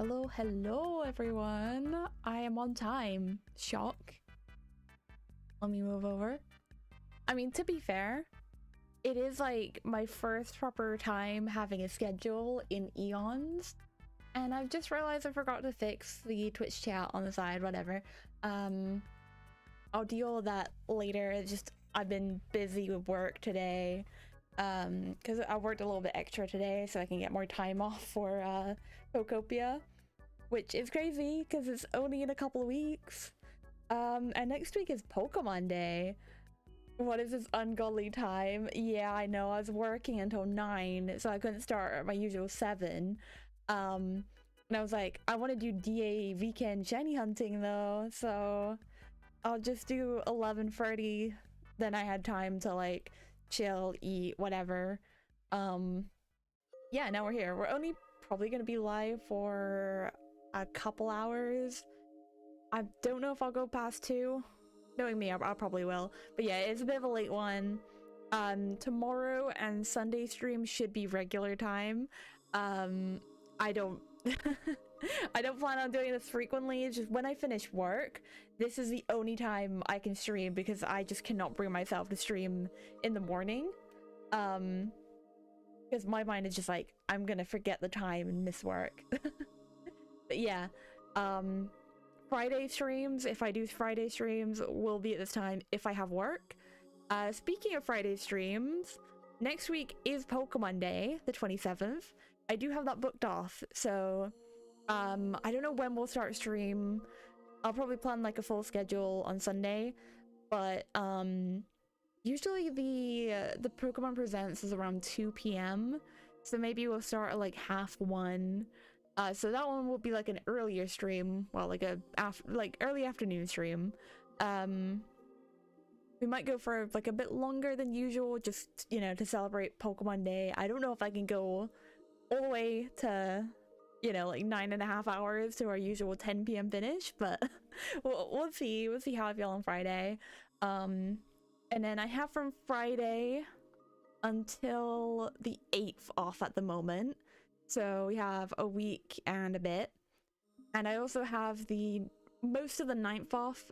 Hello everyone. I am on time. Shock. Let me move over. I mean, to be fair, it is like my first proper time having a schedule in eons. And I've just realized I forgot to fix the Twitch chat on the side, whatever. I'll deal with that later. It's just I've been busy with work today. Because I worked a little bit extra today so I can get more time off for Pokopia, which is crazy because it's only in a couple of weeks. And next week is Pokemon Day. What is this ungodly time? Yeah, I know, I was working until 9, so I couldn't start at my usual 7. And I was like, I want to do DA weekend shiny hunting though, so I'll just do 11:30. Then I had time to like chill, eat, whatever. Yeah, now we're here. We're only probably gonna be live for a couple hours. I don't know if I'll go past 2. Knowing me, I probably will. But yeah, it's a bit of a late one. Tomorrow and Sunday stream should be regular time. I don't I don't plan on doing this frequently. It's just when I finish work, this is the only time I can stream because I just cannot bring myself to stream in the morning. Because my mind is just like, I'm gonna forget the time and miss work. But yeah, Friday streams, if I do Friday streams, will be at this time if I have work. Speaking of Friday streams, next week is Pokemon Day, the 27th. I do have that booked off, so I don't know when we'll start stream. I'll probably plan like a full schedule on Sunday, but usually the Pokemon Presents is around 2 p.m. so maybe we'll start at like 1:30. So that one will be like an earlier stream, well, like a early afternoon stream. We might go for like a bit longer than usual, just, you know, to celebrate Pokemon Day. I don't know if I can go all the way to, you know, like 9.5 hours to our usual 10 p.m. finish, but we'll see. We'll see how I feel on Friday. And then I have from Friday until the 8th off at the moment. So we have a week and a bit. And I also have the most of the 9th off.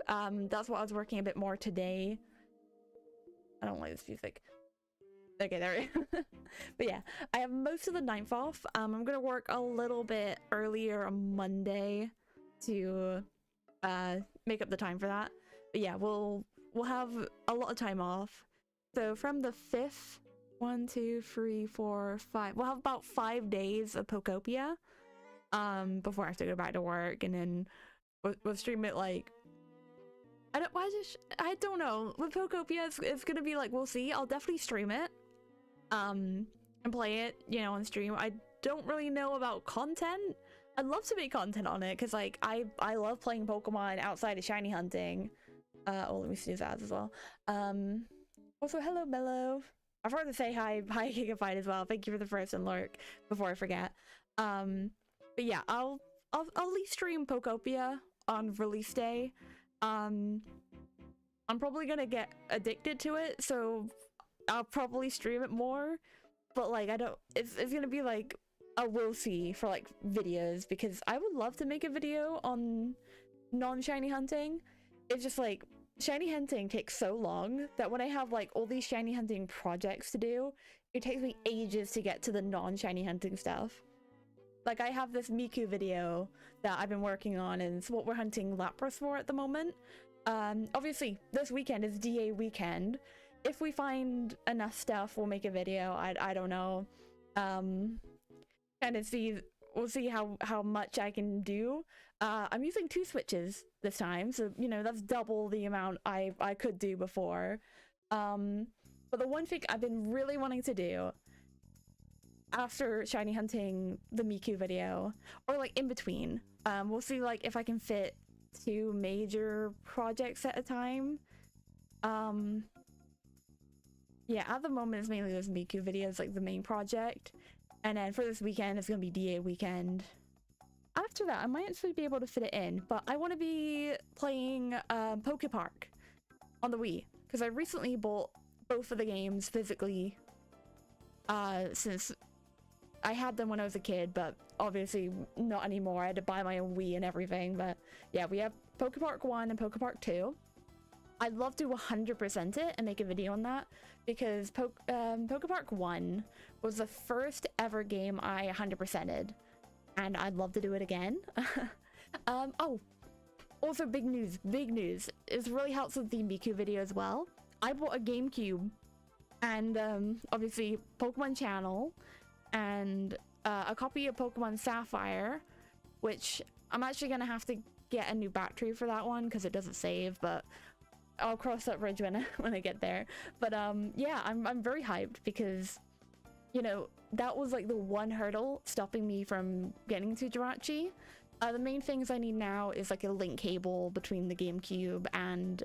That's what I was working a bit more today. I don't like this music. Okay, there we go. But yeah, I have most of the 9th off. I'm gonna work a little bit earlier on Monday to make up the time for that. But yeah, we'll have a lot of time off. So from the 5th, 1, 2, 3, 4, 5. We'll have about 5 days of Pokopia before I have to go back to work, and then we'll stream it like I don't know. With Pokopia, it's gonna be like, we'll see. I'll definitely stream it and play it, you know, on stream. I don't really know about content. I'd love to make content on it because like I love playing Pokemon outside of shiny hunting. Oh, let me snooze ads as well. Also, hello Mello. I forgot to say hi Gigabyte as well. Thank you for the first and lurk before I forget. But yeah, I'll at least stream Pokopia on release day. I'm probably gonna get addicted to it, so I'll probably stream it more. But like, I don't. It's gonna be like a will see for like videos, because I would love to make a video on non-shiny hunting. It's just like, shiny hunting takes so long that when I have like all these shiny hunting projects to do, it takes me ages to get to the non-shiny hunting stuff. Like, I have this Miku video that I've been working on, and it's what we're hunting Lapras for at the moment. Obviously this weekend is DA weekend. If we find enough stuff, we'll make a video. I don't know. And we'll see how much I can do. I'm using 2 switches this time, so you know, that's double the amount I could do before. But the one thing I've been really wanting to do after shiny hunting the Miku video, or like in between, we'll see like if I can fit 2 major projects at a time. Yeah, at the moment it's mainly those Miku videos, like the main project, and then for this weekend it's gonna be DA weekend. After that I might actually be able to fit it in, but I want to be playing Poke Park on the Wii, because I recently bought both of the games physically since I had them when I was a kid, but obviously not anymore. I had to buy my own Wii and everything. But yeah, we have Pokepark 1 and Pokepark 2. I'd love to 100% it and make a video on that, because Pokepark 1 was the first ever game I 100%ed, and I'd love to do it again. Oh, also big news, it really helps with the Miku video as well. I bought a GameCube, and obviously Pokemon Channel, and a copy of Pokemon Sapphire, which I'm actually gonna have to get a new battery for that one because it doesn't save, but I'll cross that bridge when I get there. But yeah, I'm very hyped because, you know, that was like the one hurdle stopping me from getting to Jirachi. The main things I need now is like a link cable between the GameCube and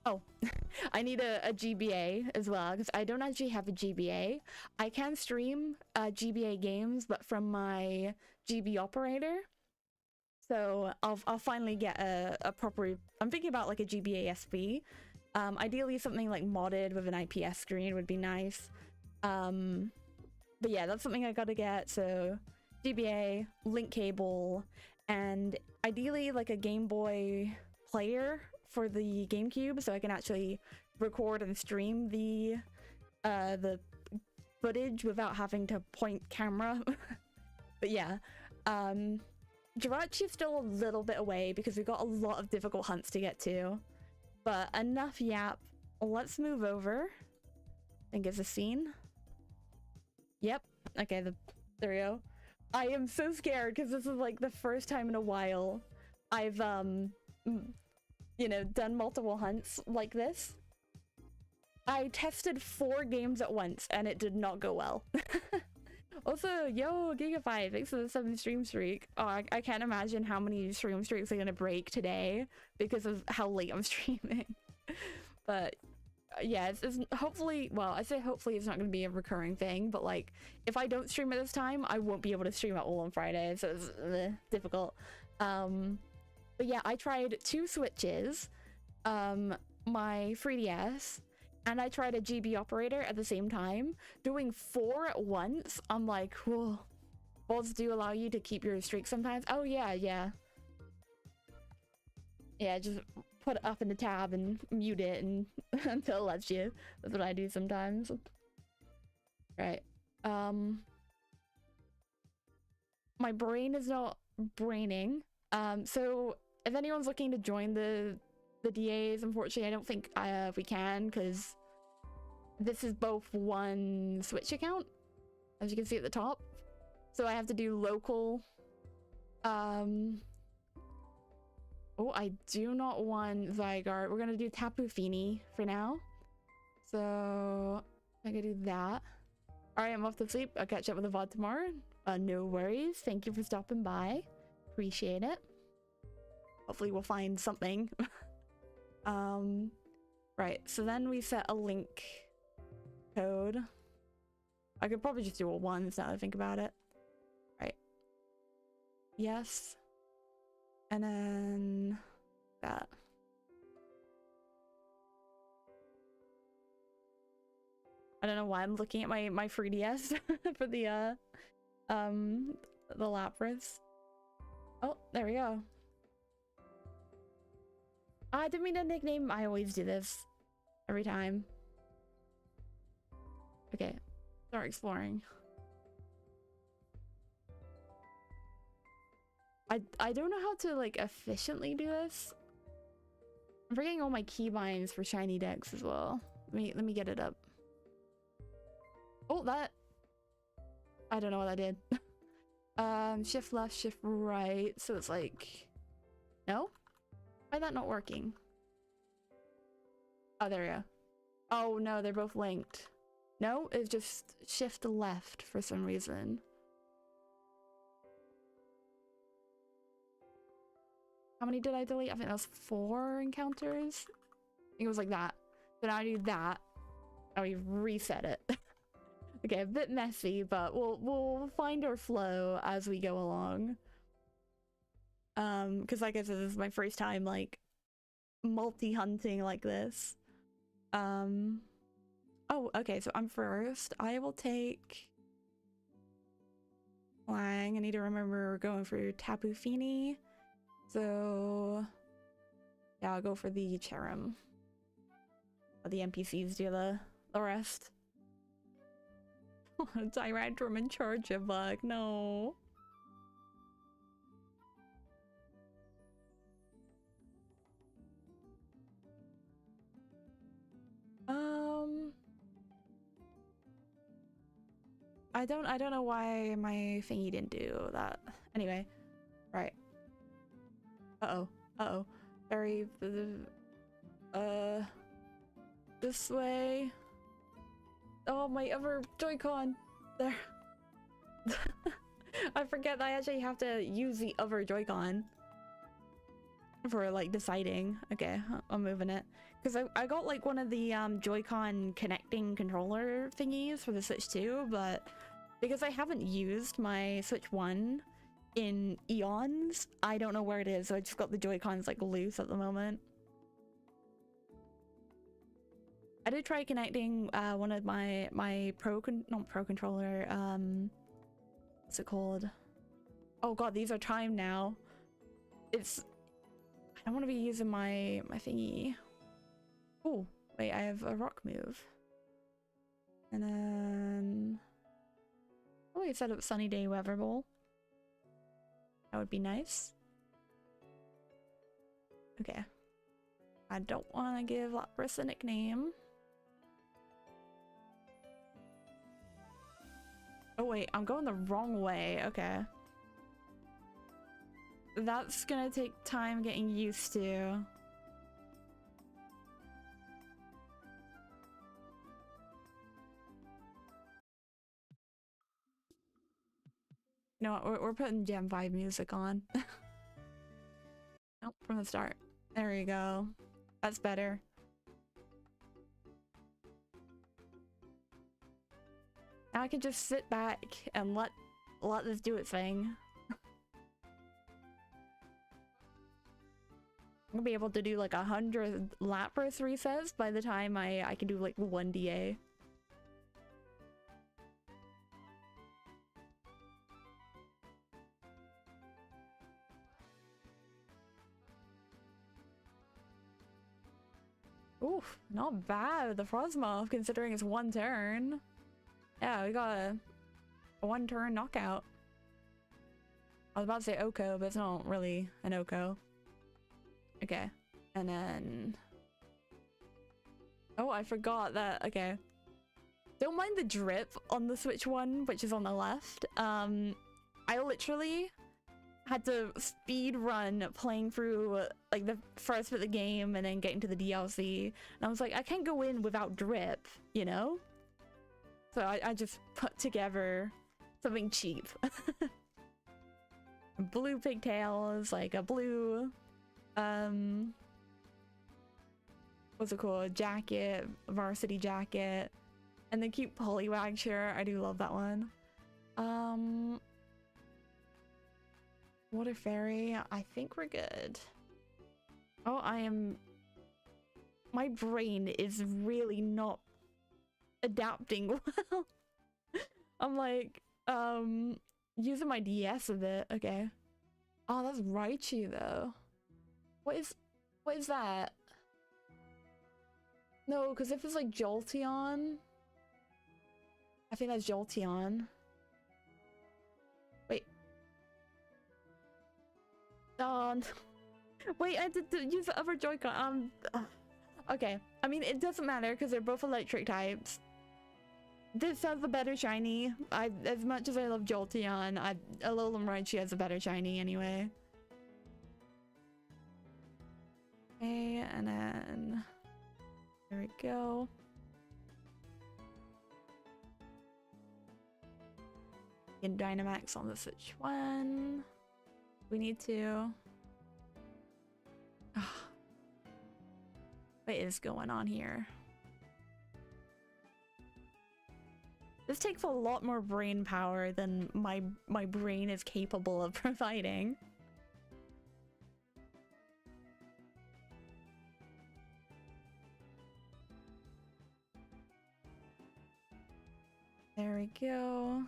oh, I need a GBA as well, because I don't actually have a GBA. I can stream GBA games, but from my GB operator. So I'll finally get a proper, I'm thinking about like a GBA SB. Ideally something like modded with an IPS screen would be nice. But yeah, that's something I gotta get. So GBA, link cable, and ideally like a Game Boy player for the GameCube, so I can actually record and stream the footage without having to point camera. But yeah, Jirachi is still a little bit away because we've got a lot of difficult hunts to get to. But enough yap. Let's move over. I think it's a scene. Yep. Okay, there we go. I am so scared because this is like the first time in a while I've you know, done multiple hunts like this. I tested 4 games at once and it did not go well. Also, yo, Giga5, thanks for the 7 stream streak. Oh, I can't imagine how many stream streaks are gonna break today because of how late I'm streaming. But yeah, it's hopefully, well, I say hopefully it's not gonna be a recurring thing, but like, if I don't stream at this time, I won't be able to stream at all on Friday, so it's difficult. But yeah, I tried 2 Switches, my 3DS, and I tried a GB operator at the same time. Doing 4 at once, I'm like, whoa. Mods do allow you to keep your streak sometimes. Oh yeah. Yeah, just put it up in the tab and mute it and until it lets you. That's what I do sometimes. Right. My brain is not braining. So if anyone's looking to join the DAs, unfortunately I don't think we can, because this is both one Switch account, as you can see at the top. So I have to do local. Oh, I do not want Zygarde. We're gonna do Tapu Fini for now. So I gotta do that. Alright, I'm off to sleep. I'll catch up with the VOD tomorrow. No worries. Thank you for stopping by. Appreciate it. Hopefully we'll find something. Right, so then we set a link code. I could probably just do a 1 now that I think about it. Right. Yes. And then that. I don't know why I'm looking at my 3DS for the Lapras. Oh, there we go. I didn't mean to nickname. I always do this every time. Okay, start exploring. I don't know how to like efficiently do this. I'm forgetting all my keybinds for shiny decks as well. Let me get it up. Oh, that, I don't know what I did. Shift left, shift right. So it's like, no? Why is that not working? Oh, there we go. Oh no, they're both linked. No, it's just shift left for some reason. How many did I delete? I think that was 4 encounters. I think it was like that. So now I do that. Now we reset it. Okay, a bit messy, but we'll find our flow as we go along. Because like I said, this is my first time like multi-hunting like this. Oh, okay, so I'm first. I will take Wang. I need to remember we're going for Tapu Fini. So yeah, I'll go for the Cherim. Let the NPCs do the rest. Tyrantrum in charge of bug. No. I don't know why my thingy didn't do that. Anyway, right. Uh-oh. Very this way. Oh, my other Joy-Con. There. I forget that I actually have to use the other Joy-Con for like deciding. Okay, I'm moving it. Because I got like one of the Joy-Con connecting controller thingies for the Switch 2, but because I haven't used my Switch 1 in eons, I don't know where it is, so I just got the Joy-Cons like loose at the moment. I did try connecting one of my not pro controller, what's it called? Oh god, these are timed now. I don't want to be using my thingy. Oh, wait, I have a rock move. And then oh, we set up Sunny Day Weather Ball. That would be nice. Okay. I don't want to give Lapras a nickname. Oh wait, I'm going the wrong way. Okay. That's gonna take time getting used to. You know what, we're putting Gen 5 music on. Nope, from the start. There you go. That's better. Now I can just sit back and let this do its thing. I'll be able to do like 100 Lapras resets by the time I can do like 1 DA. Oof, not bad. The Frosmoth, considering it's 1 turn. Yeah, we got a 1 turn knockout. I was about to say Oko, but it's not really an Oko. Okay, and then... oh, I forgot that. Okay. Don't mind the drip on the Switch 1, which is on the left. I literally had to speed run playing through like the first bit of the game and then getting to the DLC. And I was like, I can't go in without drip, you know? So I just put together something cheap. Blue pigtails, like a blue, what's it called? Jacket, varsity jacket, and the cute Poliwag shirt. I do love that one. Water Fairy, I think we're good. Oh, my brain is really not adapting well. I'm like, using my DS a bit. Okay. Oh, that's Raichu though. What is that? No, because if it's like Jolteon, I think that's Jolteon. Wait. Oh, no. Wait, I had to use the other Joy-Con. Okay. I mean, it doesn't matter because they're both electric types. This has a better shiny. As much as I love Jolteon, Alolan Raichu has a better shiny anyway. Okay, and then there we go. In Dynamax on the Switch 1. We need to. What is going on here? This takes a lot more brain power than my brain is capable of providing. There we go.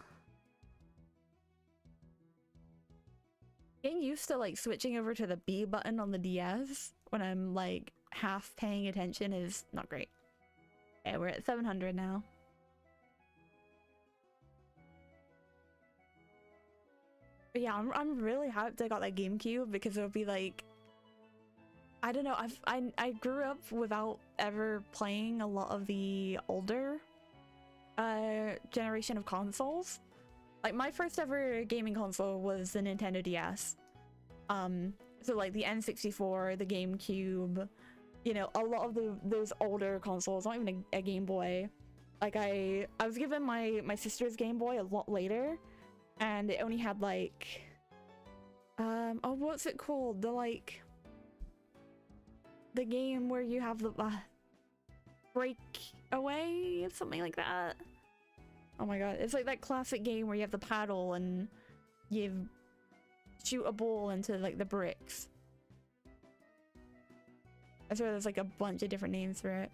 Getting used to like switching over to the B button on the DS when I'm like half paying attention is not great. Okay, we're at 700 now. But yeah, I'm really hyped I got that GameCube because it'll be like, I don't know, I grew up without ever playing a lot of the older generation of consoles. Like my first ever gaming console was the Nintendo DS. So like the N64, the GameCube, you know, a lot of those older consoles, not even a Game Boy. Like I was given my sister's Game Boy a lot later, and it only had like oh, what's it called? The game where you have the breakaway, something like that. Oh my god, it's like that classic game where you have the paddle and you shoot a ball into like the bricks. I swear there's like a bunch of different names for it.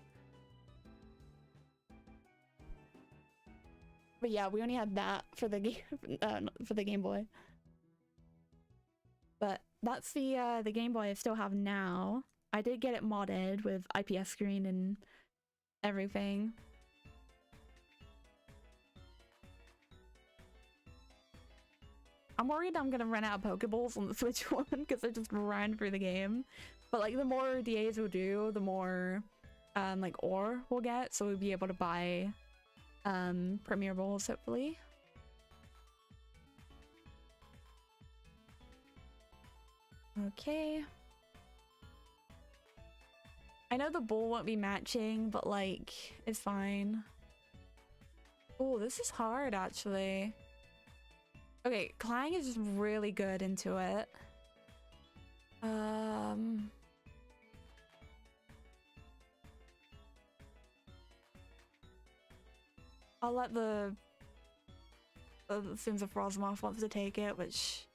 But yeah, we only had that for the game for the Game Boy. But that's the Game Boy I still have now. I did get it modded with IPS screen and everything. I'm worried I'm gonna run out of Pokeballs on the Switch one because I just ran through the game. But like the more DAs we'll do, the more like ore we'll get, so we'll be able to buy Premier Balls hopefully. Okay. I know the ball won't be matching, but like it's fine. Oh, this is hard actually. Okay, Clang is just really good into it. I'll let the Sims of Frosmoth wants to take it, which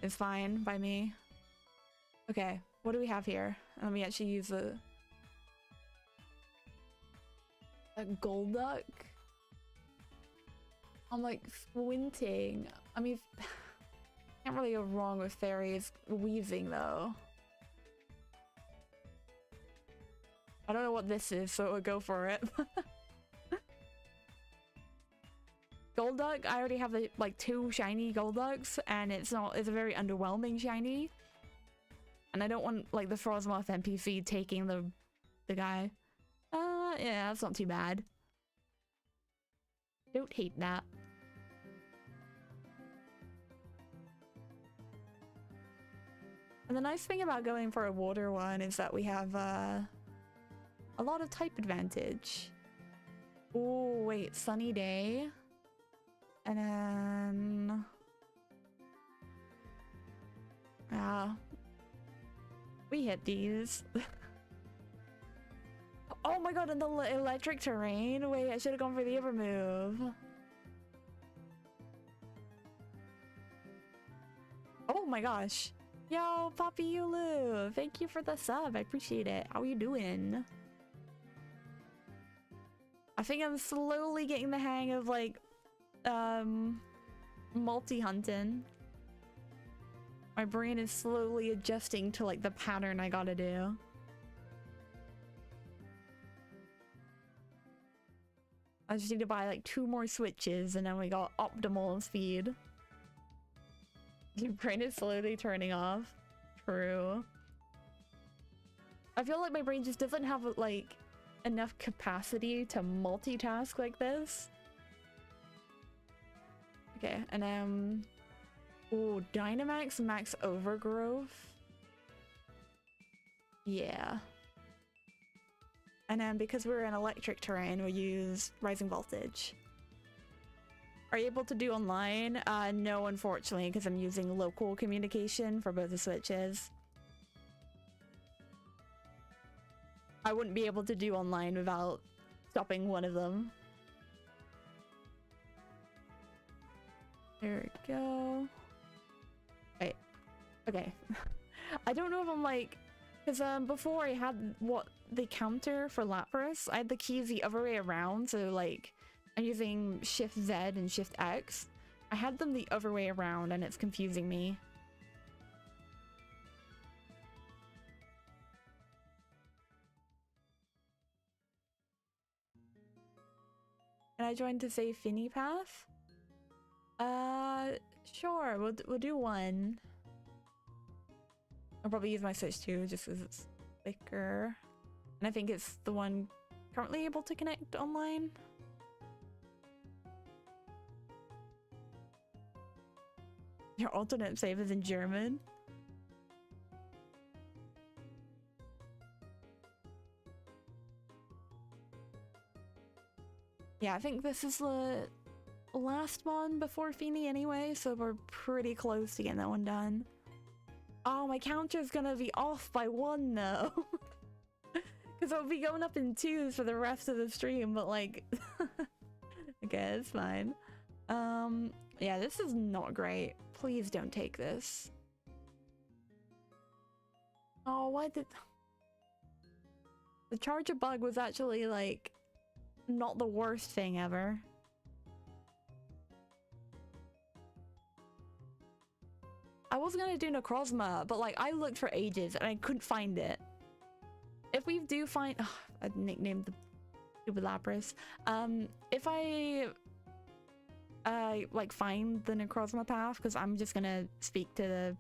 is fine by me. Okay, what do we have here? Let me actually use a Golduck. I'm like squinting. I mean, can't really go wrong with fairies. Weaving though. I don't know what this is, so we'll go for it. Golduck, I already have like 2 shiny Golducks, and it's a very underwhelming shiny. And I don't want like the Frosmoth NPC taking the guy. Yeah, that's not too bad. Don't hate that. And the nice thing about going for a water one is that we have a lot of type advantage. Oh wait, sunny day. And then we hit these. Oh my god, and the electric terrain. Wait, I should have gone for the other move. Oh my gosh. Yo, Poppy Yulu, thank you for the sub. I appreciate it. How are you doing? I think I'm slowly getting the hang of like multi-hunting. My brain is slowly adjusting to like the pattern I gotta do. I just need to buy like 2 more switches and then we got optimal speed. Your brain is slowly turning off. True. I feel like my brain just doesn't have like enough capacity to multitask like this. Okay, and ooh, Dynamax Max Overgrowth. Yeah. And then because we're in electric terrain, we'll use Rising Voltage. Are you able to do online? No, unfortunately, because I'm using local communication for both the switches. I wouldn't be able to do online without stopping one of them. There we go. Wait. Okay. I don't know if I'm like... Because before I had the counter for Lapras, I had the keys the other way around, so like I'm using Shift Z and Shift X. I had them the other way around and it's confusing me. I join to say Fini path? Sure, we'll do one. I'll probably use my Switch too, just because it's quicker. And I think it's the one currently able to connect online. Your alternate save is in German. Yeah, I think this is the last one before Fini anyway, so we're pretty close to getting that one done. Oh, my counter's gonna be off by 1 though. Because it'll be going up in 2s for the rest of the stream, but like... okay, it's fine. Yeah, this is not great. Please don't take this. Oh, why did... The charger bug was actually like... not the worst thing ever. I was gonna do Necrozma, but like I looked for ages and I couldn't find it. If we do find... oh, I nicknamed the stupid Lapras. If I like find the Necrozma path, because I'm just gonna speak to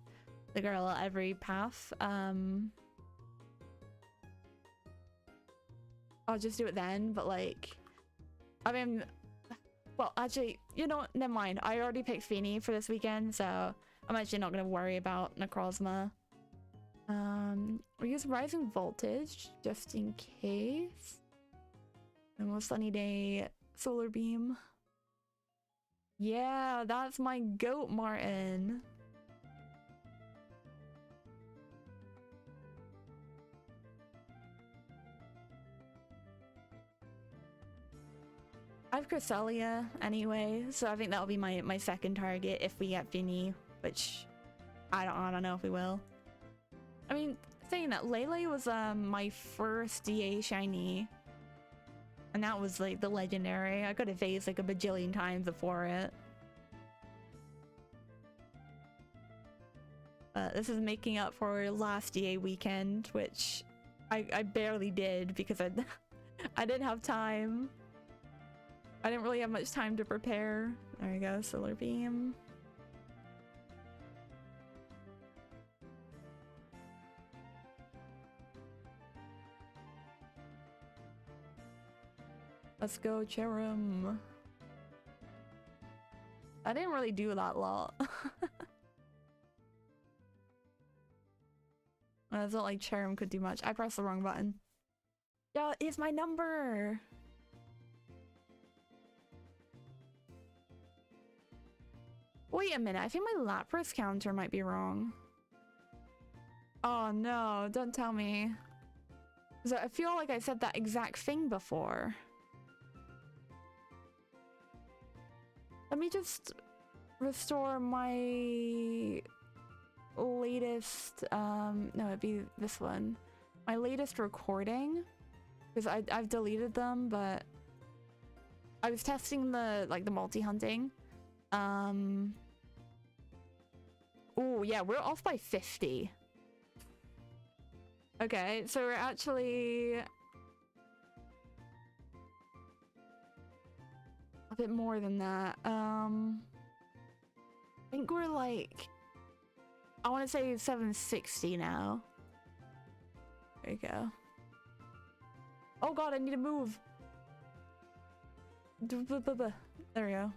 the girl at every path, I'll just do it then, but like... I mean... well, actually, you know what? Never mind. I already picked Fini for this weekend, so I'm actually not going to worry about Necrozma. We use Rising Voltage, just in case. And we'll Sunny Day Solar Beam. Yeah, that's my goat, Martin. I have Cresselia anyway, so I think that'll be my second target if we get Fini, which I don't know if we will. I mean, saying that, Lele was my first DA shiny, and that was like the legendary. I could have phased like a bajillion times before it. This is making up for last DA weekend, which I barely did because I didn't have time. I didn't really have much time to prepare. There we go, Solar Beam. Let's go, Cherim. I didn't really do that lot. It's not like Cherim could do much. I pressed the wrong button. Yeah, it's my number! Wait a minute, I think my Lapras counter might be wrong. Oh no, don't tell me. 'Cause I feel like I said that exact thing before. Let me just restore my latest, no, it'd be this one. My latest recording. Because I've deleted them, but I was testing the, like, the multi-hunting. Oh, yeah, we're off by 50. Okay, so we're actually a bit more than that. I think we're like, I want to say 760 now. There you go. Oh god, I need to move. There we go.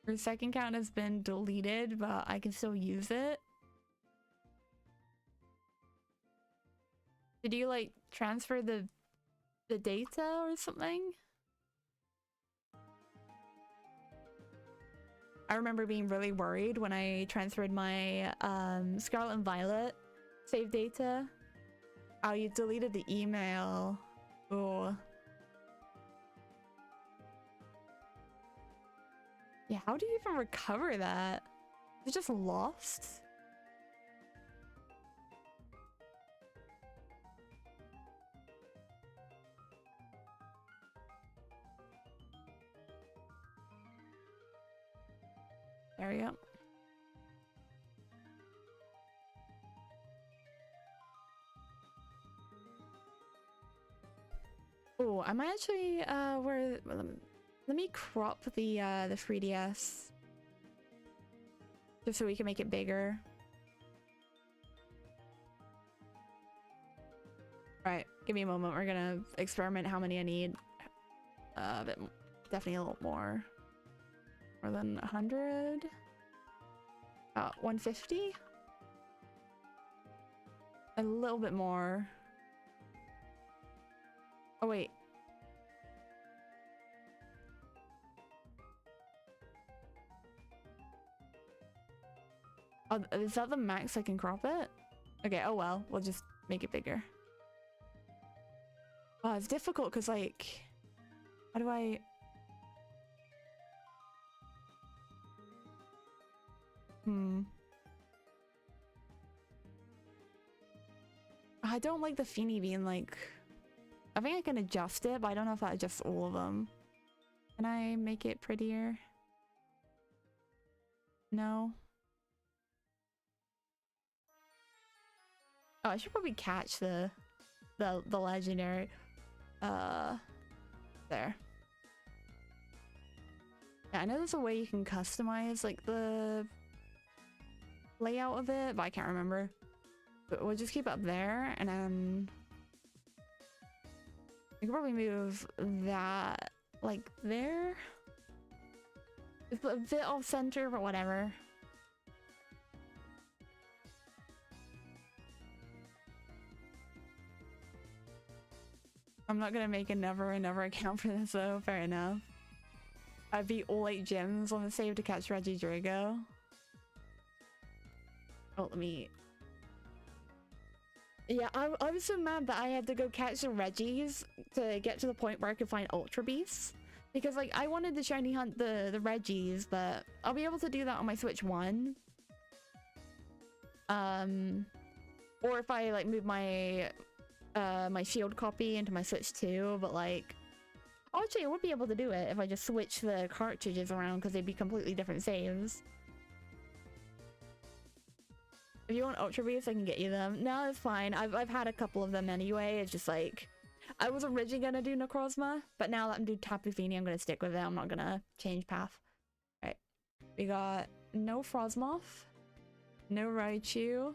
Your second count has been deleted, but I can still use it. Did you like transfer the data or something? I remember being really worried when I transferred my Scarlet and Violet save data. Oh, you deleted the email. Oh. Yeah, how do you even recover that? Is it just lost? There we go. Oh, I might actually let me crop the 3DS just so we can make it bigger. Right, give me a moment. We're gonna experiment how many I need. But definitely a little more. More than 100. 150. A little bit more. Oh wait. Oh, is that the max I can crop it? Okay, oh well, we'll just make it bigger. Oh, it's difficult because like, how do I... I don't like the Fini being like... I think I can adjust it, but I don't know if that adjusts all of them. Can I make it prettier? No. Oh, I should probably catch the legendary. There. Yeah, I know there's a way you can customize like the layout of it, but I can't remember. But we'll just keep it up there, and then we can probably move that like there. It's a bit off center, but whatever. I'm not gonna make a never account for this though, fair enough. I beat all 8 gyms on the save to catch Reggie Drago. Oh, let me... Yeah, I was so mad that I had to go catch the Reggies to get to the point where I could find Ultra Beasts. Because, like, I wanted to shiny hunt the Reggies, but I'll be able to do that on my Switch 1. Or if I, like, move my my Shield copy into my Switch 2, but, like... Actually, I would be able to do it if I just switch the cartridges around, because they'd be completely different saves. If you want Ultra Beasts, I can get you them. No, it's fine. I've had a couple of them anyway. It's just like... I was originally gonna do Necrozma, but now that I'm doing Tapu Fini, I'm gonna stick with it. I'm not gonna change path. Alright. We got no Frosmoth, no Raichu,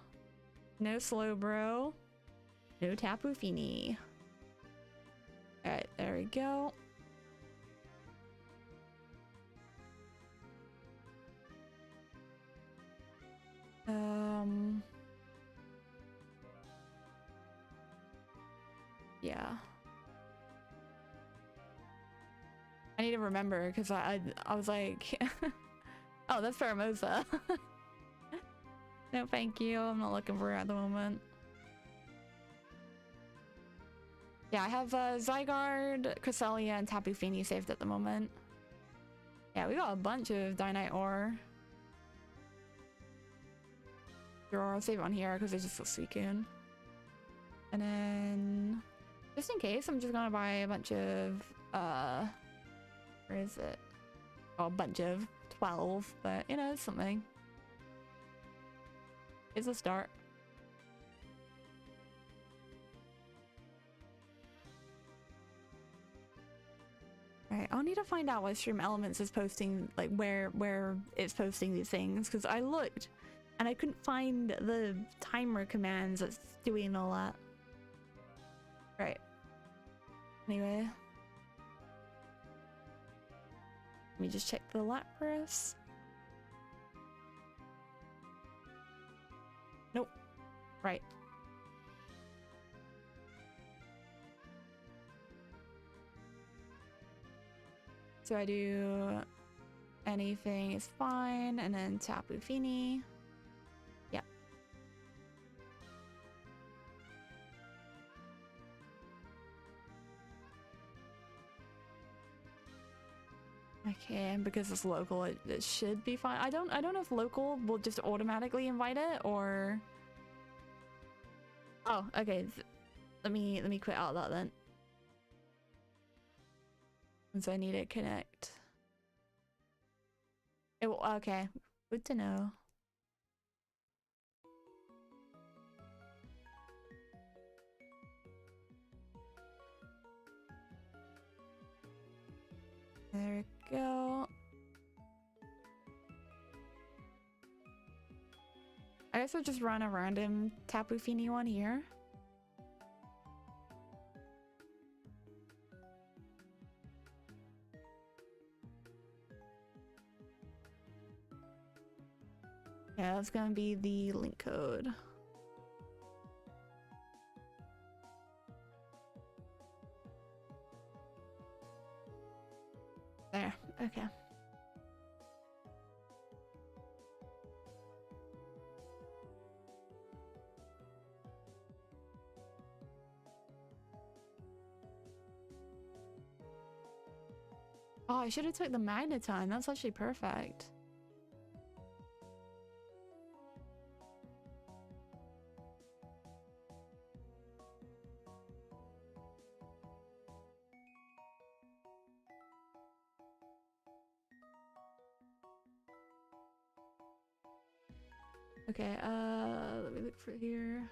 no Slowbro, no Tapu Fini. Alright, there we go. Yeah. I need to remember because I was like, oh, that's Pheromosa. No, thank you. I'm not looking for it at the moment. Yeah, I have Zygarde, Cresselia, and Tapu Fini saved at the moment. Yeah, we got a bunch of Dynite ore. I'll save it on here because it's just a Suicune. And then, just in case, I'm just gonna buy a bunch of, where is it? Oh, a bunch of 12, but you know, it's something. It's a start. Alright, I'll need to find out what Stream Elements is posting, like where it's posting these things, because I looked and I couldn't find the timer commands that's doing all that. Right. Anyway. Let me just check the Lapras. Nope. Right. So I do anything is fine, and then Tapu Fini. Yep. Okay, because it's local, it should be fine. I don't know if local will just automatically invite it or... Oh, okay. Let me quit out of that then. And so I need to connect. It will, okay, good to know. go. I guess I'll just run a random Tapu Fini one here. Yeah, that's gonna be the link code. There, okay. Oh, I should have took the Magneton. That's actually perfect. Okay, let me look for here.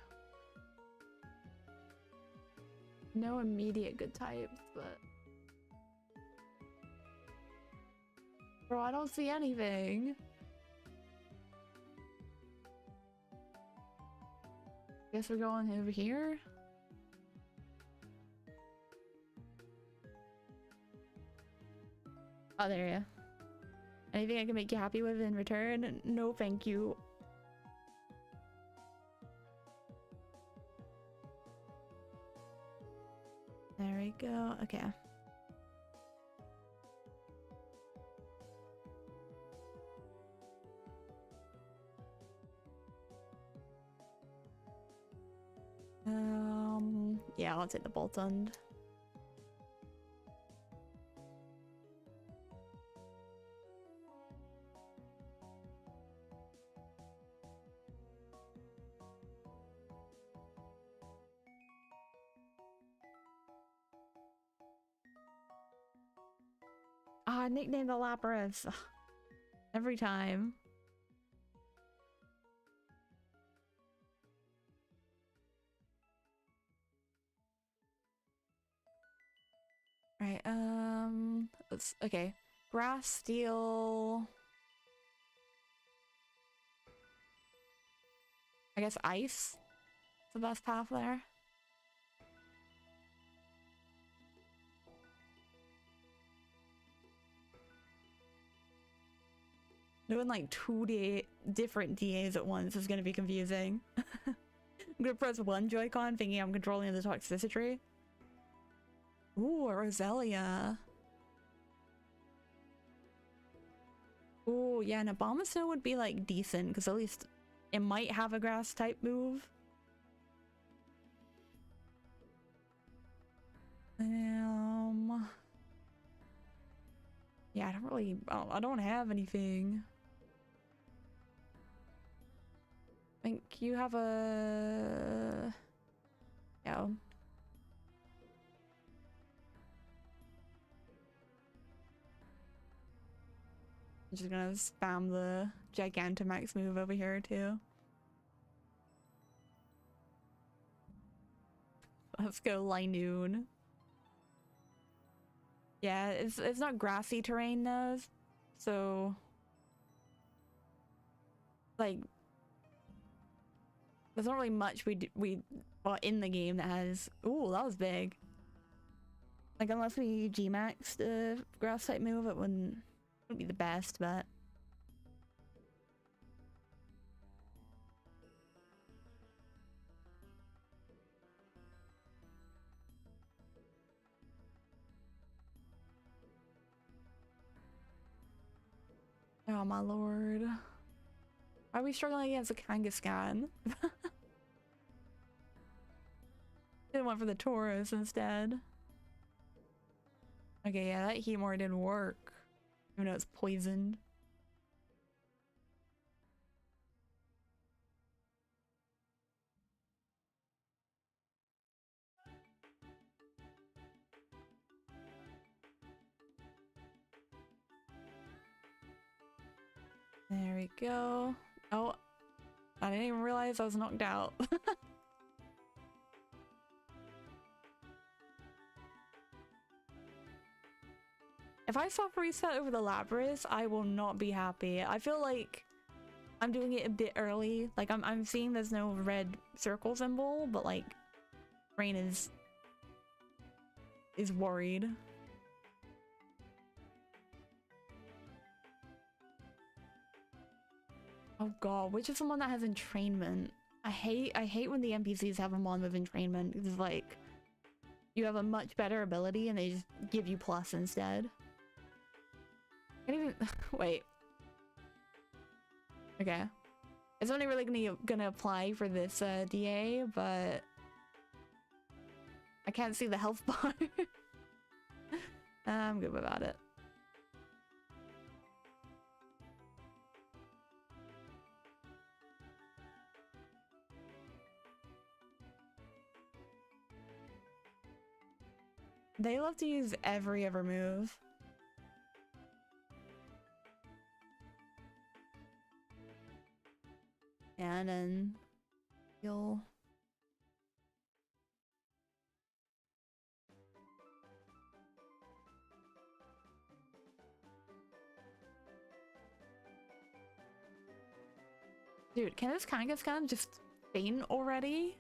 No immediate good types, but... Bro, I don't see anything. Guess we're going over here. Oh, there you go. Anything I can make you happy with in return? No, thank you. There we go. Okay. Yeah, I'll take the Boltund. Ah, nickname the Lapras. Ugh. Every time. Right, let's, okay. Grass, steel. I guess ice is the best path there. Doing like different DAs at once is gonna be confusing. I'm gonna press one Joy-Con thinking I'm controlling the toxicity. Ooh, a Roselia. Ooh, yeah, an Abomasnow would be like decent because at least it might have a grass type move. Yeah, I don't have anything. I think you have a... Yeah. I'm just gonna spam the Gigantamax move over here too. Let's go Linoon. Yeah, it's not grassy terrain though, so like there's not really much well, in the game that has. Ooh, that was big. Like unless we G-Max the grass type move, it wouldn't be the best, but. Oh my lord. Why are we struggling against a Kangaskhan? They went for the Tauros instead. Okay, yeah, that Heatmore didn't work. Even though it's poisoned. There we go. Oh, I didn't even realize I was knocked out. If I soft reset over the Lapras, I will not be happy. I feel like I'm doing it a bit early. Like I'm seeing there's no red circle symbol, but like brain is worried. Oh god, which is the one that has entrainment? I hate when the NPCs have them on with entrainment. It's like you have a much better ability and they just give you plus instead. I can't even wait. Okay. It's only really gonna apply for this DA, but I can't see the health bar. I'm good without it. They love to use every ever move. And then you'll... Dude, can this Kangaskhan just faint already?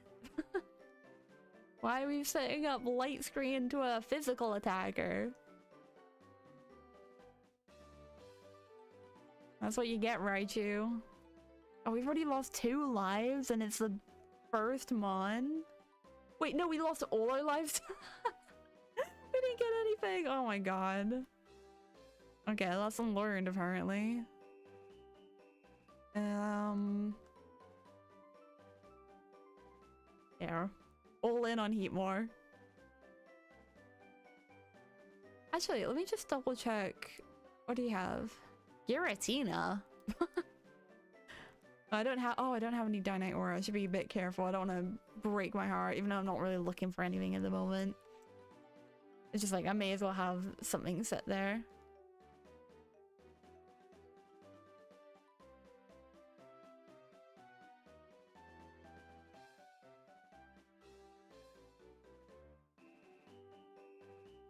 Why are we setting up light screen to a physical attacker? That's what you get, Raichu. Oh, we've already lost 2 lives and it's the first Mon? Wait, no, we lost all our lives? We didn't get anything! Oh my god. Okay, lesson learned apparently. Yeah. All in on Heatmore. Actually, let me just double check. What do you have? Giratina? I don't have any Dynite Aura. I should be a bit careful. I don't want to break my heart, even though I'm not really looking for anything at the moment. It's just like, I may as well have something set there.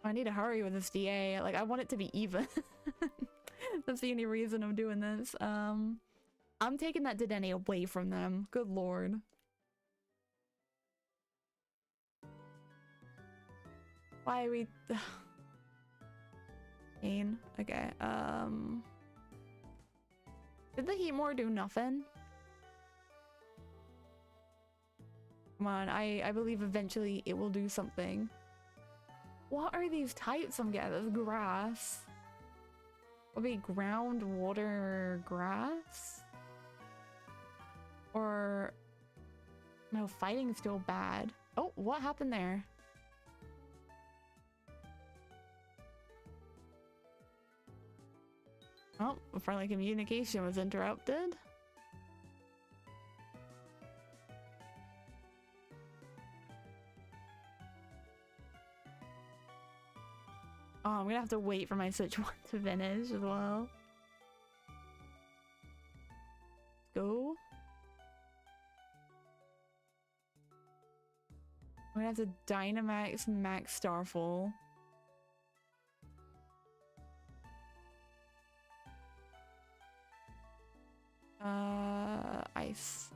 I need to hurry with this DA. Like, I want it to be even. That's the only reason I'm doing this. I'm taking that Dedenne away from them. Good lord. Why are we... Pain. Okay, did the Heatmore do nothing? Come on, I believe eventually it will do something. What are these types I'm getting? There's grass. Will be ground, water, grass? Or... No, fighting's still bad. Oh, what happened there? Oh, friendly communication was interrupted. Oh, I'm gonna have to wait for my Switch 1 to finish as well. Go. I'm gonna have to Dynamax Max Starfall. Ice.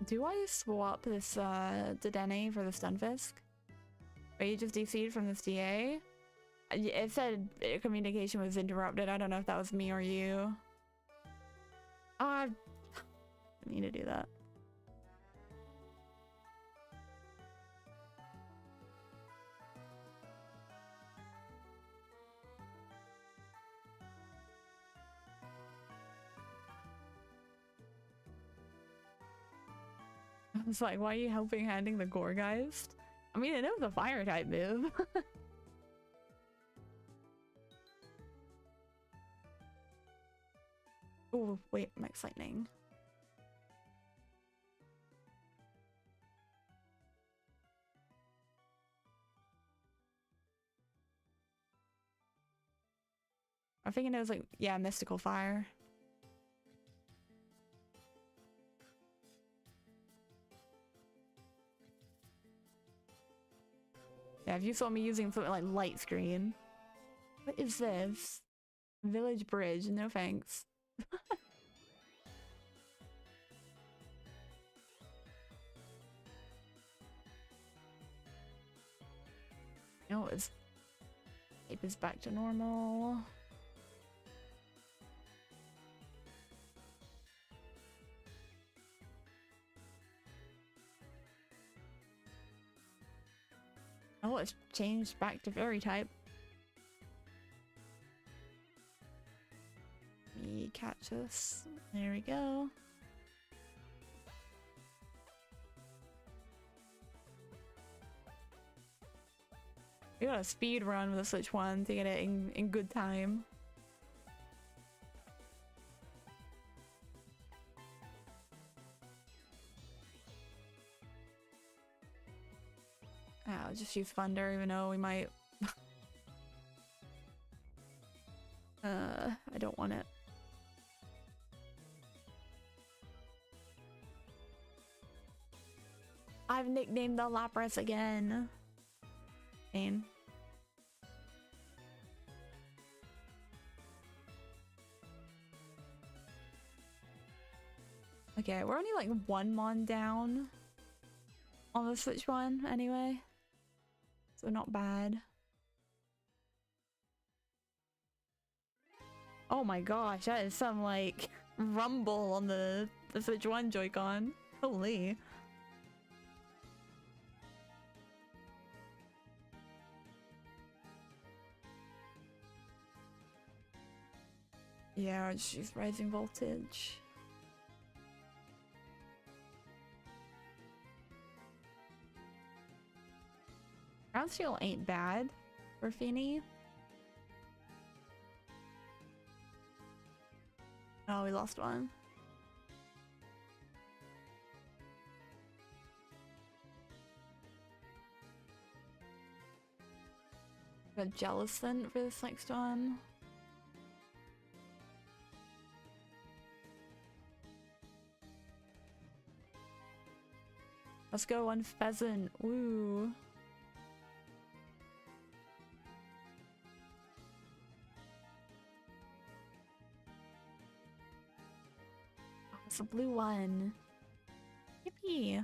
Do I swap this Dedenne for the Stunfisk? Or you just DC'd from this DA? It said communication was interrupted. I don't know if that was me or you. Oh, I need to do that. I was like, why are you helping handing the Gorgeist? I mean, it was a fire type move. Oh, wait, Max Lightning. I'm thinking it was like, yeah, Mystical Fire. Yeah, if you saw me using something like Light Screen. What is this? Village Bridge, no thanks. No, it's tape is back to normal. Oh, it's changed back to fairy type. Let me catch this. There we go. We got a speed run with the Switch 1 to get it in good time. I'll just use Thunder, even though we might... I don't want it. I've nicknamed the Lapras again. Pain. Okay, we're only like one mon down on the Switch 1 anyway. So not bad. Oh my gosh, that is some like rumble on the Switch 1 Joy-Con. Holy. Yeah, she's rising voltage. Ground Steel ain't bad for Fini. Oh, we lost one. Got Jellicent for this next one. Let's go on Pheasant. Woo. Oh, it's a blue one. Yippee.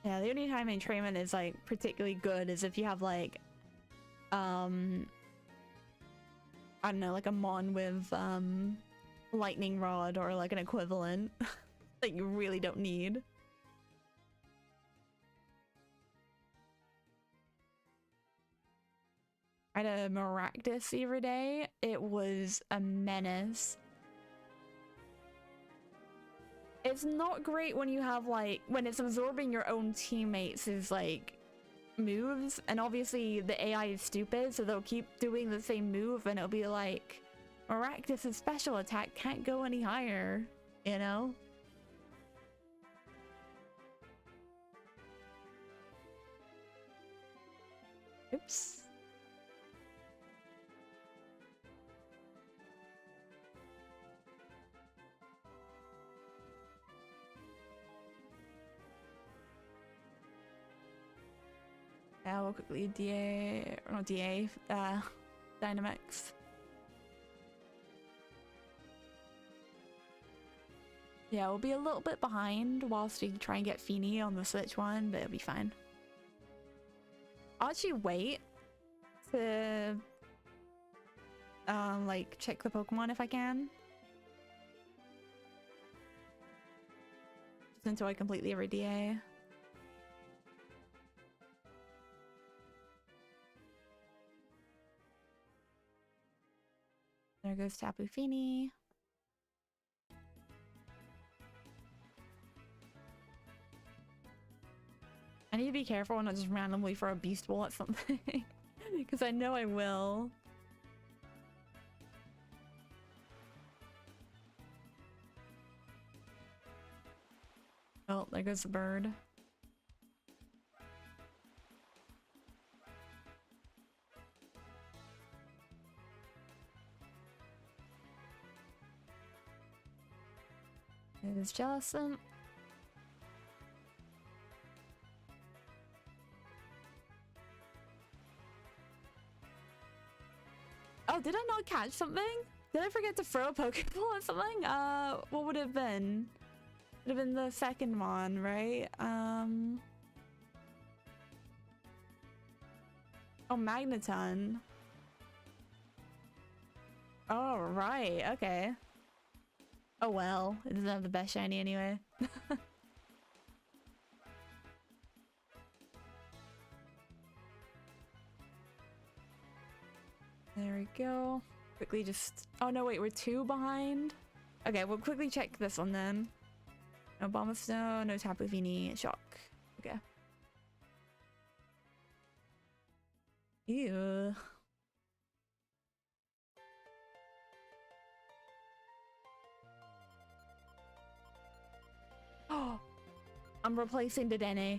Yeah, the only time entrainment is like particularly good is if you have like I don't know, like a mon with lightning rod or like an equivalent that you really don't need. I had a Maractus the other day. It was a menace. It's not great when you have like when it's absorbing your own teammates' like moves, and obviously the AI is stupid, so they'll keep doing the same move and it'll be like Maractus' special attack can't go any higher, you know? Oops. Yeah, we'll quickly DA, or not DA, Dynamax. Yeah, we'll be a little bit behind whilst we try and get Fini on the Switch 1, but it'll be fine. I'll actually wait to like check the Pokemon if I can. Just until I completely every DA. There goes Tapu Fini. I need to be careful and not just randomly throw a beast ball at something. Because I know I will. Oh, there goes the bird. It is just some... Oh, did I not catch something? Did I forget to throw a Pokeball at something? What would it have been? Would have been the second one, right? Oh, Magneton. Oh, right. Okay. Oh, well. It doesn't have the best shiny anyway. There we go. Quickly just... Oh, no, wait. We're 2 behind. Okay, we'll quickly check this one then. No Bomber Snow, no Tapu Fini, Shock. Okay. Ew. Oh, I'm replacing the Dene.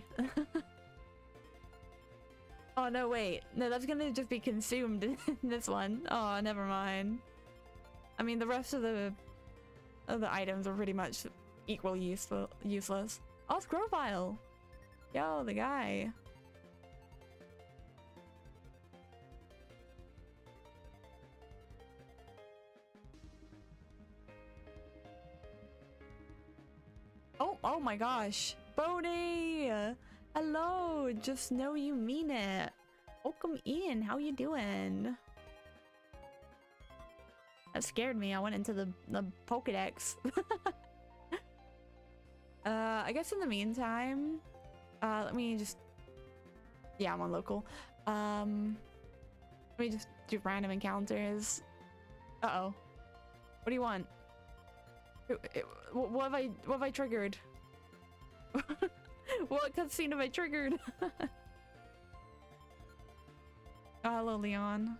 Oh no, wait. No, that's gonna just be consumed in this one. Oh, never mind. I mean, the rest of the items are pretty much equally useless. Oh, it's Grovyle! Yo, the guy. Oh my gosh. Bodhi! Hello! Just know you mean it. Welcome in. How you doing? That scared me. I went into the Pokedex. I guess in the meantime, let me just... Yeah, I'm on local. Let me just do random encounters. Uh-oh. What do you want? What have I triggered? What cutscene have I triggered? Oh, hello, Leon.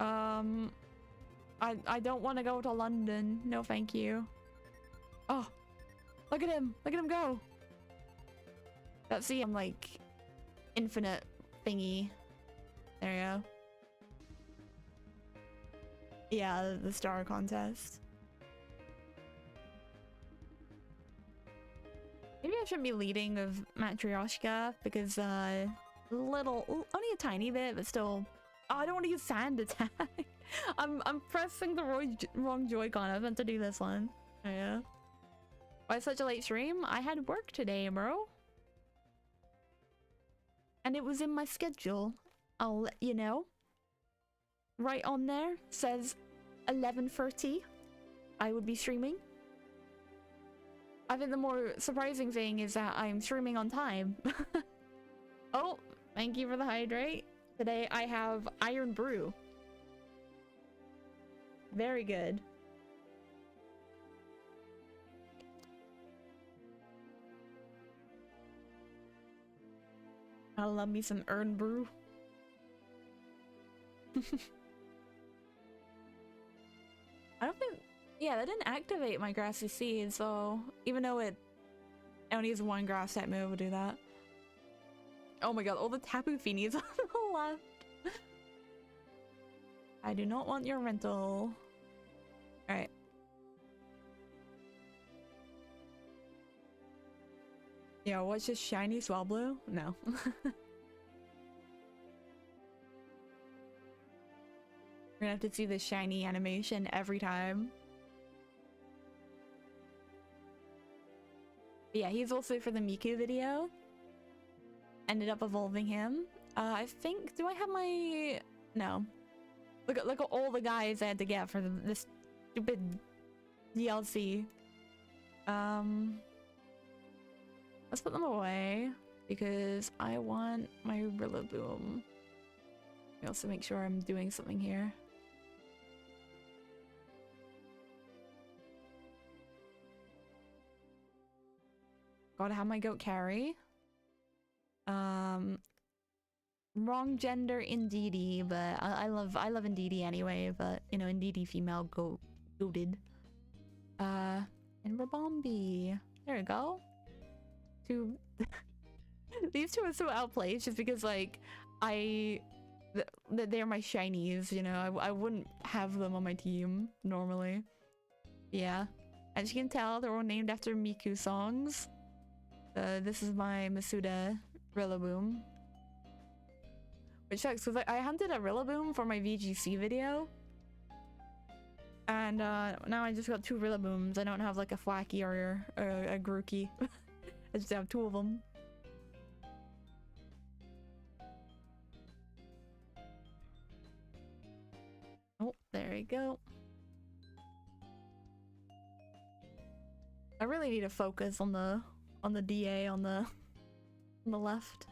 I don't want to go to London. No, thank you. Oh, look at him! Look at him go! That's the like infinite thingy. There you go. Yeah, the star contest. Maybe I shouldn't be leading with Matryoshka because only a tiny bit, but still. Oh, I don't want to use sand attack. I'm pressing the wrong Joy-Con. I was meant to do this one. Oh, yeah. Why such a late stream? I had work today, bro. And it was in my schedule. I'll let you know. Right on there says 11:30. I would be streaming. I think the more surprising thing is that I'm streaming on time. Oh, thank you for the hydrate. Today I have Iron Brew. Very good. I love me some Earn Brew. I don't think... Yeah, that didn't activate my Grassy Seed, so... Even though it only has one grass type move, will do that. Oh my god, all the Tapu Finis on the left. I do not want your rental. Alright. Yeah, what's just shiny Swablu? No. We're gonna have to see this shiny animation every time. But yeah, he's also for the Miku video. Ended up evolving him. I think, do I have my... No. Look at all the guys I had to get for this stupid DLC. Let's put them away because I want my Rillaboom. I also make sure I'm doing something here. Gotta have my goat carry. Wrong gender Indeedee, but I love Indeedee anyway, but you know, Indeedee female goated. And Rabombi. There we go. Two these two are so outplayed just because like they're my shinies, you know. I wouldn't have them on my team normally. Yeah. As you can tell, they're all named after Miku songs. This is my Masuda Rillaboom. Which sucks, because I hunted a Rillaboom for my VGC video. And now I just got 2 Rillabooms. I don't have like a Flacky or a Grookey. I just have 2 of them. Oh, there we go. I really need to focus on the DA on the left.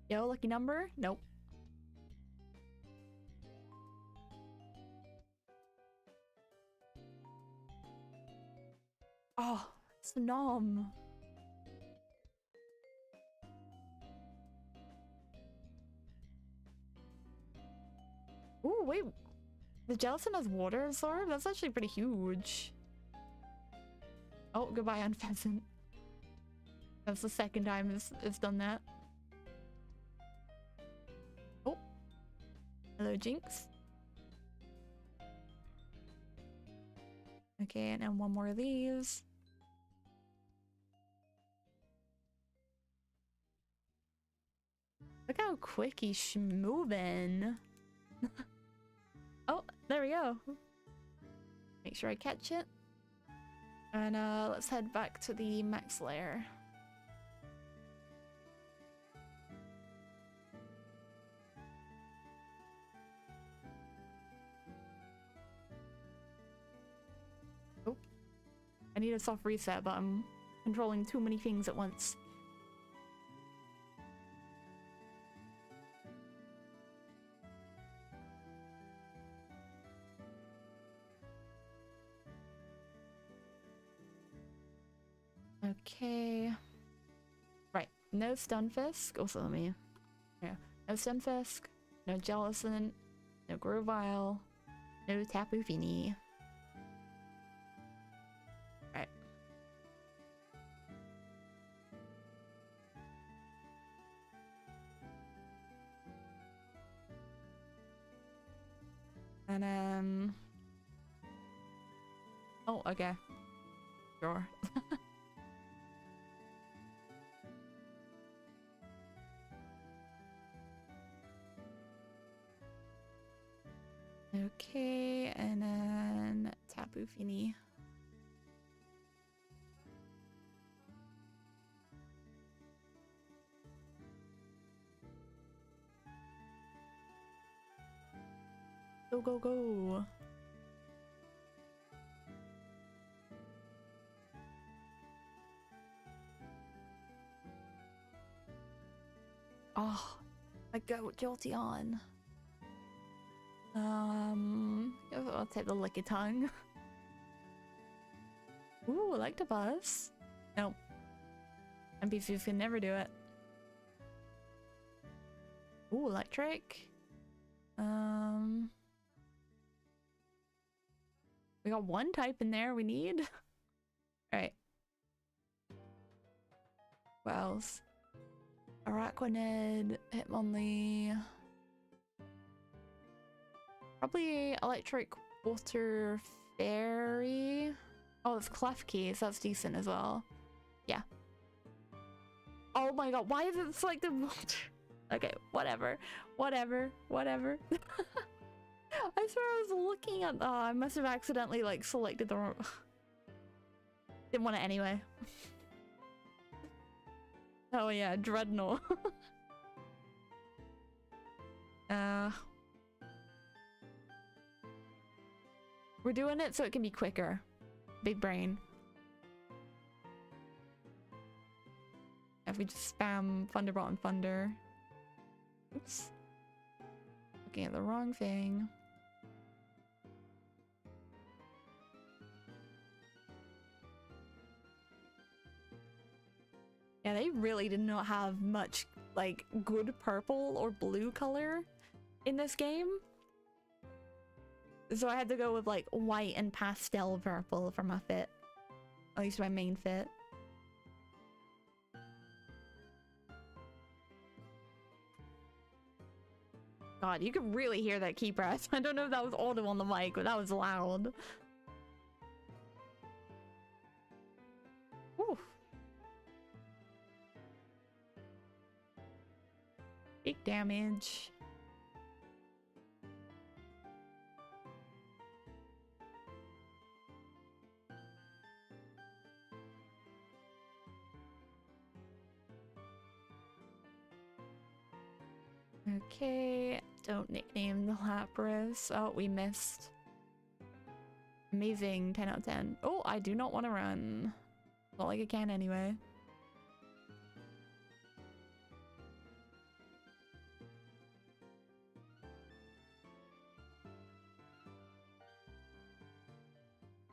Yo, lucky number? Nope. Oh, Snom. Ooh, wait. The Jellicent has water absorb? That's actually pretty huge. Oh, goodbye, Unpheasant. That's the second time it's done that. Oh. Hello, Jinx. Okay, and then one more of these. Look how quick he's moving. Oh, there we go. Make sure I catch it. And let's head back to the max lair. Oh. I need a soft reset, but I'm controlling too many things at once. Okay. Right. No Stunfisk. Also, let me... Yeah. No Stunfisk. No Jellicent. No Grovyle. No Tapu Fini. Right. And then... Oh, okay. Sure. Okay, and then Tapu Fini. Go, go, go. Oh, I go Jolteon. I'll take the Lickitung. Ooh, Electabuzz. Nope. NPCs can never do it. Ooh, Electric. We got one type in there we need. Alright. What else? Araquanid, Hitmonlee. Probably Electric Water Fairy. Oh, it's Klefki, so that's decent as well. Yeah. Oh my god, why is it selected water? Okay, whatever. Whatever. Whatever. I swear I was looking at... Oh, I must have accidentally, like, selected the wrong... Didn't want it anyway. Oh yeah, Dreadnought. We're doing it so it can be quicker. Big brain. If we just spam Thunderbolt and Thunder. Oops. Looking at the wrong thing. Yeah, they really did not have much, like, good purple or blue color in this game. So I had to go with, like, white and pastel purple for my fit. At least my main fit. God, you could really hear that key press. I don't know if that was audible on the mic, but that was loud. Whew. Big damage. Okay, don't nickname the Lapras. Oh, we missed. Amazing, 10 out of 10. Oh, I do not want to run. Not like I can anyway.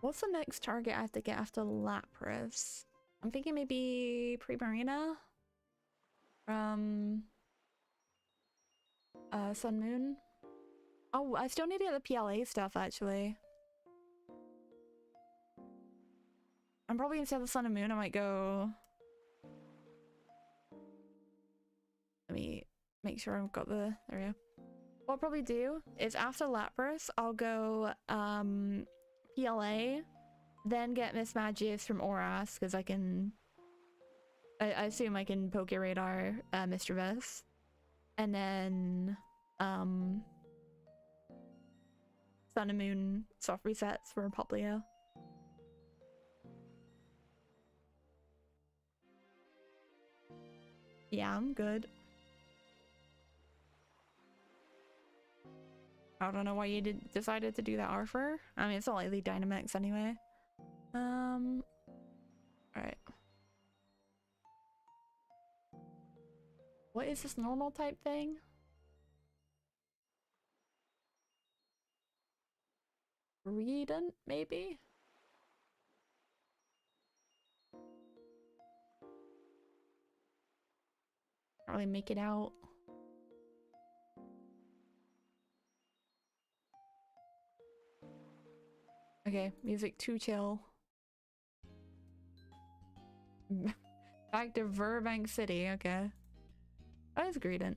What's the next target I have to get after Lapras? I'm thinking maybe Primarina from Sun Moon. Oh, I still need to get the PLA stuff actually. I'm probably instead of the Sun and Moon, I might go. Let me make sure I've got the. There we go. What I'll probably do is after Lapras, I'll go PLA, then get Miss Magius from Oras because I can. I assume I can Poke Radar Mr. Vess, and then Sun and Moon soft resets for Poplio. Yeah, I'm good. I don't know why you decided to do that, Arthur. I mean, it's not like the Dynamax anyway. Alright. What is this normal type thing? Redent, maybe? Can't really make it out. Okay, music too chill. Back to Burbank City, okay. That is Greedent.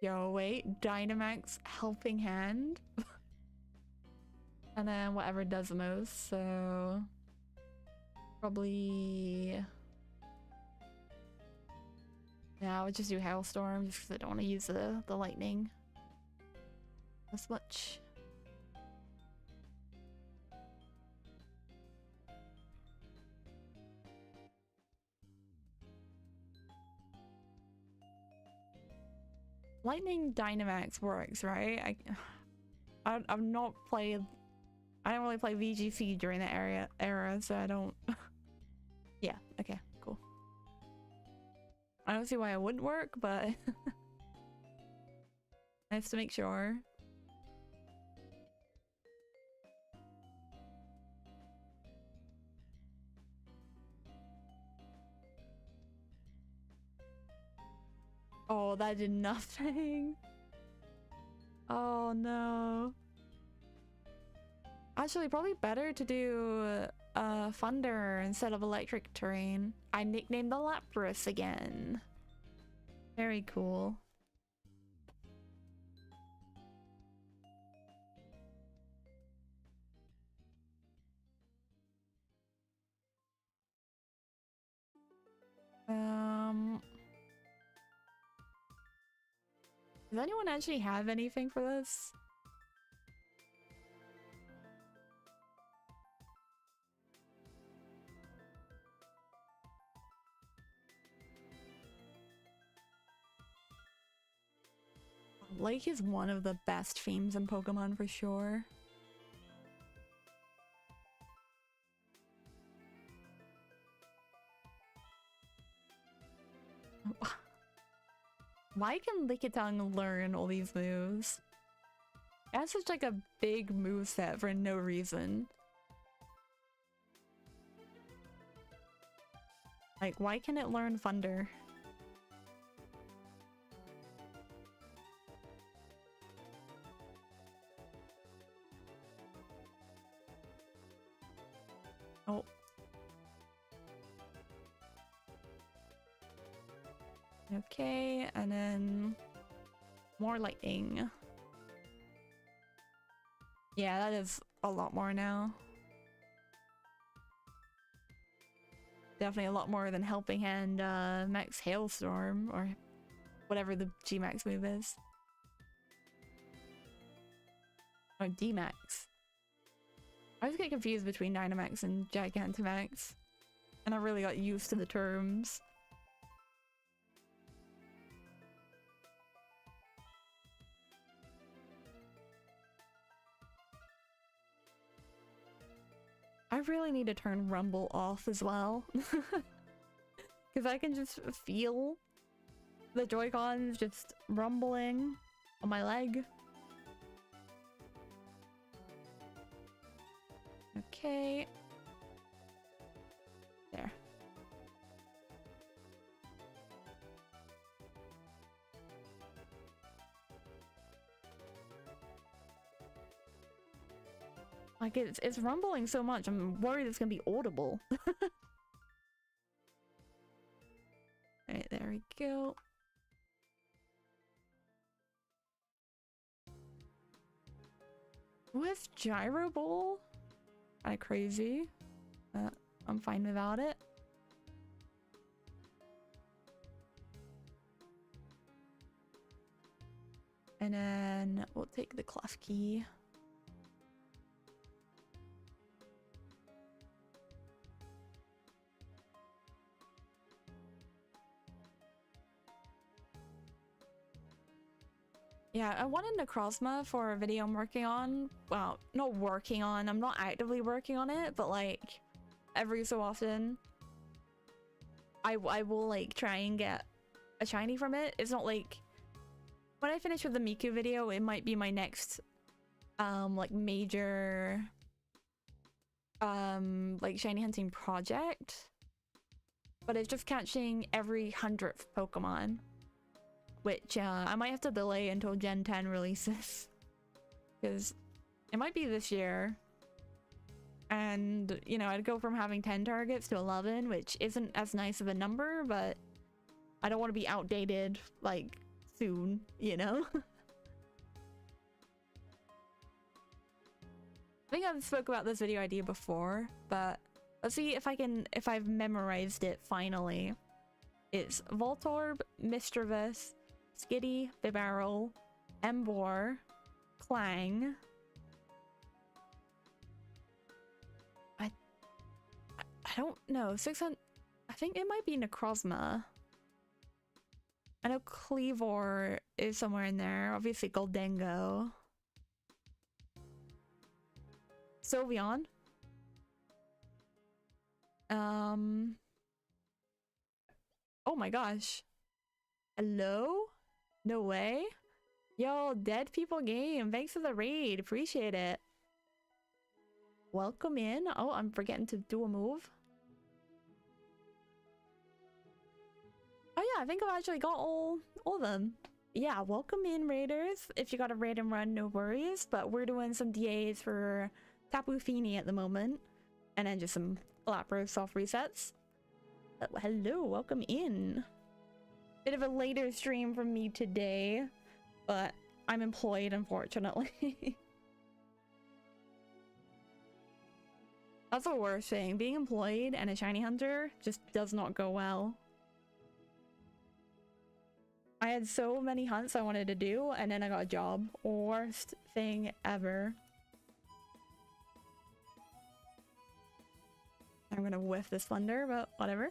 Yo, wait, Dynamax Helping Hand? And then whatever does the most, so... Probably... Yeah, I would just do Hailstorm, just because I don't want to use the lightning as much. Lightning Dynamax works, right? I've not played... I don't really play VGC during that era, so I don't... Yeah, okay, cool. I don't see why it wouldn't work, but... Nice to make sure. Oh, that did nothing. Oh no. Actually, probably better to do Thunder instead of Electric Terrain. I nicknamed the Lapras again. Very cool. Does anyone actually have anything for this? Lake is one of the best themes in Pokemon for sure. Why can Lickitung learn all these moves? It has such like a big moveset for no reason. Like, why can it learn Thunder? Oh. Okay, and then more lightning. Yeah, that is a lot more now. Definitely a lot more than Helping Hand Max Hailstorm, or whatever the G-Max move is. Or D-Max. I always get confused between Dynamax and Gigantamax. And I really got used to the terms. I really need to turn Rumble off as well. Because I can just feel the Joy-Cons just rumbling on my leg. Okay. There. Like, it's rumbling so much, I'm worried it's gonna be audible. Alright, there we go. With Gyro Ball? Kinda crazy. I'm fine without it. And then we'll take the Clef Key. Yeah, I wanted Necrozma for a video I'm working on. Well, not working on, I'm not actively working on it, but like every so often I will like try and get a shiny from it. It's not like when I finish with the Miku video, it might be my next like major like shiny hunting project. But it's just catching every 100th Pokemon. Which I might have to delay until Gen 10 releases. Because it might be this year. And, you know, I'd go from having 10 targets to 11, which isn't as nice of a number, but I don't want to be outdated, like, soon, you know? I think I've spoke about this video idea before, but let's see if I've memorized it finally. It's Voltorb, Mischievous, Skitty, Bibarel, Emboar, Clang. I don't know. 600. I think it might be Necrozma. I know Cleavor is somewhere in there. Obviously, Goldengo. Sylveon. Oh my gosh. Hello? No way? Yo, Dead People Game. Thanks for the raid. Appreciate it. Welcome in. Oh, I'm forgetting to do a move. Oh yeah, I think I've actually got all of them. Yeah, welcome in, raiders. If you got a raid and run, no worries. But we're doing some DAs for Tapu Fini at the moment. And then just some Lapras soft resets. Hello, welcome in. Bit of a later stream from me today, but I'm employed, unfortunately. That's the worst thing. Being employed and a shiny hunter just does not go well. I had so many hunts I wanted to do, and then I got a job. Worst thing ever. I'm gonna whiff this thunder, but whatever.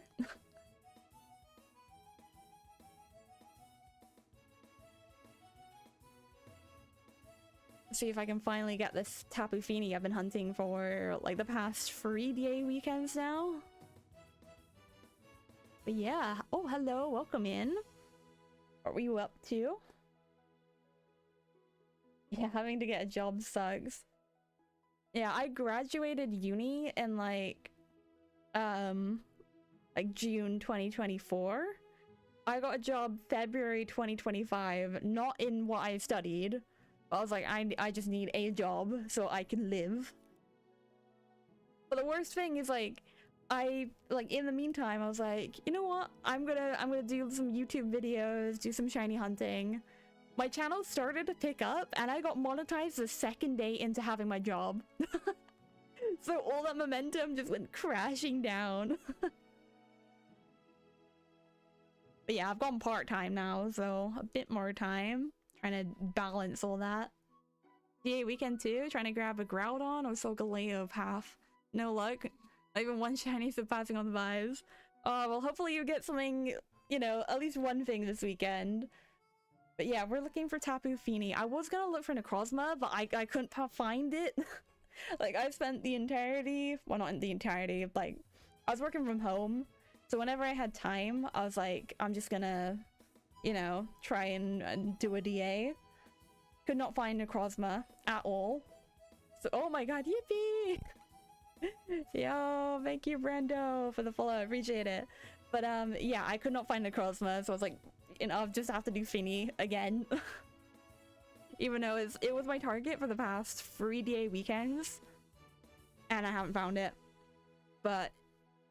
See if I can finally get this Tapu Fini I've been hunting for like the past 3 DA weekends now. But yeah, oh hello, welcome in. What were you up to? Yeah, having to get a job sucks. Yeah, I graduated uni in like June 2024. I got a job February 2025, not in what I studied. I was like, I just need a job so I can live. But the worst thing is like, in the meantime, I was like, you know what? I'm gonna do some YouTube videos, do some shiny hunting. My channel started to pick up and I got monetized the second day into having my job. So all that momentum just went crashing down. But yeah, I've gone part-time now, so a bit more time. Trying to balance all that. DA weekend too, trying to grab a Groudon or Solgaleo path. No luck. Not even one shiny surpassing on the vibes. Oh, well hopefully you get something, you know, at least one thing this weekend. But yeah, we're looking for Tapu Fini. I was gonna look for Necrozma, but I couldn't find it. Like, I spent the entirety, well not the entirety, like, I was working from home. So whenever I had time, I was like, I'm just gonna, you know, try and do a DA. Could not find Necrozma at all. So, oh my god, yippee! Yo, thank you, Brando, for the follow. I appreciate it. But yeah, I could not find Necrozma, so I was like, you know, I'll just have to do Fini again. Even though it was my target for the past 3 DA weekends, and I haven't found it. But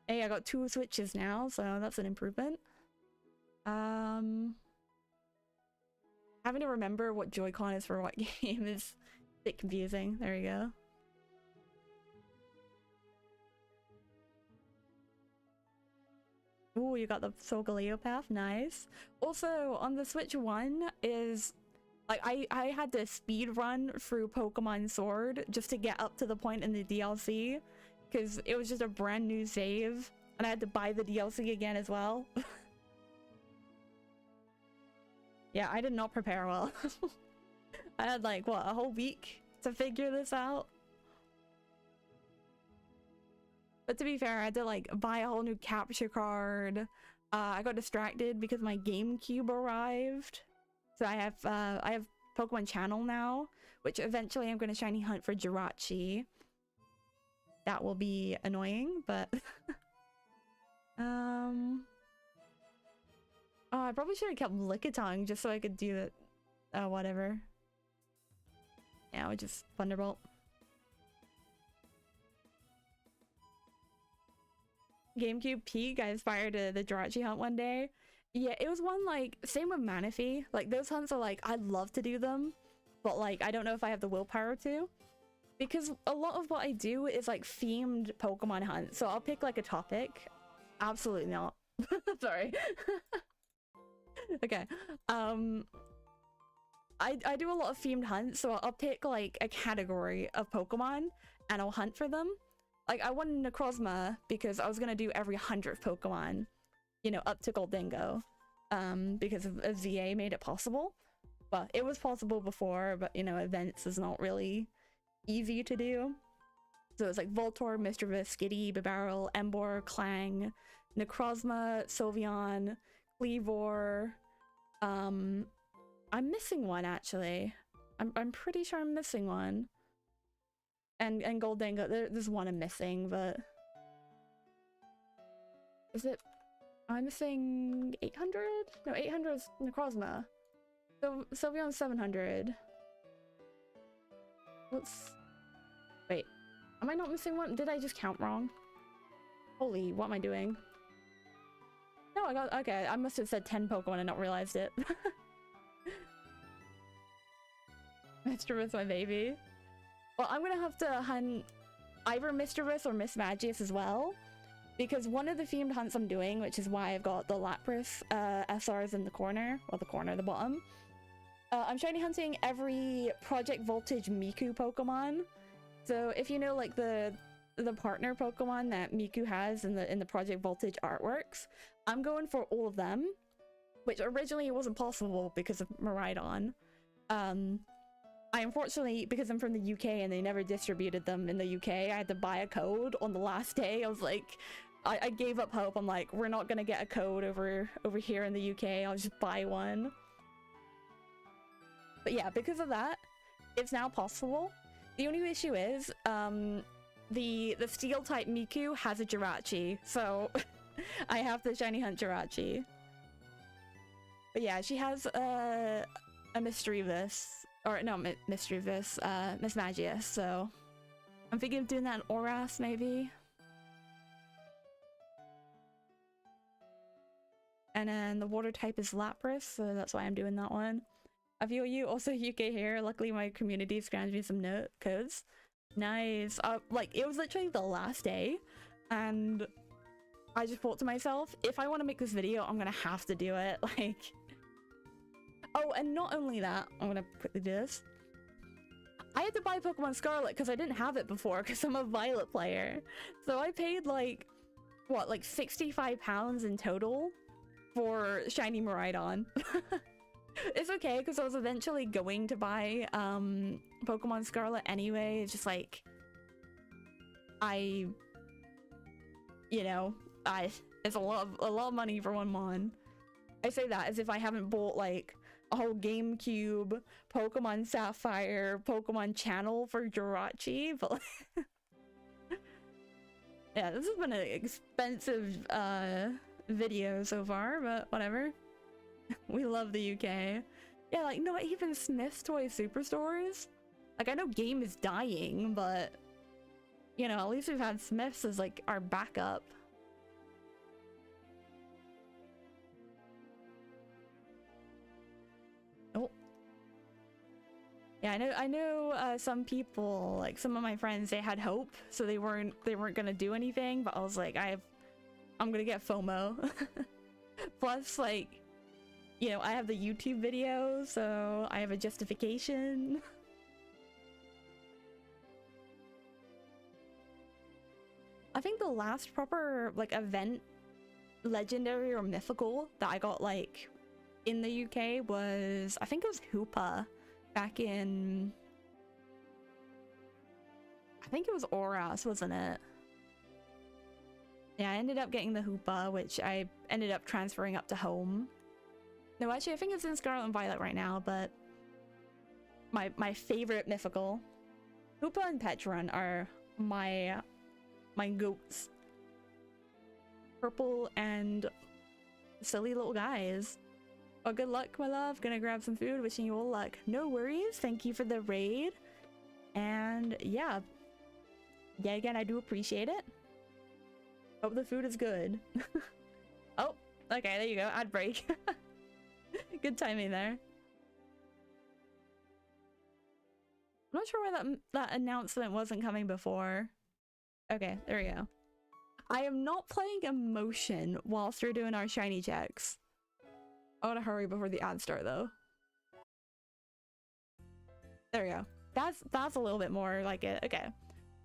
hey, I got 2 switches now, so that's an improvement. Having to remember what Joy-Con is for what game is a bit confusing. There you go. Ooh, you got the Solgaleo path, nice. Also, on the Switch 1 is, like, I had to speed run through Pokemon Sword just to get up to the point in the DLC, because it was just a brand new save, and I had to buy the DLC again as well. Yeah, I did not prepare well. I had like, what, a whole week to figure this out? But to be fair, I had to like buy a whole new capture card. I got distracted because my GameCube arrived. So I have Pokemon Channel now, which eventually I'm gonna shiny hunt for Jirachi. That will be annoying, but oh, I probably should have kept Lickitung just so I could do it. Oh, whatever. Yeah, we just Thunderbolt. GameCube peak, I aspired to the Jirachi hunt one day. Yeah, it was one like, same with Manaphy. Like, those hunts are like, I'd love to do them, but like, I don't know if I have the willpower to. Because a lot of what I do is like themed Pokemon hunts. So I'll pick like a topic. Absolutely not. Sorry. Okay. I do a lot of themed hunts, so I'll pick like a category of Pokemon and I'll hunt for them. Like, I wanted Necrozma because I was gonna do every 100th Pokemon, you know, up to Goldingo, because of ZA made it possible. But it was possible before, but, you know, events is not really easy to do. So it's like Voltorb, Mischievous, Skitty, Bibarel, Emboar, Clang, Necrozma, Sylveon, Kleavor. I'm missing one, actually. I'm pretty sure I'm missing one. And Goldingo, there's one I'm missing, but is it? I'm missing 800? No, 800 is Necrozma. So Sylveon's 700. Wait, am I not missing one? Did I just count wrong? Holy, what am I doing? No, I got, okay, I must have said 10 Pokemon and not realized it. Mischievous, my baby. Well, I'm gonna have to hunt either Mischievous or Miss Magius as well, because one of the themed hunts I'm doing, which is why I've got the Lapras SRs in the corner, or the bottom. I'm shiny hunting every Project Voltage Miku Pokemon. So if you know like the partner Pokemon that Miku has in the Project Voltage artworks, I'm going for all of them, which originally wasn't possible because of Miraidon. I unfortunately, because I'm from the UK and they never distributed them in the UK, I had to buy a code on the last day. I was like, I gave up hope. I'm like, we're not gonna get a code over here in the UK. I'll just buy one. But yeah, because of that, it's now possible. The only issue is, the steel type Miku has a Jirachi, so I have to shiny hunt Jirachi. But yeah, she has a Mischievous, or no, Mischievous, Miss Magius, so I'm thinking of doing that in Oras, maybe. And then the water type is Lapras, so that's why I'm doing that one. I feel you, also UK here. Luckily my community granted me some note codes. Nice. Like, it was literally the last day, and I just thought to myself, if I want to make this video, I'm gonna have to do it, like... Oh, and not only that, I'm gonna quickly do this. I had to buy Pokemon Scarlet because I didn't have it before because I'm a Violet player. So I paid like, what, like £65 in total for Shiny Miraidon. It's okay because I was eventually going to buy Pokemon Scarlet anyway. It's just like, you know, it's a lot of money for one mon. I say that as if I haven't bought like a whole GameCube, Pokemon Sapphire, Pokemon Channel for Jirachi, but yeah, this has been an expensive video so far, but whatever. We love the UK. Yeah, like not even Smith's Toy Superstores. Like, I know Game is dying, but you know, at least we've had Smith's as like our backup. Oh. Yeah, I know some people, like some of my friends, they had hope, so they weren't gonna do anything, but I was like, I'm gonna get FOMO. Plus, like, you know, I have the YouTube video, so I have a justification. I think the last proper, like, event, legendary or mythical, that I got, like, in the UK was, I think it was Hoopa, back in... I think it was Oras, wasn't it? Yeah, I ended up getting the Hoopa, which I ended up transferring up to home. No, actually, I think it's in Scarlet and Violet right now, but my favorite mythical. Hoopa and Petron are my goats. Purple and silly little guys. Well, good luck, my love. Gonna grab some food. Wishing you all luck. No worries. Thank you for the raid. And yeah. Yeah, again, I do appreciate it. Hope the food is good. Oh, okay, there you go. Ad break. Good timing there. I'm not sure why that announcement wasn't coming before. Okay, there we go. I am not playing Emotion whilst we're doing our shiny checks. I want to hurry before the ads start though. There we go. That's a little bit more like it. Okay.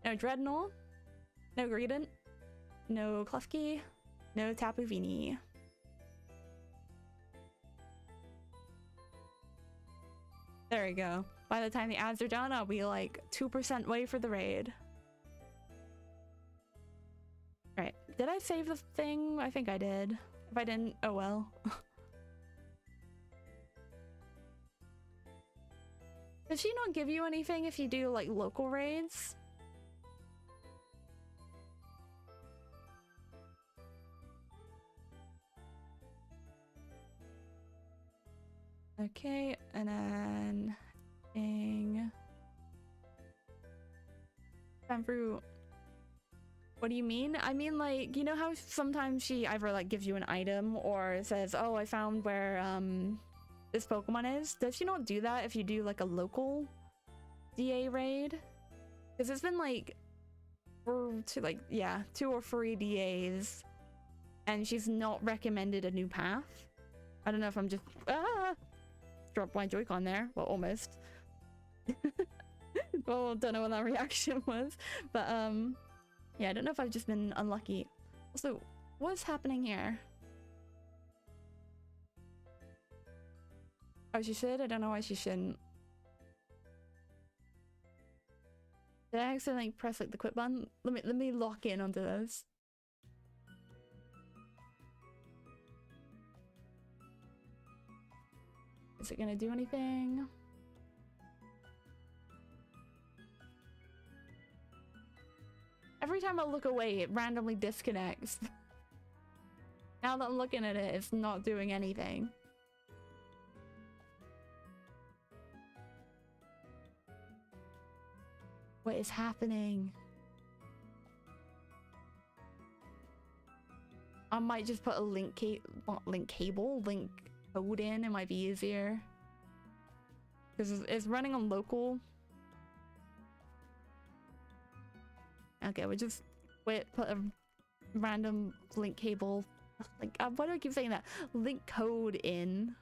No Dreadnought. No Greedent. No Klefki. No Tapu Fini. There we go. By the time the ads are done, I'll be like 2% way for the raid. Right. Did I save the thing? I think I did. If I didn't, oh well. Does she not give you anything if you do like local raids? Okay, and then dang. Fruit. What do you mean? I mean, like, you know how sometimes she either like gives you an item or says, oh, I found where this Pokemon is? Does she not do that if you do like a local DA raid? Because it's been like 2 or 3 DAs and she's not recommended a new path. I don't know if I'm just dropped my Joy-Con there. Well, almost. Well, don't know what that reaction was, but yeah, I don't know if I've just been unlucky. Also, what's happening here? Oh, she should? I don't know why she shouldn't. Did I accidentally press like the quit button? Let me lock in onto this. Is it gonna do anything? every time I look away, it randomly disconnects. Now that I'm looking at it, it's not doing anything. What is happening? I might just put a link code in. It might be easier. Because it's running on local. Okay, we just put a random link cable. Why do I keep saying that? Link code in.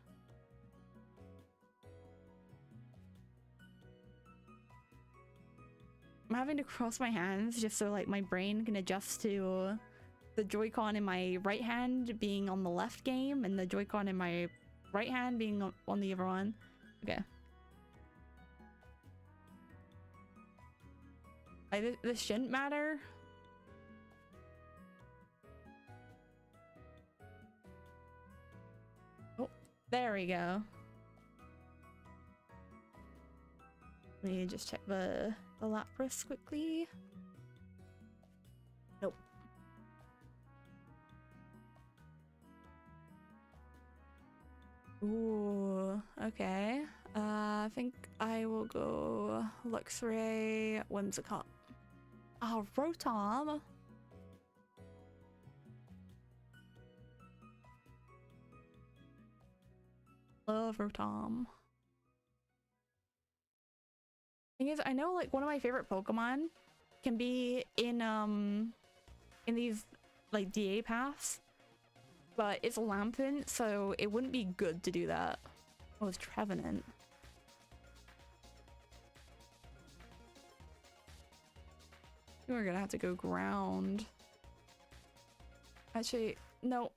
I'm having to cross my hands just so like my brain can adjust to the Joy-Con in my right hand being on the left game and the Joy-Con in my right hand being on the other one. Okay. This shouldn't matter. Oh, there we go. Let me just check the Lapras quickly. Nope. Ooh, okay. I think I will go Luxray, Whimsicott. Oh, Rotom. Love Rotom. Thing is, I know like one of my favorite Pokemon can be in these like DA paths, but it's Lampent, so it wouldn't be good to do that. Oh, it's Trevenant. We're gonna have to go ground. Actually, no.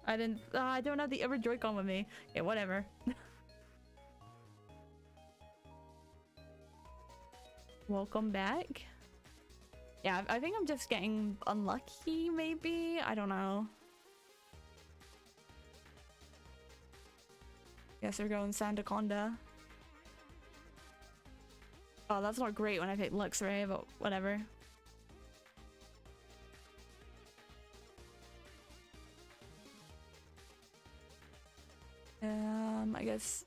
I don't have the other Joy-Con with me. Okay, whatever. Welcome back. Yeah, I think I'm just getting unlucky, maybe? I don't know. Guess we're going Sandaconda. Oh, that's not great when I pick Luxray, but whatever. I guess...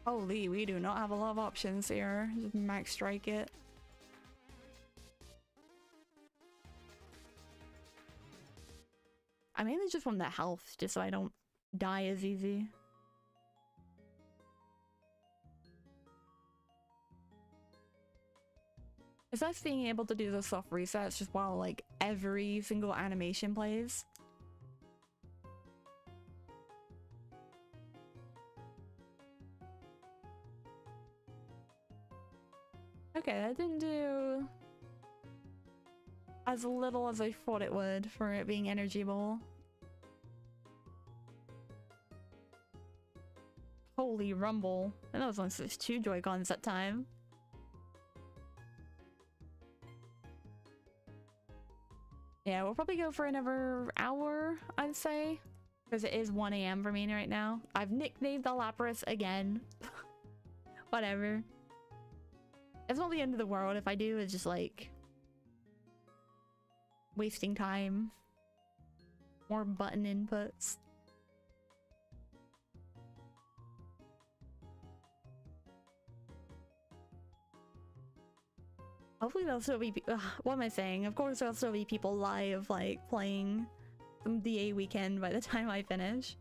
Holy, we do not have a lot of options here. Just max strike it. I mainly just want that health, just so I don't die as easy. It's nice being able to do the soft resets just while like every single animation plays. Okay, that didn't do as little as I thought it would for it being Energy Ball. Holy rumble. And that was only 2 Joy-Cons that time. Yeah, we'll probably go for another hour, I'd say. Because it is 1 AM for me right now. I've nicknamed the Lapras again. Whatever. It's not the end of the world if I do. It's just like... wasting time. More button inputs. Hopefully there'll still be... what am I saying? Of course there'll still be people live, like, playing some DA weekend by the time I finish.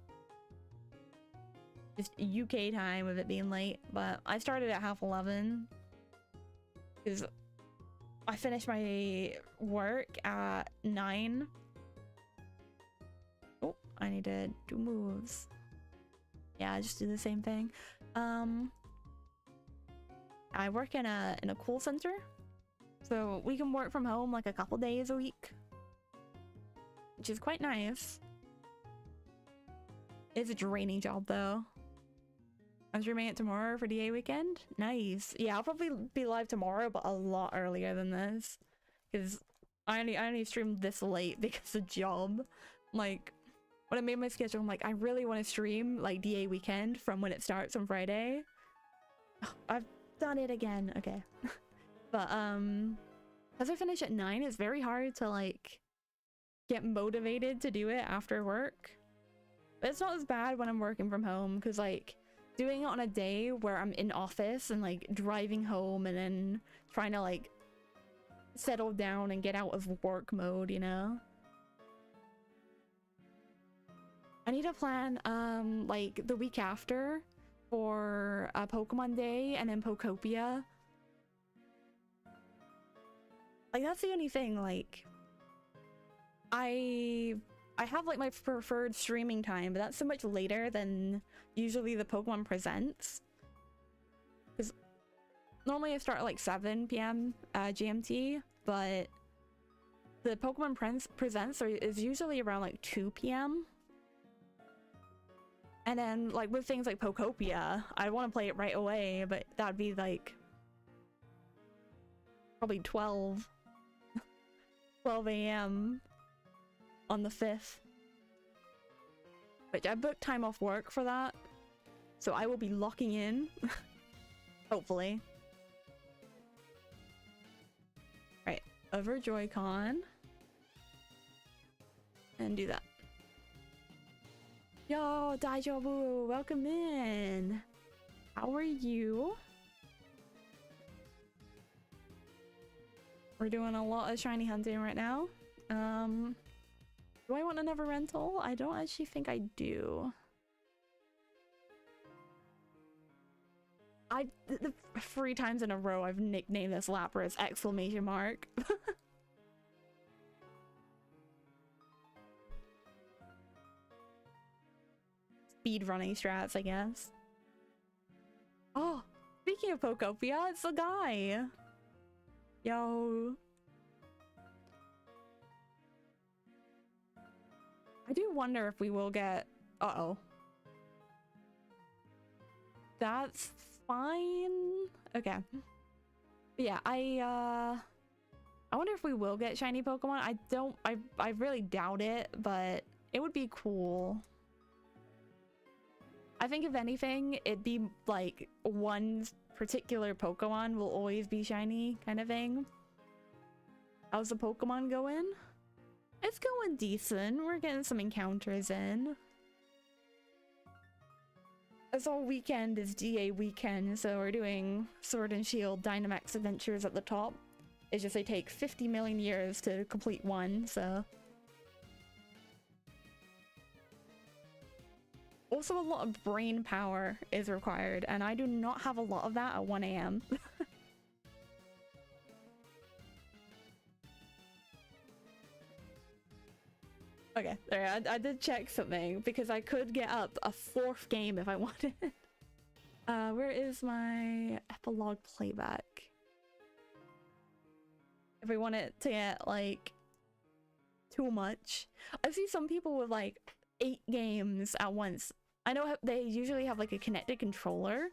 Just UK time with it being late, but I started at 11:30. Because I finished my work at 9. Oh, I need to do moves. Yeah, I just do the same thing. I work in a call center. So we can work from home like a couple days a week, which is quite nice. It's a draining job though. I'm streaming it tomorrow for DA weekend. Nice. Yeah, I'll probably be live tomorrow, but a lot earlier than this, because I only streamed this late because of job. Like, when I made my schedule, I'm like, I really want to stream like DA weekend from when it starts on Friday. I've done it again. Okay. But as I finish at 9, it's very hard to like get motivated to do it after work. But it's not as bad when I'm working from home, because like doing it on a day where I'm in office and like driving home and then trying to like settle down and get out of work mode, you know? I need to plan like the week after for Pokemon Day and then Pokopia. Like that's the only thing, like I have like my preferred streaming time, but that's so much later than usually the Pokemon Presents. Because normally I start at like 7 p.m. GMT, but the Pokemon Presents is usually around like 2 p.m. And then like with things like Pokopia, I want to play it right away, but that'd be like probably 12 a.m. on the 5th. But I booked time off work for that, so I will be locking in. Hopefully. Right, over Joy-Con and do that. Yo, Daijobu, welcome in. How are you? We're doing a lot of shiny hunting right now. Do I want another rental? I don't actually think I do. The 3 times in a row I've nicknamed this Lapras exclamation mark. Speed running strats, I guess. Oh, speaking of Pokopia, it's the guy. Yo. I do wonder if we will get... Uh-oh. That's fine. Okay. But yeah, I wonder if we will get shiny Pokemon. I really doubt it, but it would be cool. I think if anything, it'd be like one particular Pokemon will always be shiny kind of thing. How's the Pokemon going? It's going decent. We're getting some encounters in. It's all weekend is DA weekend, so we're doing Sword and Shield Dynamax adventures at the top. It's just they take 50 million years to complete one, so... Also, a lot of brain power is required, and I do not have a lot of that at 1 a.m. Okay, there, I did check something, because I could get up a 4th game if I wanted. Where is my epilogue playback? If we want it to get, like, too much. I see some people with, like, 8 games at once. I know they usually have like a connected controller,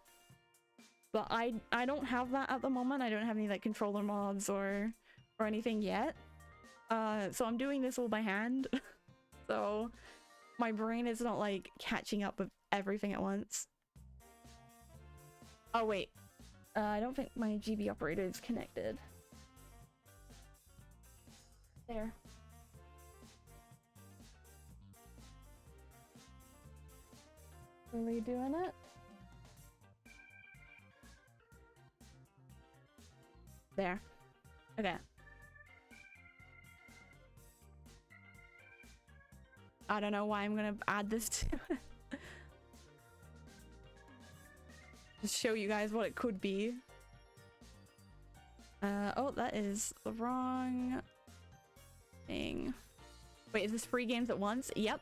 but I don't have that at the moment. I don't have any like controller mods or anything yet. So I'm doing this all by hand. So my brain is not like catching up with everything at once. Oh wait, I don't think my GB operator is connected. There. Are we doing it? There. Okay. I don't know why I'm gonna add this to it. Just show you guys what it could be. Oh, that is the wrong thing. Wait, is this 3 games at once? Yep.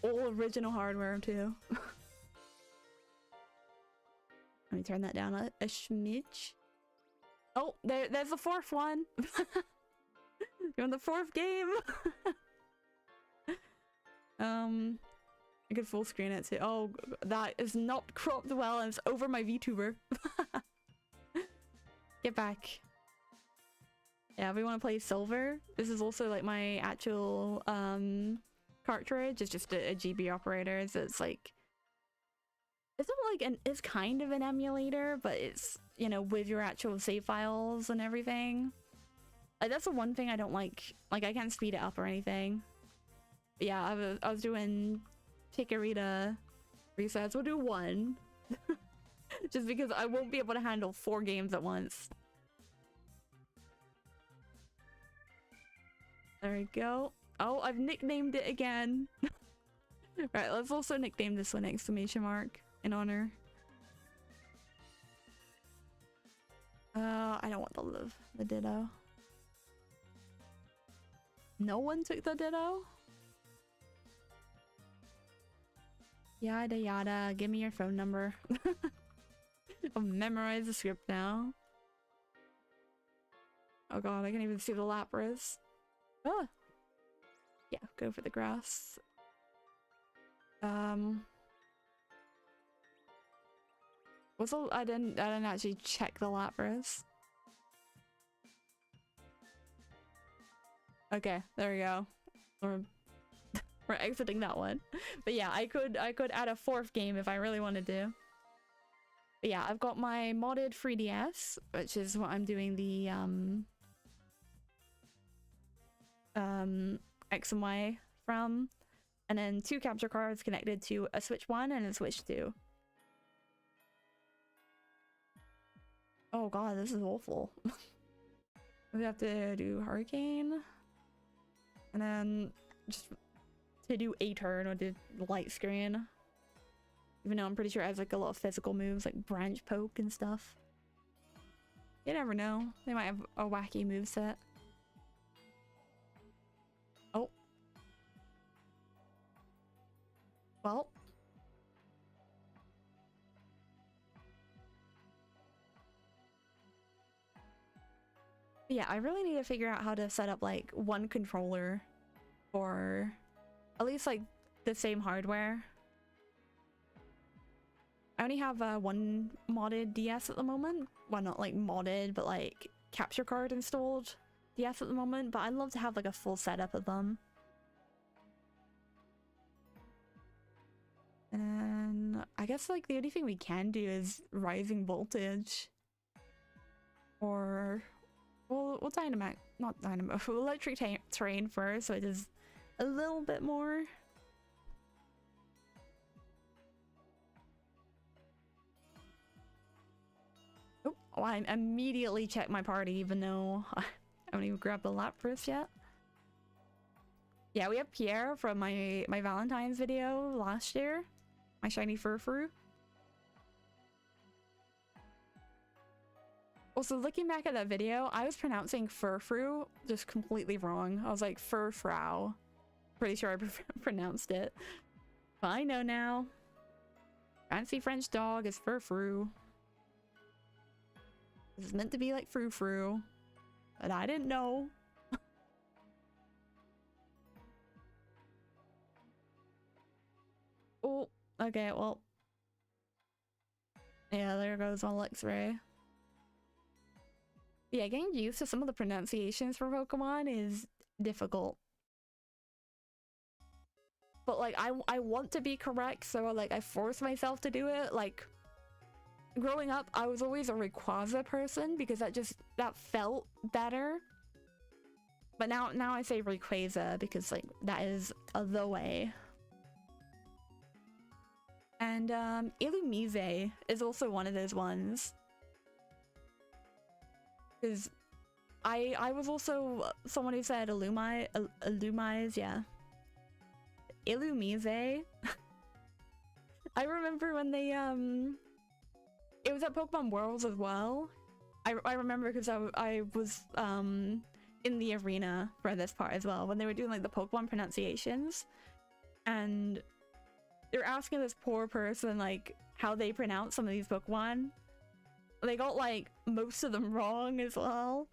All original hardware too. Let me turn that down a smidge. Oh, there's the 4th one. You're on the 4th game. I could full screen it too. Oh, that is not cropped well and it's over my VTuber. Get back. Yeah, we want to play Silver. This is also like my actual cartridge. It's just a GB operator, so it's like It's not like it's kind of an emulator, but it's, you know, with your actual save files and everything. Like, that's the one thing I don't like. Like, I can't speed it up or anything. But yeah, I was doing Chikorita resets. We'll do one. Just because I won't be able to handle 4 games at once. There we go. Oh, I've nicknamed it again. Right, let's also nickname this one exclamation mark in honor. I don't want the Ditto. No one took the Ditto? Yada yada, give me your phone number. I'll memorize the script now. Oh god, I can't even see the Lapras. Ah! Yeah, go for the grass. I didn't actually check the Lapras. Okay, there we go. We're exiting that one. But yeah, I could add a 4th game if I really wanted to. But yeah, I've got my modded 3DS, which is what I'm doing the X and Y from, and then 2 capture cards connected to a Switch 1 and a Switch 2. Oh god, this is awful. We have to do Hurricane, and then just to do a turn or do light screen. Even though I'm pretty sure it has like a lot of physical moves like branch poke and stuff. You never know. They might have a wacky moveset. Oh. Well. Yeah, I really need to figure out how to set up like one controller for at least like the same hardware. I only have one modded DS at the moment. Well, not like modded, but like capture card installed DS at the moment. But I'd love to have like a full setup of them. And I guess like the only thing we can do is rising voltage. Or we'll dynamax, not dynamo, electric terrain first, so it does a little bit more. Oh, I immediately checked my party even though I haven't even grabbed the Lapras yet. Yeah, we have Pierre from my Valentine's video last year. My shiny Furfru. Also, looking back at that video, I was pronouncing Furfru just completely wrong. I was like Furfrau. Pretty sure I pronounced it. But I know now. Fancy French dog is Furfru. This is meant to be like frou-frou, but I didn't know. Oh, okay, well. Yeah, there goes my Luxray. Yeah, getting used to some of the pronunciations for Pokemon is difficult. But like, I want to be correct, so like I force myself to do it. Like, growing up, I was always a Rayquaza person because that felt better. But now I say Rayquaza because like that is the way. And Illumise is also one of those ones. Because I was also someone who said Illumise, yeah. Illumise. I remember when they it was at Pokemon Worlds as well. I remember because I was in the arena for this part as well when they were doing like the Pokemon pronunciations, and they're asking this poor person like how they pronounce some of these Pokemon. They got like most of them wrong as well.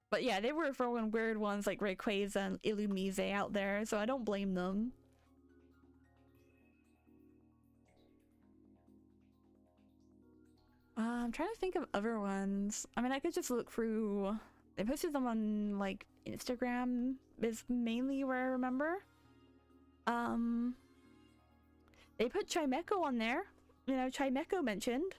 But yeah, they were throwing weird ones like Rayquaza and Illumise out there, so I don't blame them. I'm trying to think of other ones. I mean, I could just look through. They posted them on like Instagram is mainly where I remember. They put Chimecho on there. you know, Chimecho mentioned,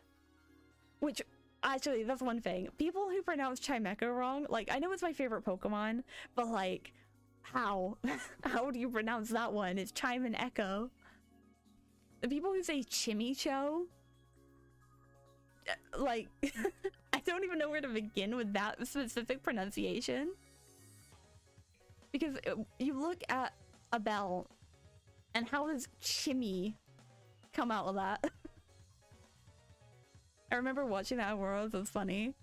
which actually, that's one thing. People who pronounce Chimecho wrong, like, I know it's my favorite Pokemon, but like, how? How do you pronounce that one? It's Chime and Echo. The people who say Chimicho, like, I don't even know where to begin with that specific pronunciation. Because you look at a bell, and how does Chimmy come out of that? I remember watching that at Worlds, it was funny.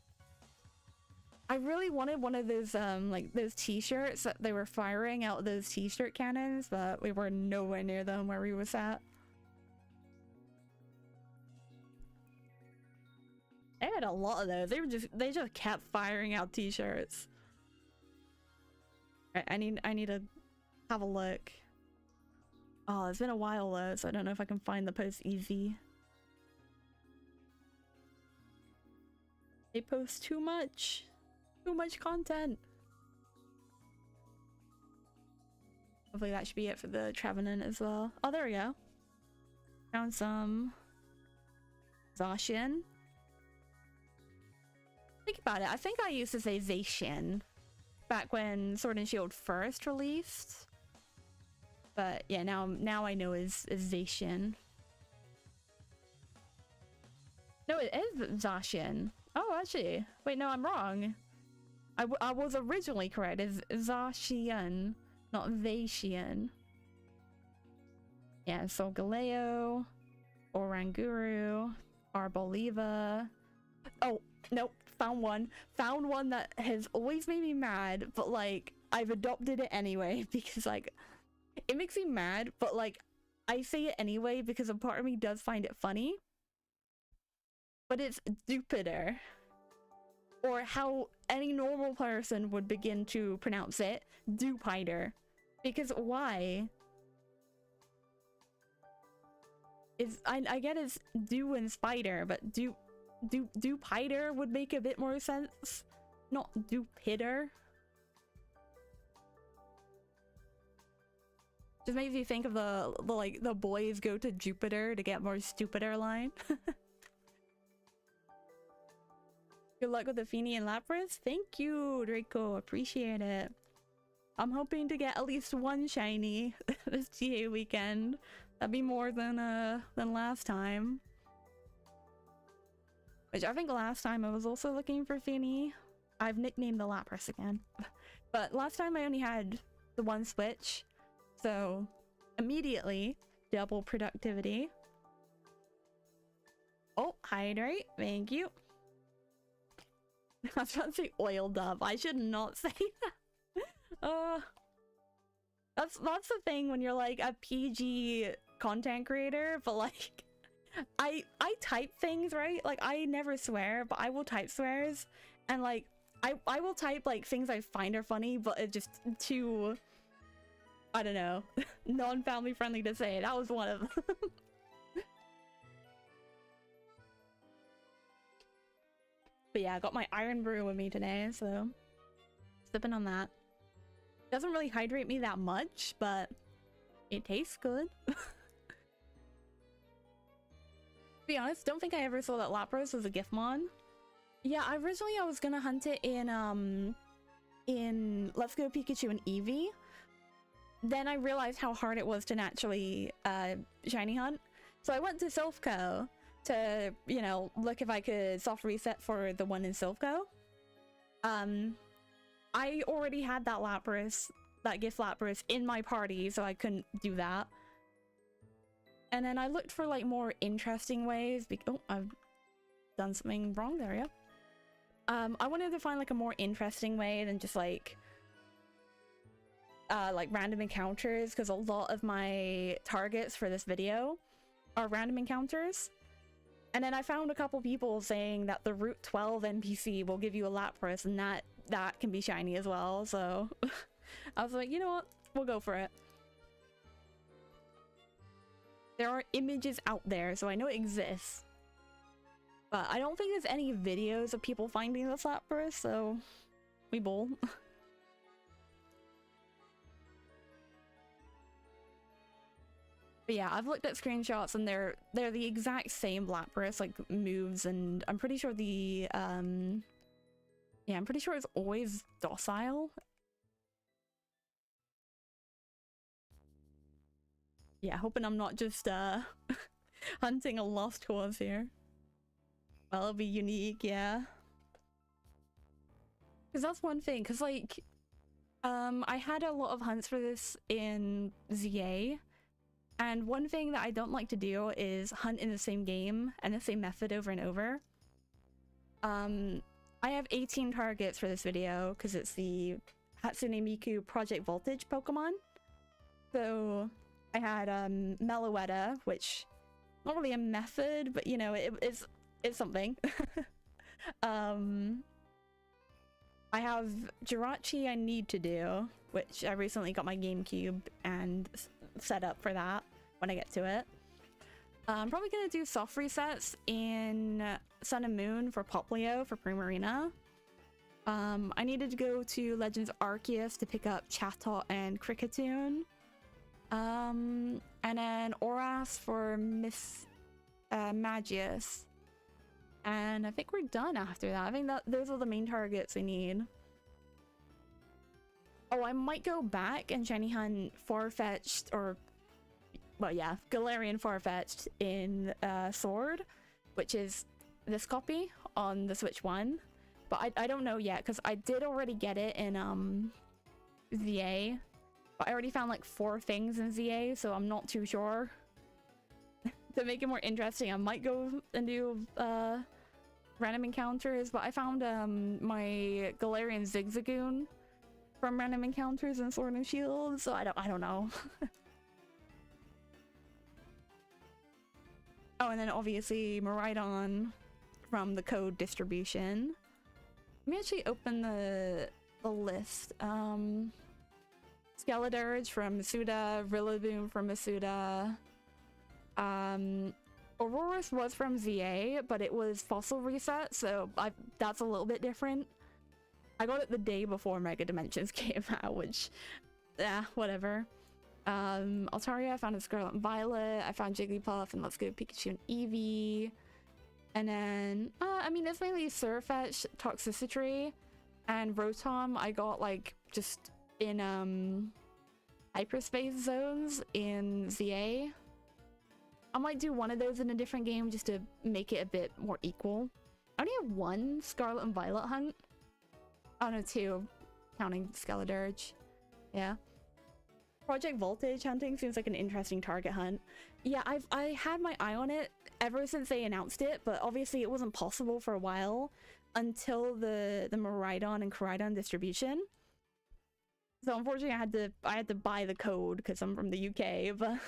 I really wanted one of those, like, those t-shirts that they were firing out those t-shirt cannons, but we were nowhere near them where we was at. They had a lot of those. They just kept firing out t-shirts. I need to have a look. Oh, it's been a while though, so I don't know if I can find the post easy. They post too much content. Hopefully that should be it for the Trevenant as well. Oh, there we go. Found some Zacian. Think about it. I think I used to say Zacian back when Sword and Shield first released. But yeah, now I know is Zacian. No, it is Zacian. Oh, actually. Wait, no, I'm wrong. I was originally correct. It's Zacian, not Zacian. Yeah, so Galeo, Oranguru, Arboliva. Oh, nope. Found one that has always made me mad, but like I've adopted it anyway because like it makes me mad, but like I say it anyway because a part of me does find it funny. But it's Jupiter, or how any normal person would begin to pronounce it, Dupiter. Because why? I get it's Dew and Spider, but Dupiter would make a bit more sense, not Dupiter. Just makes me think of the like the boys go to Jupiter to get more stupider line. Good luck with the Fini and Lapras. Thank you, Draco. Appreciate it. I'm hoping to get at least one shiny this TA weekend. That'd be more than last time. Which I think last time I was also looking for Fini. I've nicknamed the Lapras again. But last time I only had the one switch. So immediately double productivity. Oh, hydrate. Thank you. I was trying to say oil dub. I should not say that. That's the thing when you're like a PG content creator, but like I type things, right? Like I never swear, but I will type swears, and like I will type like things I find are funny, but it's just too, I don't know, non-family friendly to say. That was one of them. But yeah, I got my iron brew with me today, so sipping on that. Doesn't really hydrate me that much, but it tastes good. To be honest, don't think I ever saw that Lapras was a gift mon. Yeah, originally I was gonna hunt it in Let's Go Pikachu and Eevee. Then I realized how hard it was to naturally shiny hunt. So I went to Silphco to, you know, look if I could soft reset for the one in Silphco. I already had that Lapras, that gift Lapras in my party, so I couldn't do that. And then I looked for like more interesting ways. Oh, I've done something wrong there, yeah. I wanted to find like a more interesting way than just like random encounters, because a lot of my targets for this video are random encounters. And then I found a couple people saying that the Route 12 NPC will give you a Lapras, and that can be shiny as well, so I was like, you know what, we'll go for it. There are images out there, so I know it exists, but I don't think there's any videos of people finding the Lapras, so we bowl. But yeah, I've looked at screenshots and they're the exact same Lapras, like moves, and I'm pretty sure the yeah, I'm pretty sure it's always docile. Yeah, hoping I'm not just hunting a lost cause here. Well, it'll be unique, yeah. Because that's one thing, because like I had a lot of hunts for this in ZA, and one thing that I don't like to do is hunt in the same game and the same method over and over. I have 18 targets for this video because it's the Hatsune Miku Project Voltage Pokemon. So I had Meloetta, which not really a method, but you know, it's something. I have Jirachi I need to do, which I recently got my GameCube and set up for that when I get to it. I'm probably gonna do soft resets in Sun and Moon for Poplio for Primarina. I needed to go to Legends Arceus to pick up Chatot and Kricketune. And then Oras for Miss Magius. And I think we're done after that. I think that those are the main targets we need. Oh, I might go back and shiny hunt Farfetch'd, or well, yeah, Galarian Farfetch'd in Sword, which is this copy on the Switch 1. But I don't know yet, because I did already get it in ZA. But I already found like 4 things in ZA, so I'm not too sure. To make it more interesting, I might go and do random encounters, but I found my Galarian Zigzagoon from random encounters in Sword and Shield, so I don't know. Oh, and then obviously Miraidon from the code distribution. Let me actually open the list. Skeledirge from Masuda, Rillaboom from Masuda. Aurorus was from ZA, but it was fossil reset, so that's a little bit different. I got it the day before Mega Dimensions came out, which, whatever. Altaria, I found a Scarlet and Violet, I found Jigglypuff, and Let's Go Pikachu and Eevee. And then, I mean, it's mainly Surfetch, Toxicity, and Rotom I got, like, just in, hyperspace zones in ZA. I might do one of those in a different game just to make it a bit more equal. I only have 1 Scarlet and Violet hunt. Oh no, 2, counting Skeledirge. Yeah. Project Voltage hunting seems like an interesting target hunt. Yeah, I had my eye on it ever since they announced it, but obviously it wasn't possible for a while until the Miraidon and Koraidon distribution. So unfortunately I had to buy the code because I'm from the UK, but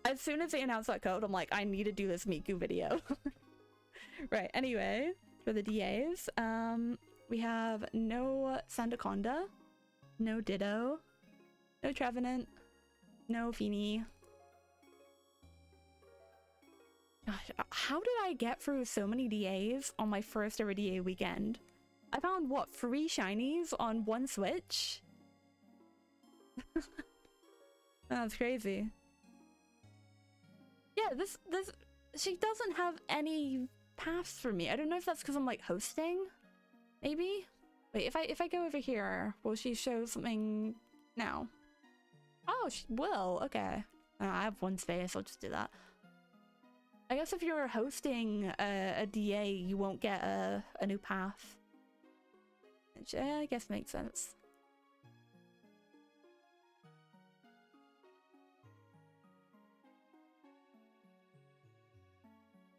as soon as they announced that code, I'm like, I need to do this Miku video. Right, anyway, for the DAs, we have no Sandaconda, no Ditto, no Trevenant, no Fini. Gosh, how did I get through so many DAs on my first ever DA weekend? I found, what, 3 shinies on 1 switch? That's crazy. Yeah, this she doesn't have any paths for me. I don't know if that's because I'm like hosting, maybe. Wait, if I go over here, will she show something now? Oh, she will. Okay. I have 1 space. I'll just do that. I guess if you're hosting a DA, you won't get a new path. Which I guess makes sense.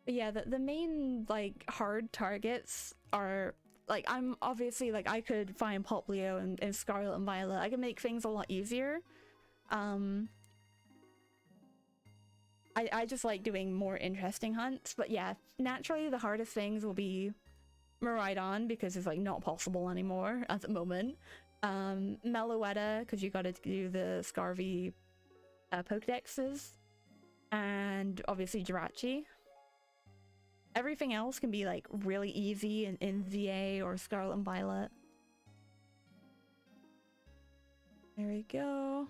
But yeah, the main, like, hard targets are, like, I'm obviously, like, I could find Poplio and Scarlet and Violet. I can make things a lot easier. I just like doing more interesting hunts, but yeah, naturally the hardest things will be Miraidon, because it's, like, not possible anymore at the moment. Meloetta, because you gotta do the Scarvy Pokedexes. And obviously Jirachi. Everything else can be, like, really easy in ZA or Scarlet and Violet. There we go.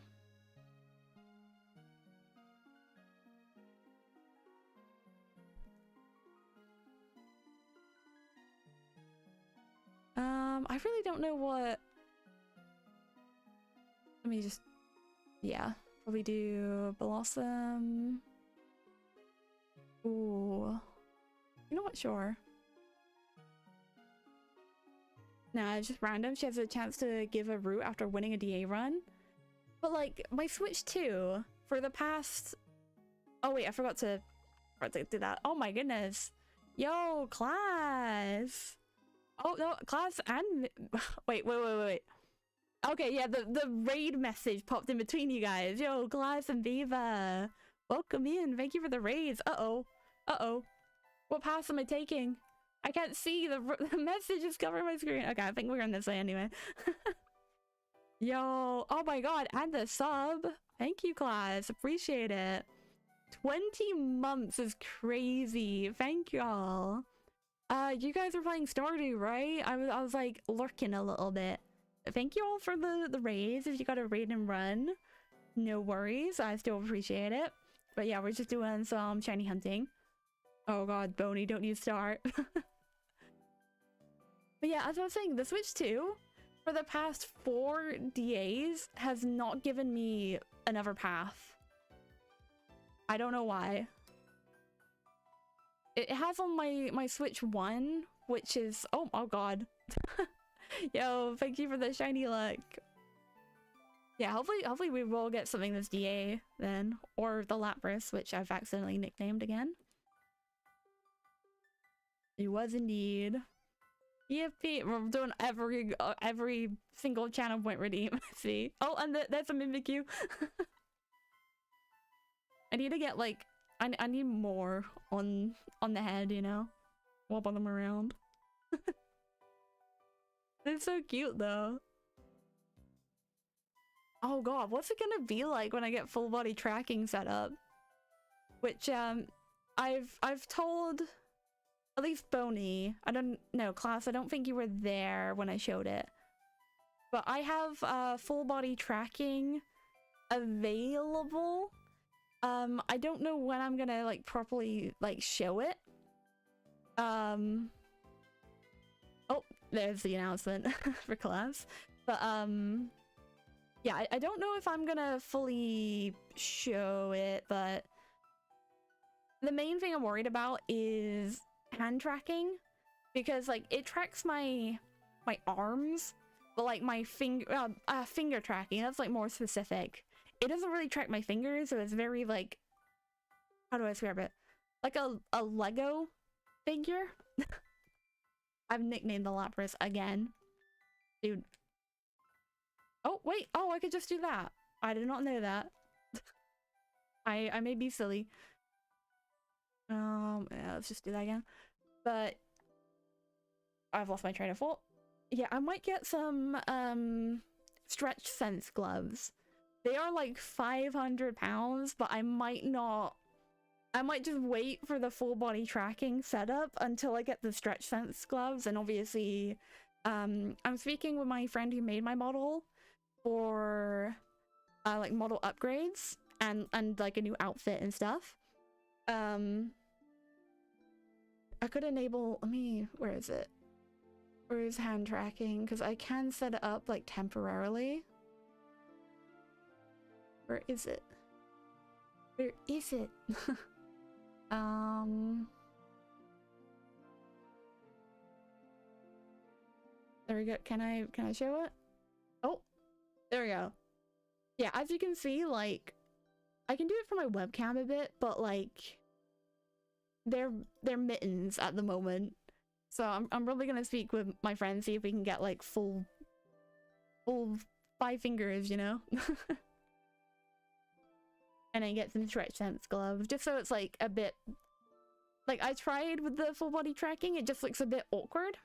I really don't know what... Let me just... Yeah, probably do Blossom. Ooh. You know what? Sure. Nah, it's just random. She has a chance to give a route after winning a DA run. But like, my Switch 2, for the past... Oh wait, I forgot to do that. Oh my goodness. Yo, class! Oh no, class and... Wait. Okay, yeah, the raid message popped in between you guys. Yo, class and Viva! Welcome in, thank you for the raids. Uh-oh. What path am I taking? I can't see, the message is covering my screen. Okay, I think we're on this way anyway. Yo, oh my god, and the sub. Thank you, class, appreciate it. 20 months is crazy. Thank y'all. You guys are playing Stardew, right? I was like lurking a little bit. Thank you all for the raids. If you got a raid and run, no worries. I still appreciate it. But yeah, we're just doing some shiny hunting. Oh god, Boney, don't you start. But yeah, as I was saying, the Switch 2, for the past 4 DAs, has not given me another path. I don't know why. It has on my Switch 1, which is... Oh god. Yo, thank you for the shiny luck. Yeah, hopefully we will get something this DA then. Or the Lapras, which I've accidentally nicknamed again. It was indeed. EFP, we're doing every single channel point redeem. See? Oh, and there's a Mimikyu. I need to get like... I need more on the head, you know? Wobble them around. They're so cute though. Oh god, what's it gonna be like when I get full body tracking set up? Which I've told at least Boney, I don't know, class, I don't think you were there when I showed it. But I have full body tracking available. I don't know when I'm gonna like properly like show it. Oh, there's the announcement for class. But yeah, I don't know if I'm gonna fully show it, but the main thing I'm worried about is hand tracking, because like it tracks my arms, but like my finger tracking, that's like more specific. It doesn't really track my fingers, so it's very like, how do I describe it? Like a Lego figure. I've nicknamed the Lapras again. Dude. Oh, wait. Oh, I could just do that. I did not know that. I may be silly. Yeah, let's just do that again. But I've lost my train of thought. Yeah, I might get some stretch sense gloves. They are like 500 pounds, but I might not. I might just wait for the full body tracking setup until I get the stretch sense gloves. And obviously, I'm speaking with my friend who made my model for like model upgrades and like a new outfit and stuff. I could enable, where is it? Where is hand tracking? Because I can set it up like temporarily. Where is it? Where is it? There we go. Can I show it? Oh, there we go. Yeah, as you can see, like, I can do it from my webcam a bit, but like, they're mittens at the moment. So I'm really gonna speak with my friends, see if we can get like full 5 fingers, you know? And then get some stretch sense gloves, just so it's like a bit, like I tried with the full body tracking, it just looks a bit awkward.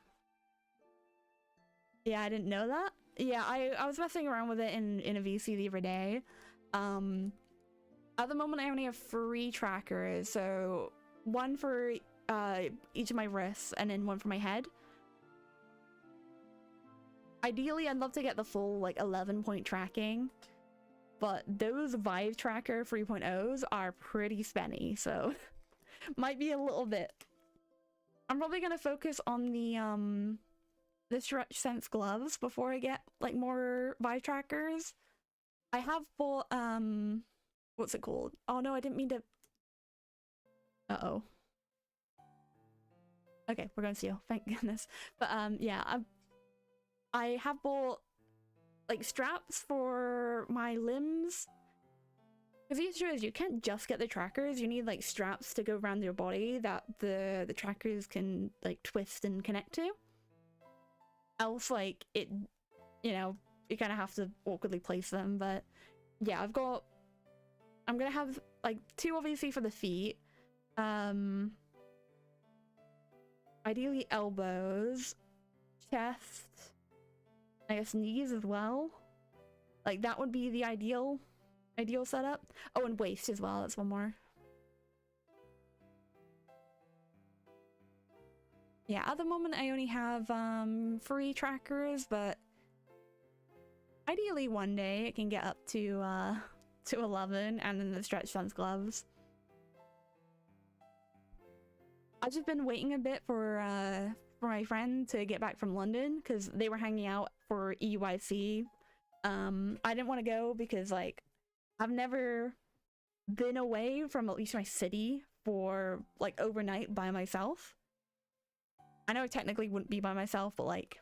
Yeah, I didn't know that. Yeah, I was messing around with it in a VC the other day. At the moment I only have 3 trackers, so one for each of my wrists and then one for my head. Ideally, I'd love to get the full like 11-point tracking, but those Vive Tracker 3.0s are pretty spenny, so might be a little bit. I'm probably gonna focus on the the stretch sense gloves before I get like more vibe trackers. I have bought what's it called? Oh no, I didn't mean to. Uh-oh. Okay, we're going to steal, thank goodness. But yeah, I have bought like straps for my limbs. Because the issue is you can't just get the trackers, you need like straps to go around your body that the trackers can like twist and connect to. Else like it, you know, you kind of have to awkwardly place them. But yeah, I'm gonna have like 2 obviously for the feet. Ideally elbows, chest, I guess knees as well. Like that would be the ideal setup. Oh, and waist as well, that's one more. Yeah, at the moment I only have 3 trackers, but ideally one day it can get up to 11, and then the stretch sense gloves. I've just been waiting a bit for my friend to get back from London because they were hanging out for EYC. I didn't want to go because like I've never been away from at least my city for like overnight by myself. I know I technically wouldn't be by myself, but like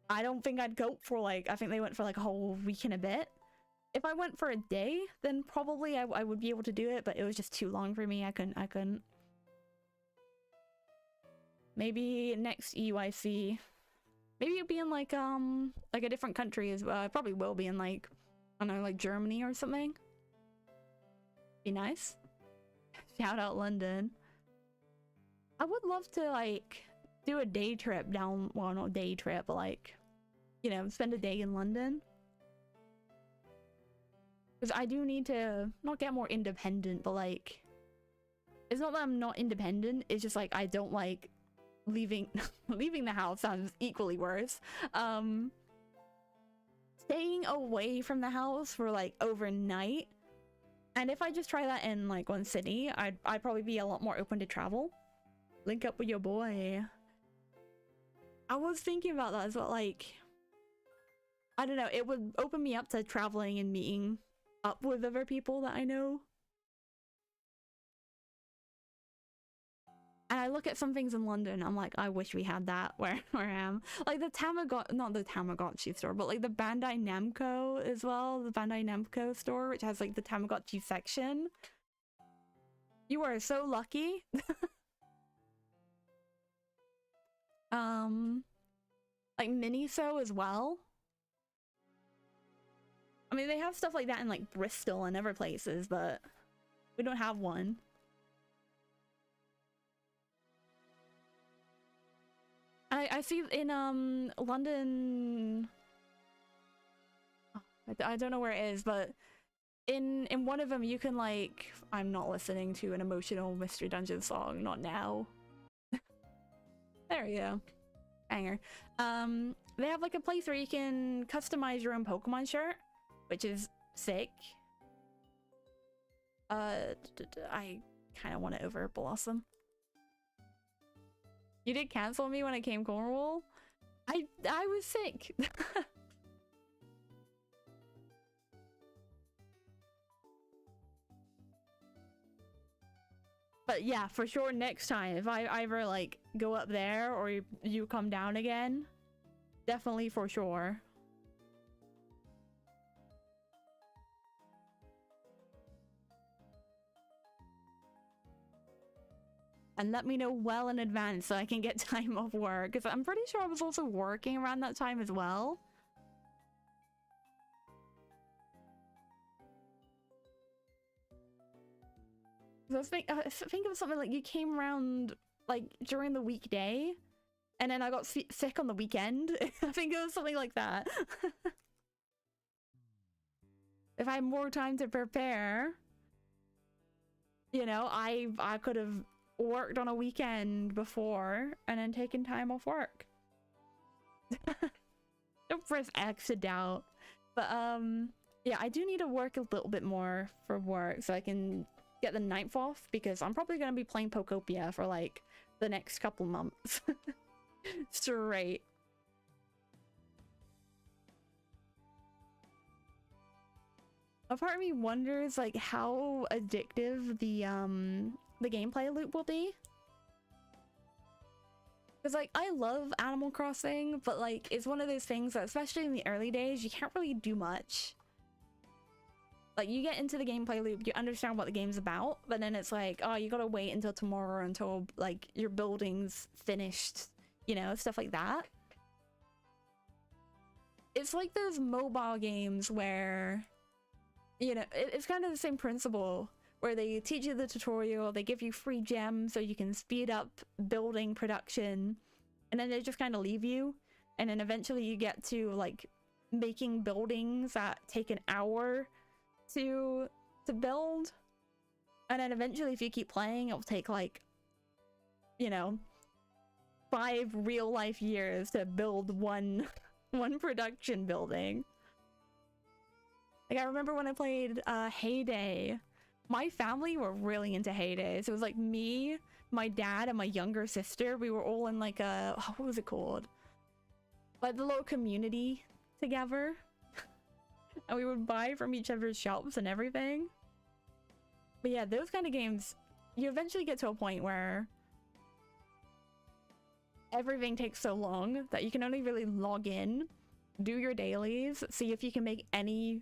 I don't think I'd go for like, I think they went for like a whole week and a bit. If I went for a day, then probably I would be able to do it, but it was just too long for me. I couldn't. Maybe next EYC. Maybe it'll be in like a different country as well. I probably will be in like, I don't know, like Germany or something. Be nice. Shout out London. I would love to like do a day trip down, well not day trip, but like, you know, spend a day in London. Because I do need to not get more independent, but like, it's not that I'm not independent, it's just like I don't like leaving the house. Sounds equally worse. Staying away from the house for like overnight, and if I just try that in like one city, I'd probably be a lot more open to travel. Link up with your boy. I was thinking about that as well, like I don't know, it would open me up to traveling and meeting up with other people that I know. And I look at some things in London, I'm like, I wish we had that where I am. Like the not the Tamagotchi store, but like the Bandai Namco as well. The Bandai Namco store, which has like the Tamagotchi section. You are so lucky. Like Miniso as well. I mean, they have stuff like that in like Bristol and other places, but we don't have one. I see in London, I don't know where it is, but in one of them you can like, I'm not listening to an emotional Mystery Dungeon song, not now. There we go. Banger. They have like a place where you can customize your own Pokemon shirt, which is sick. I kind of want to over Blossom. You did cancel me when I came Cornwall? I was sick. But yeah, for sure next time, if I either like go up there or you come down again, definitely for sure. And let me know well in advance so I can get time off work, because I'm pretty sure I was also working around that time as well. So think of something like you came around like during the weekday, and then I got sick on the weekend. I think it was something like that. If I had more time to prepare, you know, I could have worked on a weekend before and then taken time off work. Don't press X to doubt. But yeah, I do need to work a little bit more for work so I can get the 9th off, because I'm probably going to be playing Pokopia for like the next couple months. Straight. A part of me wonders like how addictive the gameplay loop will be. Because like I love Animal Crossing, but like it's one of those things that especially in the early days you can't really do much. Like you get into the gameplay loop, you understand what the game's about, but then it's like, oh, you gotta wait until tomorrow until like your building's finished, you know, stuff like that. It's like those mobile games where, you know, it's kind of the same principle where they teach you the tutorial, they give you free gems so you can speed up building production, and then they just kind of leave you, and then eventually you get to like making buildings that take an hour to build, and then eventually if you keep playing it'll take like, you know, 5 real life years to build one production building. Like I remember when I played Heyday, my family were really into Heyday. So it was like me, my dad, and my younger sister. We were all in like a, what was it called? Like the little community together. And we would buy from each other's shops and everything. But yeah, those kind of games, you eventually get to a point where everything takes so long that you can only really log in, do your dailies, see if you can make any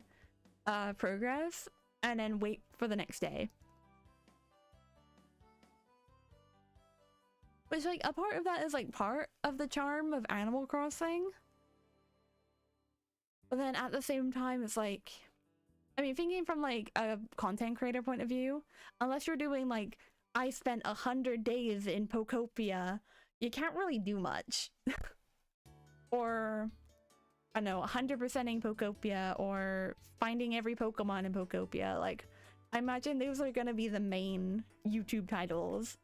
progress, and then wait for the next day. Which like a part of that is like part of the charm of Animal Crossing. But then at the same time it's like, I mean, thinking from like a content creator point of view, unless you're doing like, I spent 100 days in Pokopia, you can't really do much. Or I don't know, 100%ing Pokopia or finding every Pokemon in Pokopia. Like, I imagine those are gonna be the main YouTube titles.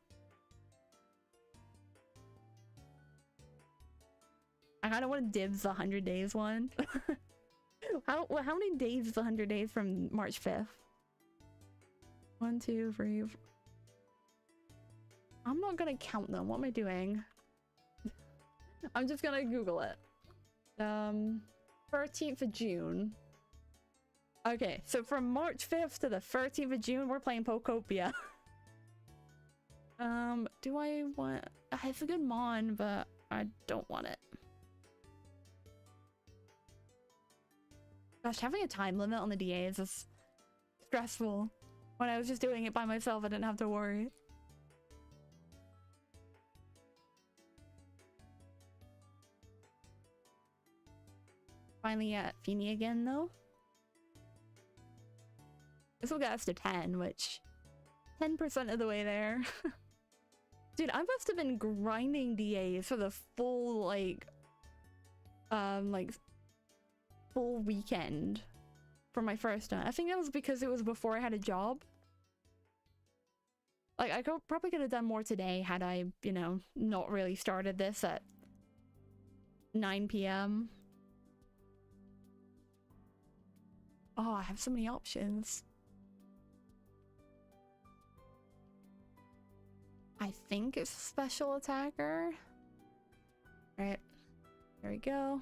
I kinda want to dibs the 100 days one. How many days is 100 days from March 5th? 1, 2, 3, 4. I'm not gonna count them. What am I doing? I'm just gonna Google it. 13th of June. Okay, so from March 5th to the 13th of June, we're playing Pokopia. Do I want... It's a good mon, but I don't want it. Gosh, having a time limit on the DAs is stressful. When I was just doing it by myself, I didn't have to worry. Finally at Fini again, though. This will get us to 10, which... 10% of the way there. Dude, I must have been grinding DAs for the full, like... full weekend for my first one. I think that was because it was before I had a job. Like, I probably could have done more today had I, you know, not really started this at 9 p.m. Oh, I have so many options. I think it's a special attacker. Right. There we go.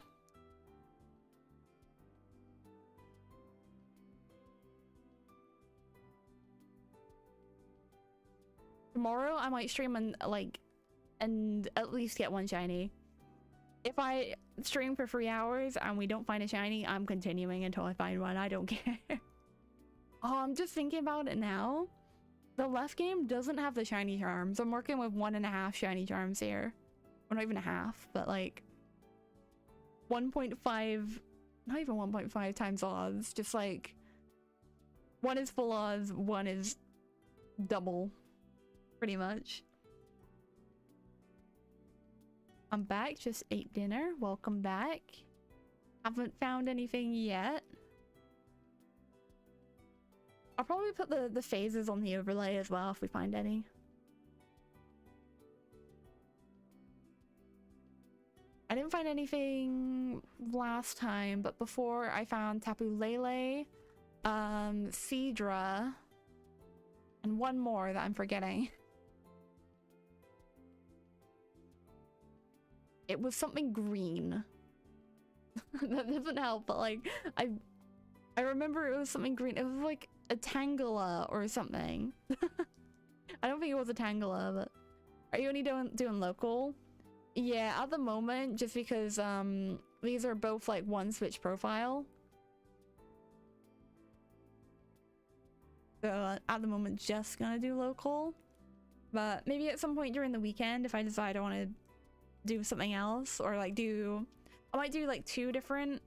Tomorrow I might stream and at least get one shiny. If I stream for 3 hours and we don't find a shiny, I'm continuing until I find one. I don't care. Oh, I'm just thinking about it now. The left game doesn't have the shiny charms. I'm working with 1.5 shiny charms here. Well, not even a half, but like 1.5, not even 1.5 times odds. Just like one is full odds, one is double, pretty much. I'm back, just ate dinner. Welcome back. Haven't found anything yet. I'll probably put the phases on the overlay as well if we find any. I didn't find anything last time, but before I found Tapu Lele, Seadra, and one more that I'm forgetting. It was something green. That doesn't help, but like I remember it was something green. It was like a Tangela or something. I don't think it was a Tangela, but are you only doing local? Yeah, at the moment, just because these are both like one Switch profile. So at the moment, just gonna do local. But maybe at some point during the weekend, if I decide I want to do something else, or like I might do like 2 different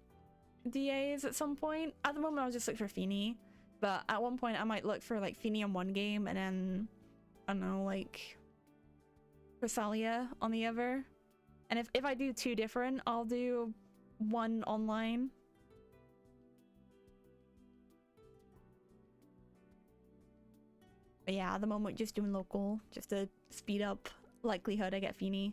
DAs at some point. At the moment, I'll just look for Fini. But at one point, I might look for like Fini on one game and then, I don't know, like Cresselia on the other. And if I do 2 different, I'll do 1 online. But yeah, at the moment, just doing local, just to speed up likelihood I get Fini.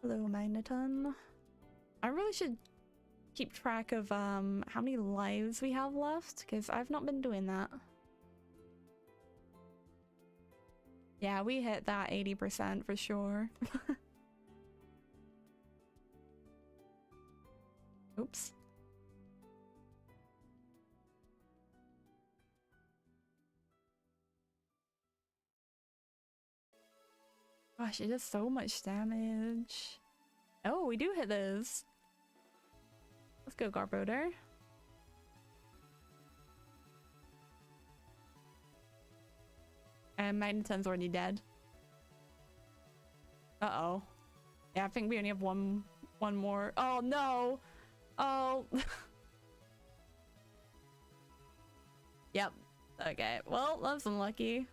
Hello, Magneton. I really should keep track of how many lives we have left, because I've not been doing that. Yeah, we hit that 80% for sure. Oops. Gosh, it does so much damage. Oh, we do hit this. Let's go, Garbodor. And Magneton's already dead. Uh-oh. Yeah, I think we only have one more. Oh, no! Oh. Yep. Okay, well, that's unlucky.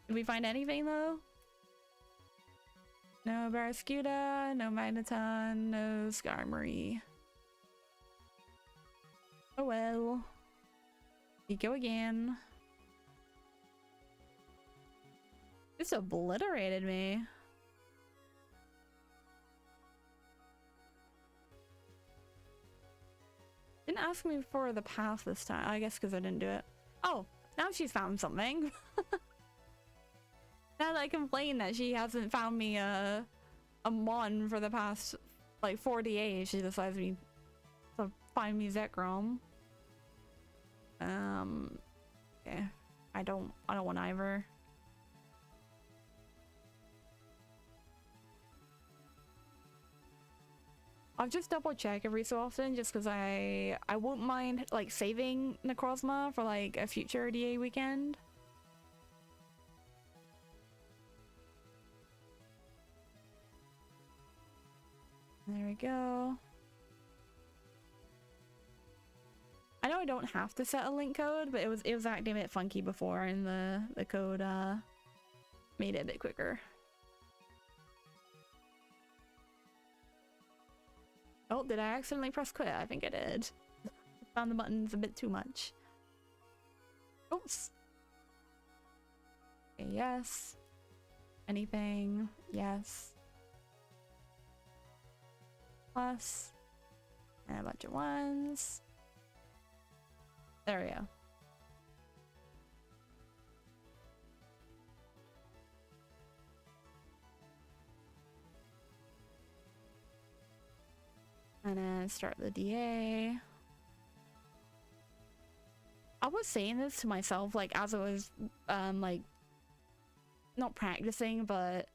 Did we find anything, though? No Barraskewda, no Magneton, no Skarmory. Oh well. We go again. Just obliterated me. Didn't ask me for the path this time. I guess because I didn't do it. Oh, now she's found something. Now that I complain that she hasn't found me a Mon for the past like 4 days, she decides to find me Zekrom. Okay. I don't want either. I'll just double check every so often just because I won't mind like saving Necrozma for like a future DA weekend. There we go. I know I don't have to set a link code, but it was acting a bit funky before, and the code made it a bit quicker. Oh, did I accidentally press quit? I think I did. Found the buttons a bit too much. Oops. Okay, yes. Anything? Yes. Plus. And a bunch of ones. There we go. And then start the DA. I was saying this to myself, like, as I was, like, not practicing, but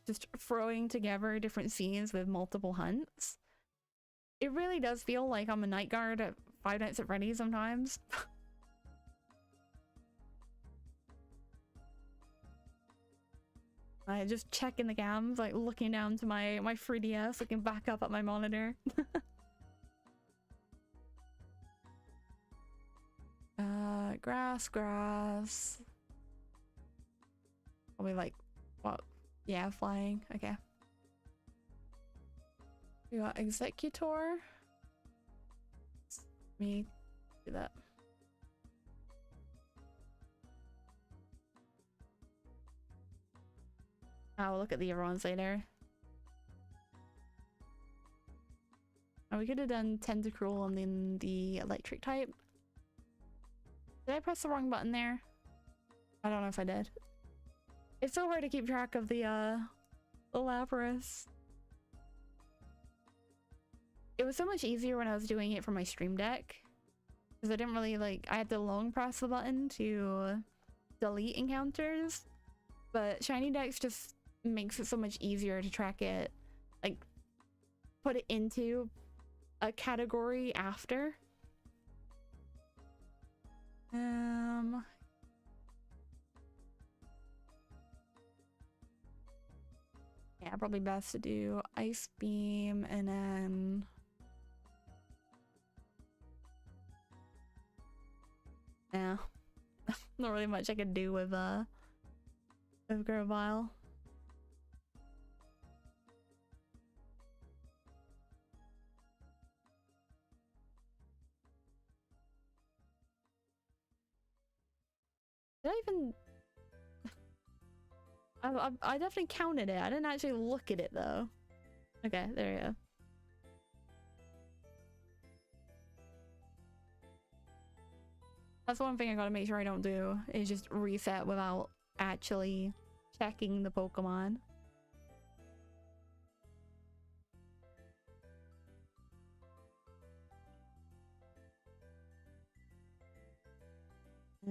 just throwing together different scenes with multiple hunts. It really does feel like I'm a night guard at Five Nights at Freddy's sometimes. I just checking the cams, like looking down to my 3DS, looking back up at my monitor. Grass. Probably like, what? Yeah, flying. Okay. We got Executor. Let me do that. I'll look at the other ones later. Oh, we could have done Tentacruel and then the electric type. Did I press the wrong button there? I don't know if I did. It's so hard to keep track of the Lapras. It was so much easier when I was doing it from my stream deck. Because I didn't really like, I had to long press the button to delete encounters. But Shiny Dex just makes it so much easier to track it. Like, put it into a category after. Yeah, probably best to do Ice Beam and then... Yeah. Not really much I could do with Grovyle. Did I even... I definitely counted it. I didn't actually look at it though. Okay, there you go. That's one thing I gotta make sure I don't do, is just reset without actually checking the Pokemon.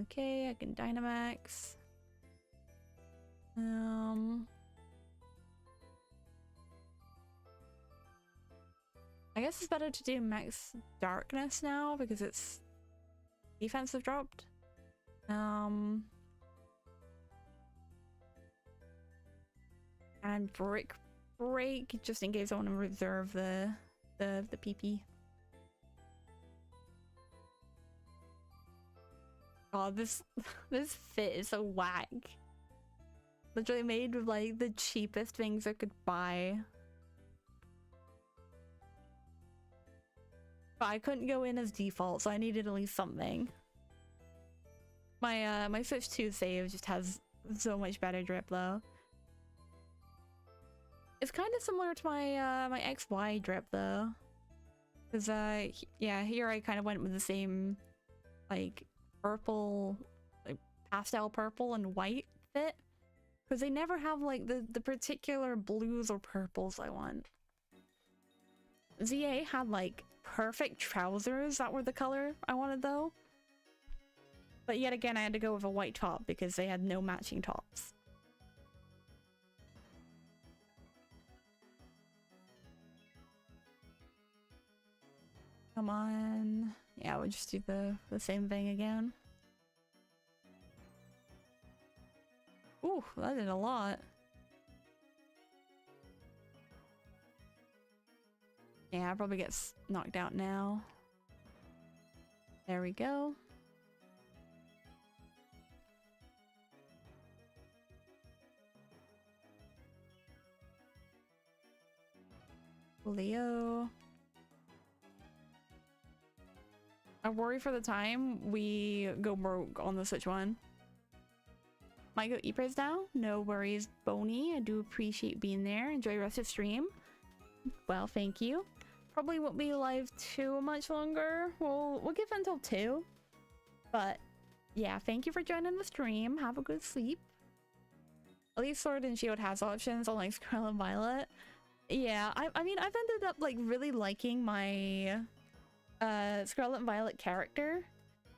Okay, I can Dynamax. I guess it's better to do Max Darkness now because it's defensive dropped. And break just in case I want to reserve the PP. Oh, this fit is so whack. Literally made with like the cheapest things I could buy. But I couldn't go in as default, so I needed at least something. My Switch 2 save just has so much better drip though. It's kind of similar to my my XY drip though. Cause yeah, here I kind of went with the same like purple, like pastel purple and white fit. Because they never have like the particular blues or purples I want. ZA had like perfect trousers that were the color I wanted though. But yet again I had to go with a white top because they had no matching tops. Come on. Yeah, we'll just do the same thing again. Ooh, that did a lot. Yeah, I probably get knocked out now. There we go. Leo. I worry for the time we go broke on the Switch one. Might go Ypres now? No worries, Boney. I do appreciate being there. Enjoy the rest of stream. Well, thank you. Probably won't be live too much longer. We'll give it until 2. But yeah, thank you for joining the stream. Have a good sleep. At least Sword and Shield has options unlike Scarlet and Violet. Yeah, I mean I've ended up like really liking my Scarlet and Violet character.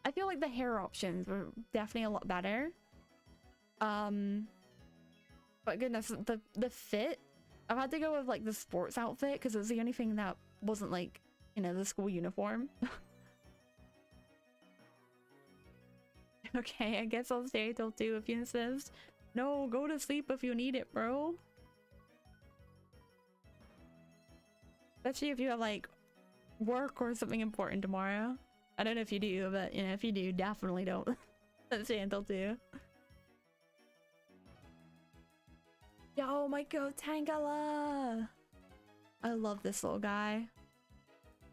I feel like the hair options were definitely a lot better. But goodness, the fit, I've had to go with like the sports outfit because it was the only thing that wasn't like, you know, the school uniform. Okay, I guess I'll stay till 2 if you insist. No, go to sleep if you need it, bro. Especially if you have like work or something important tomorrow. I don't know if you do, but you know, if you do, definitely don't stay until 2. Yo, my go Tangela! I love this little guy.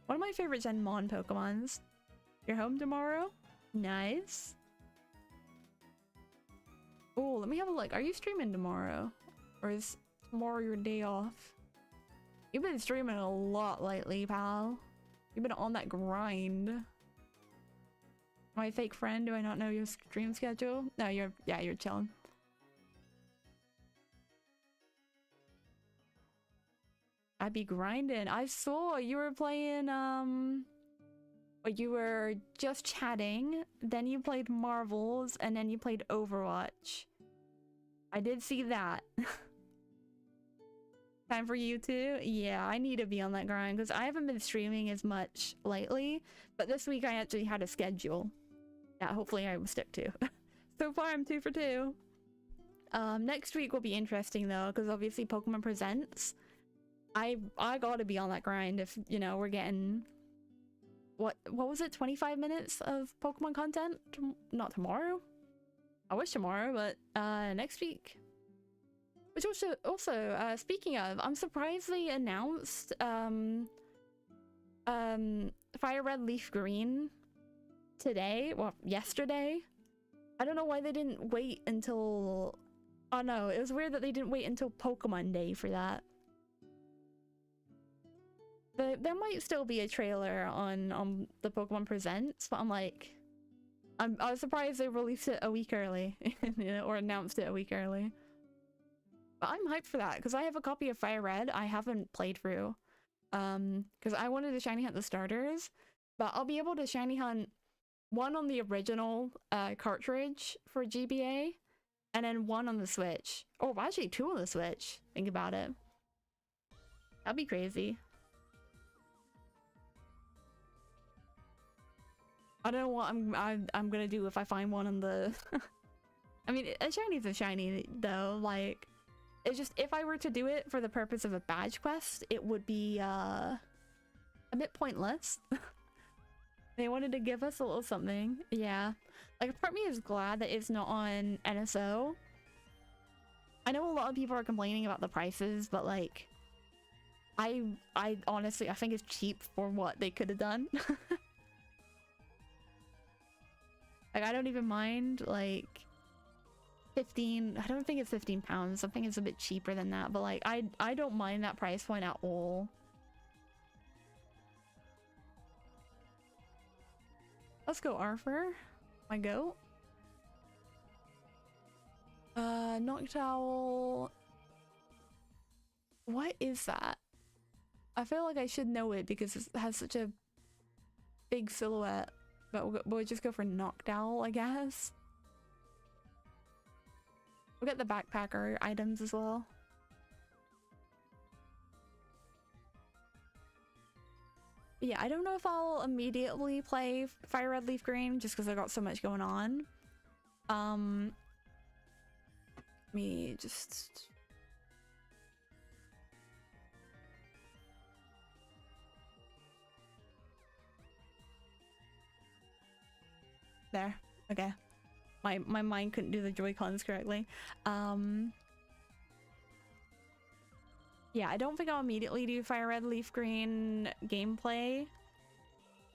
One of my favorite Gen Mon Pokemons. You're home tomorrow? Nice. Oh, let me have a look. Are you streaming tomorrow? Or is tomorrow your day off? You've been streaming a lot lately, pal. You've been on that grind. My fake friend, do I not know your stream schedule? No, you're chilling. I'd be grinding. I saw you were playing, you were just chatting, then you played Marvels, and then you played Overwatch. I did see that. Time for you too? Yeah, I need to be on that grind because I haven't been streaming as much lately, but this week I actually had a schedule that hopefully I will stick to. So far I'm 2 for 2. Next week will be interesting though, because obviously Pokemon Presents. I gotta be on that grind if, you know, we're getting... What was it? 25 minutes of Pokemon content? Not tomorrow? I wish tomorrow, but next week. Which also speaking of, I'm surprised they announced Fire Red Leaf Green today, well, yesterday. I don't know why they didn't wait until... Oh no, it was weird that they didn't wait until Pokemon Day for that. There might still be a trailer on the Pokemon Presents, but I'm like... I was surprised they released it a week early, you know, or announced it a week early. But I'm hyped for that, because I have a copy of Fire Red I haven't played through. Because I wanted to shiny hunt the starters, but I'll be able to shiny hunt one on the original cartridge for GBA, and then one on the Switch. Oh, actually 2 on the Switch, think about it. That'd be crazy. I don't know what I'm gonna do if I find one on the... I mean, a shiny's a shiny, though, like... It's just, if I were to do it for the purpose of a badge quest, it would be, a bit pointless. They wanted to give us a little something. Yeah. Like, part of me is glad that it's not on NSO. I know a lot of people are complaining about the prices, but, like... I honestly, I think it's cheap for what they could have done. Like, I don't even mind, like, 15, I don't think it's 15 pounds. I think it's a bit cheaper than that, but, like, I don't mind that price point at all. Let's go, Arthur. My goat. Noctowl. What is that? I feel like I should know it because it has such a big silhouette. But we'll just go for Noctowl, I guess. We'll get the backpacker items as well. But yeah, I don't know if I'll immediately play Fire Red Leaf Green just because I got so much going on. Let me just... There. Okay. My mind couldn't do the Joy-Cons correctly. Yeah, I don't think I'll immediately do Fire Red Leaf Green gameplay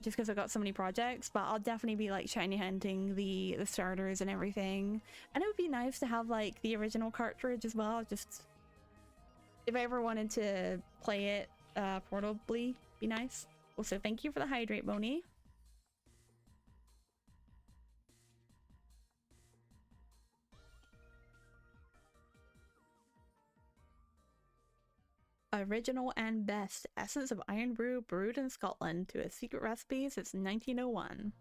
just because I've got so many projects, but I'll definitely be like shiny hunting the starters and everything. And it would be nice to have like the original cartridge as well, just if I ever wanted to play it portably, be nice. Also, thank you for the hydrate, Boney. Original and best essence of iron brew brewed in Scotland to a secret recipe since 1901.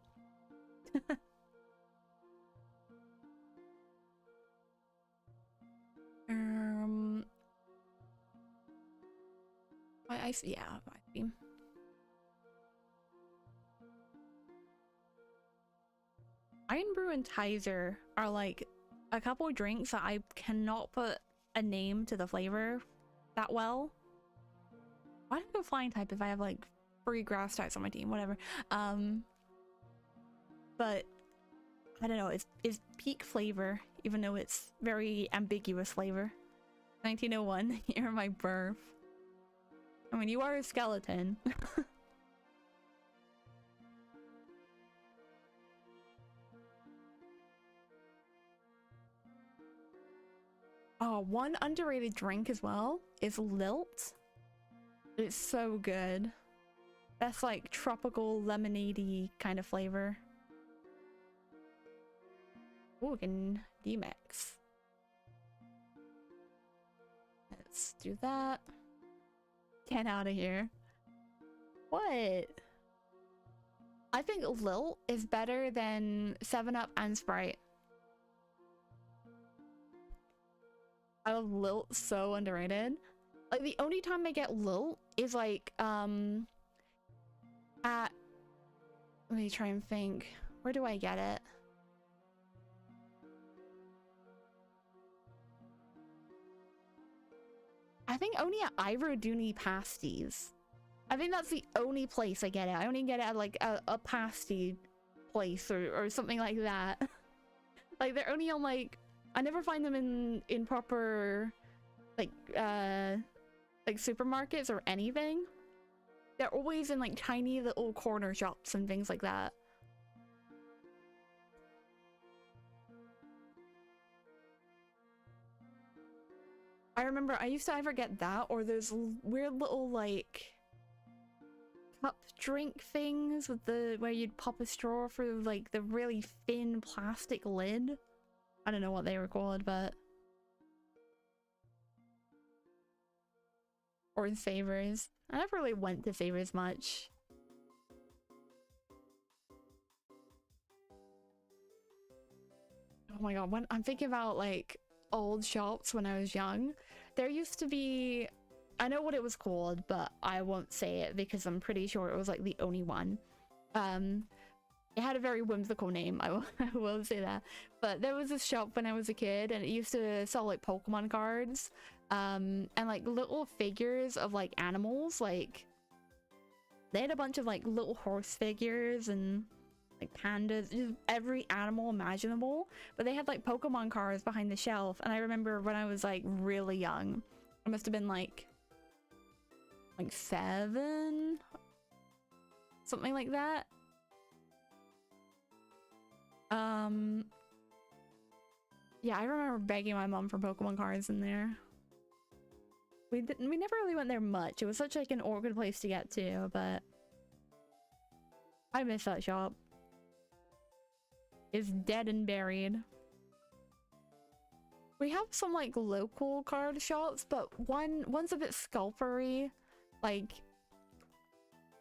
I see. Yeah, I see. Iron brew and Tizer are like a couple drinks that I cannot put a name to the flavor that well. Why don't I go flying type if I have like 3 grass types on my team? Whatever. But I don't know, it's peak flavor, even though it's very ambiguous flavor. 1901, year of my birth. I mean, you are a skeleton. Oh, one underrated drink as well is Lilt. It's so good. That's like tropical lemonade-y kind of flavor. Ooh, we can demix. Let's do that. Get out of here. What? I think Lilt is better than 7-Up and Sprite. I love Lilt, so underrated. Like, the only time I get Lilt is like, at... Let me try and think. Where do I get it? I think only at Ivor Dooney Pasties. I think that's the only place I get it. I only get it at like a pasty place or something like that. Like they're only on like, I never find them in proper like supermarkets or anything. They're always in like tiny little corner shops and things like that. I remember I used to either get that or those weird little like cup drink things with the where you'd pop a straw through like the really thin plastic lid. I don't know what they were called, but or Savers. I never really went to Savers much. Oh my god, when I'm thinking about like old shops when I was young, there used to be, I know what it was called, but I won't say it because I'm pretty sure it was like the only one. It had a very whimsical name, I will say that. But there was this shop when I was a kid and it used to sell like Pokemon cards and like little figures of like animals. Like they had a bunch of like little horse figures and like pandas, just every animal imaginable, but they had like Pokemon cards behind the shelf. And I remember when I was like really young, I must have been like 7, something like that. Yeah, I remember begging my mom for Pokemon cards in there. We never really went there much. It was such like an awkward place to get to, but I miss that shop. It's dead and buried. We have some like local card shops, but one's a bit scalpery. Like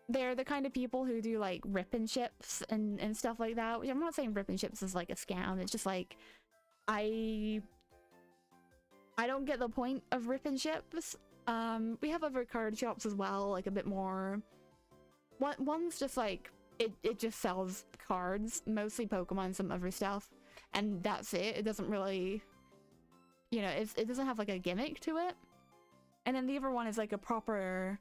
they're the kind of people who do like rip and ships and stuff like that. Which I'm not saying rip and ships is like a scam. It's just like I don't get the point of rip and ships. We have other card shops as well, like a bit more. One's just like it just sells cards, mostly Pokemon, some other stuff, and that's it. It doesn't really, you know, it doesn't have like a gimmick to it. And then the other one is like a proper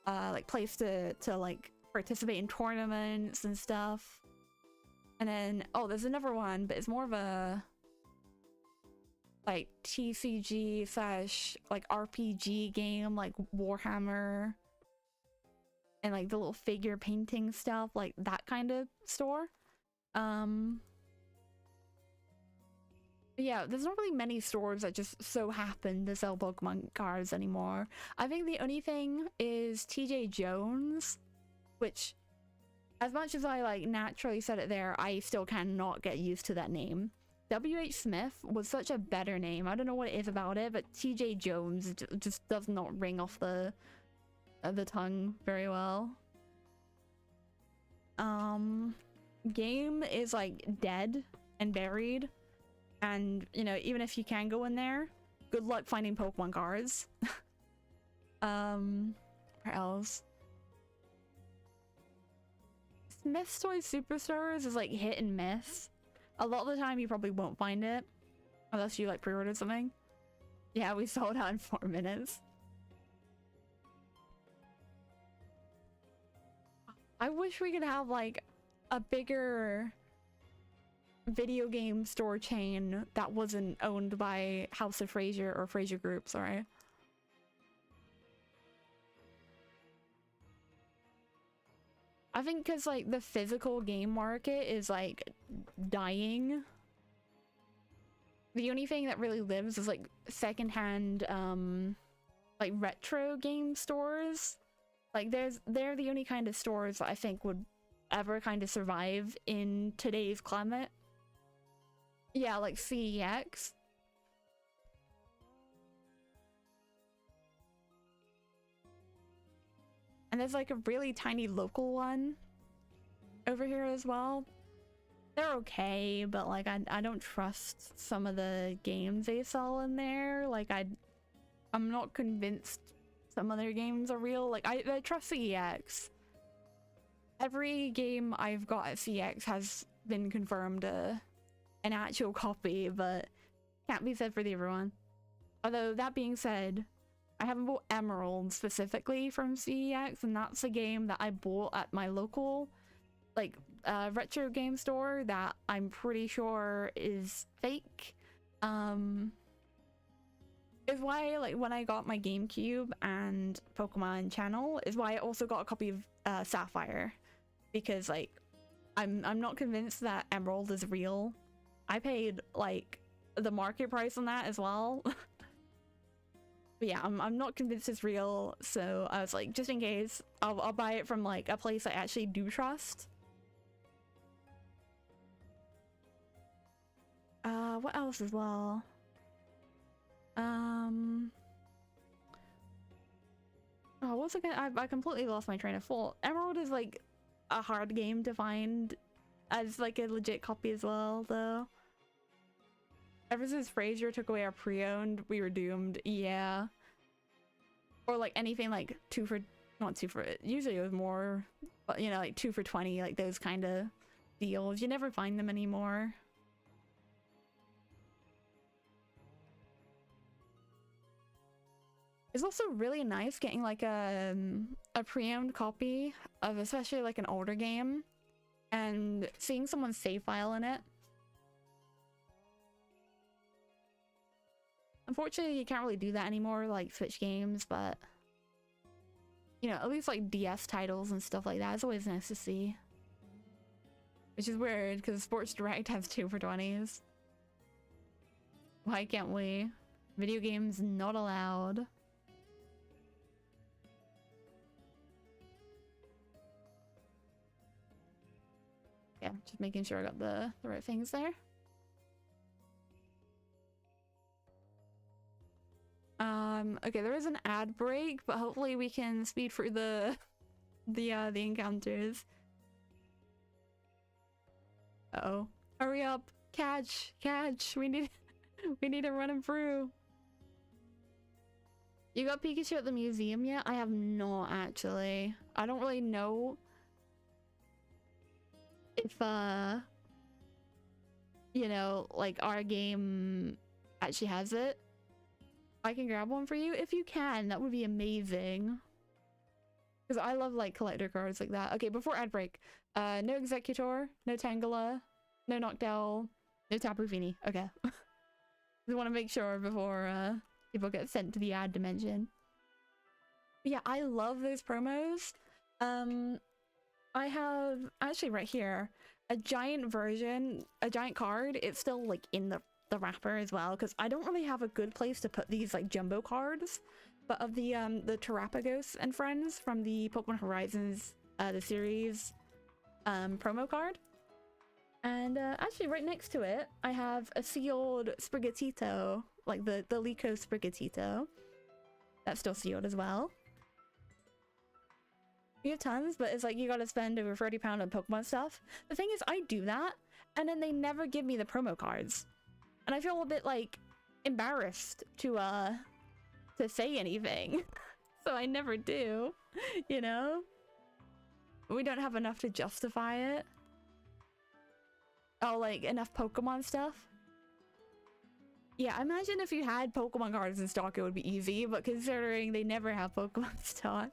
like place to like participate in tournaments and stuff. And then there's another one, but it's more of a like TCG / like RPG game, like Warhammer and like the little figure painting stuff, like that kind of store. Yeah, there's not really many stores that just so happen to sell Pokemon cards anymore. I think the only thing is TJ Jones, which as much as I like naturally said it there, I still cannot get used to that name. WH Smith was such a better name. I don't know what it is about it, but TJ Jones just does not ring off the tongue very well. Game is like dead and buried, and you know, even if you can go in there, good luck finding Pokemon cards. Where else? Smith's Toy Superstores is like hit and miss. A lot of the time you probably won't find it unless you like pre-ordered something. Yeah, we sold out in 4 minutes. I wish we could have like a bigger video game store chain that wasn't owned by House of Fraser or Fraser Group, sorry. I think because like the physical game market is like dying. The only thing that really lives is like secondhand like retro game stores. Like they're the only kind of stores that I think would ever kind of survive in today's climate. Yeah, like CEX. And there's like a really tiny local one over here as well. They're okay, but like I don't trust some of the games they sell in there. Like I'm not convinced some of their games are real. Like I trust CEX. Every game I've got at CEX has been confirmed an actual copy, but can't be said for the other one. Although that being said, I haven't bought Emerald specifically from CEX, and that's a game that I bought at my local like retro game store that I'm pretty sure is fake. Is why like when I got my GameCube and Pokemon channel is why I also got a copy of Sapphire, because like I'm not convinced that Emerald is real. I paid like the market price on that as well. But yeah, I'm not convinced it's real, so I was like, just in case, I'll buy it from like a place I actually do trust. What else as well? Oh, what was I gonna— I completely lost my train of thought. Emerald is like a hard game to find as like a legit copy as well, though. Ever since Fraser took away our pre-owned, we were doomed. Yeah. Or like anything like not 2 for, usually it was more, but you know, like 2 for 20, like those kind of deals. You never find them anymore. It's also really nice getting like a pre-owned copy of especially like an older game and seeing someone's save file in it. Unfortunately, you can't really do that anymore, like Switch games, but you know, at least like DS titles and stuff like that, it's always nice to see. Which is weird, because Sports Direct has 2 for 20s. Why can't we? Video games not allowed. Yeah, just making sure I got the right things there. Okay, there is an ad break, but hopefully we can speed through the encounters. Uh-oh. Hurry up! Catch! Catch! We need to run him through. You got Pikachu at the museum yet? I have not, actually. I don't really know if you know, like our game actually has it. I can grab one for you if you can. That would be amazing. Because I love like collector cards like that. Okay, before ad break, no Executor, no Tangela, no Noctowl, no Tapu Fini. Okay. Just want to make sure before people get sent to the ad dimension. But yeah, I love those promos. I have actually right here a giant version, a giant card. It's still like in the wrapper as well, because I don't really have a good place to put these like jumbo cards, but of the Terrapagos and friends from the Pokemon Horizons the series promo card. And actually right next to it I have a sealed Sprigatito, like the Lico Sprigatito that's still sealed as well. We have tons, but it's like you gotta spend over £30 on Pokemon stuff. The thing is, I do that and then they never give me the promo cards. And I feel a bit like embarrassed to say anything. So I never do, you know? We don't have enough to justify it. Oh, like enough Pokemon stuff? Yeah, imagine if you had Pokemon cards in stock, it would be easy, but considering they never have Pokemon stock.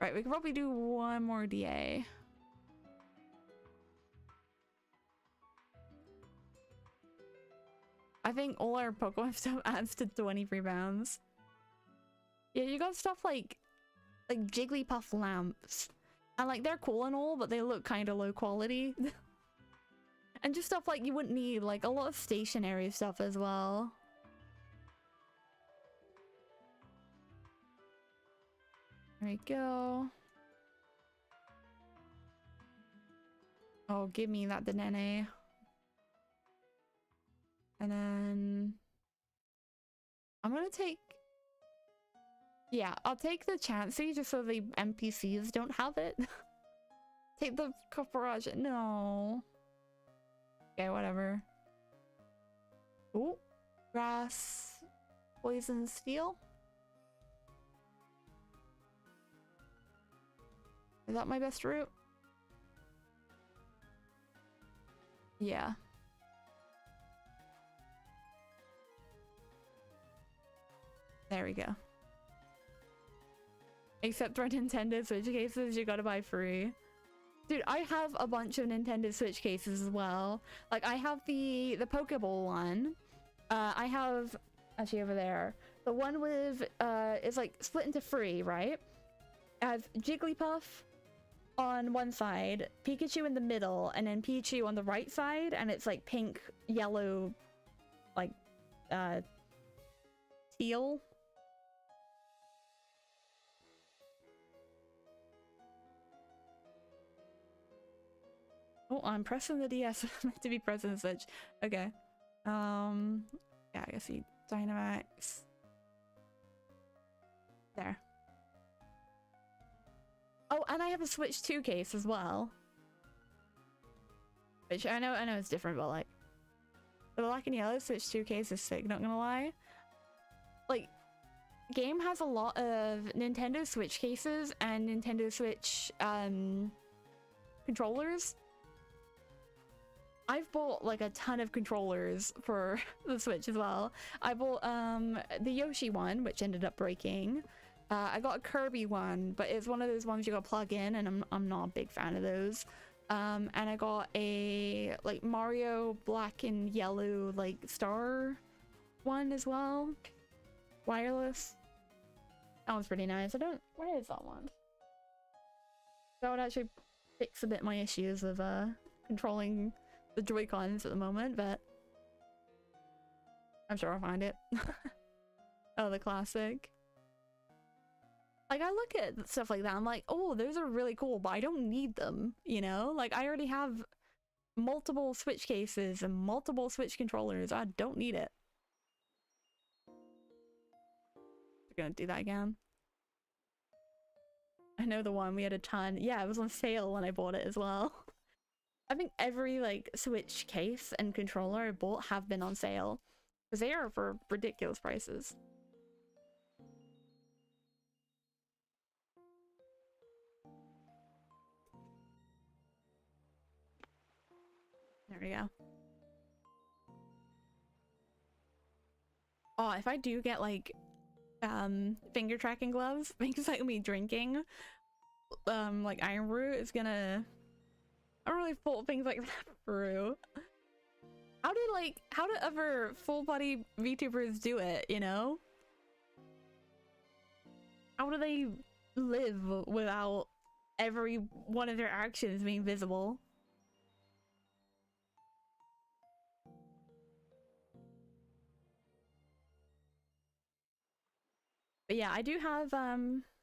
Right, we could probably do one more DA. I think all our Pokemon stuff adds to 23 pounds. Yeah, you got stuff like Jigglypuff lamps. And like they're cool and all, but they look kind of low quality. And just stuff like you wouldn't need, like a lot of stationary stuff as well. There we go. Oh, give me that Denene. And then I'm gonna take, yeah, I'll take the Chansey just so the NPCs don't have it. Take the Courage. No. Okay, whatever. Oh, grass, poison, steel. Is that my best route? Yeah. There we go. Except for Nintendo Switch cases, you gotta buy free. Dude, I have a bunch of Nintendo Switch cases as well. Like, I have the Pokeball one. I have, actually over there, the one with, it's like split into three, right? I have Jigglypuff on one side, Pikachu in the middle, and then Pichu on the right side, and it's like pink, yellow, like, teal. Oh, I'm pressing the DS. Meant to be pressing the Switch. Okay. Yeah, I guess he Dynamax. There. Oh, and I have a Switch 2 case as well. Which I know it's different, but like the black and yellow Switch 2 case is sick, not gonna lie. Like, game has a lot of Nintendo Switch cases and Nintendo Switch controllers. I've bought like a ton of controllers for the Switch as well. I bought the Yoshi one, which ended up breaking. I got a Kirby one, but it's one of those ones you gotta plug in, and I'm not a big fan of those. And I got a like Mario black and yellow like star one as well, wireless. That one's pretty nice. Where is that one? That would actually fix a bit my issues with controlling the Joy-Cons at the moment, but I'm sure I'll find it. Oh, the classic. Like, I look at stuff like that, I'm like, oh, those are really cool, but I don't need them, you know? Like, I already have multiple Switch cases and multiple Switch controllers. I don't need it. We're gonna do that again. I know the one, we had a ton. Yeah, it was on sale when I bought it as well. I think every like Switch case and controller I bought have been on sale, because they are for ridiculous prices. There we go. Oh, if I do get like finger tracking gloves, because like me drinking like Iron Brew is gonna, I don't really thought things like that through. How do other full body VTubers do it, you know? How do they live without every one of their actions being visible? But yeah, I do have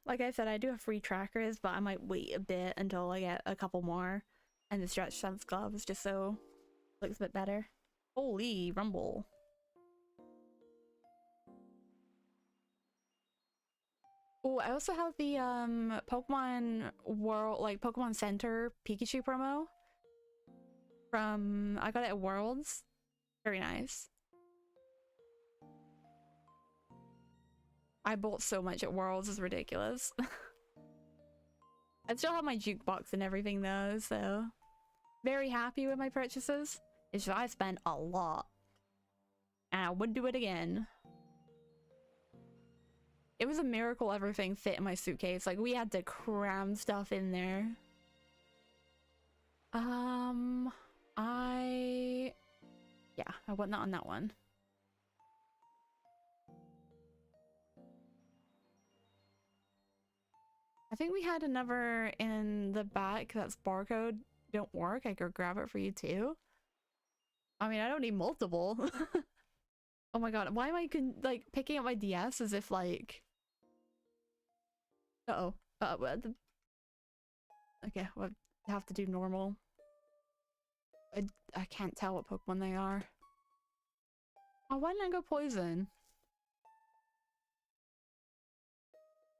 like I said, I do have free trackers, but I might wait a bit until I get a couple more and the stretch sense gloves, just so it looks a bit better. Holy rumble. Oh, I also have the Pokemon World, like Pokemon Center Pikachu promo from, I got it at Worlds. Very nice. I bought so much at Worlds, it's ridiculous. I still have my jukebox and everything though, so very happy with my purchases. It's just I spent a lot, and I would do it again. It was a miracle everything fit in my suitcase. Like, we had to cram stuff in there. Yeah, I wasn't on that one. I think we had another in the back that's barcode don't work. I could grab it for you too. I mean, I don't need multiple. Oh my god, why am I like picking up my DS as if like... Uh-oh. Well, okay, we'll have to do normal. I can't tell what Pokemon they are. Oh, why didn't I go poison?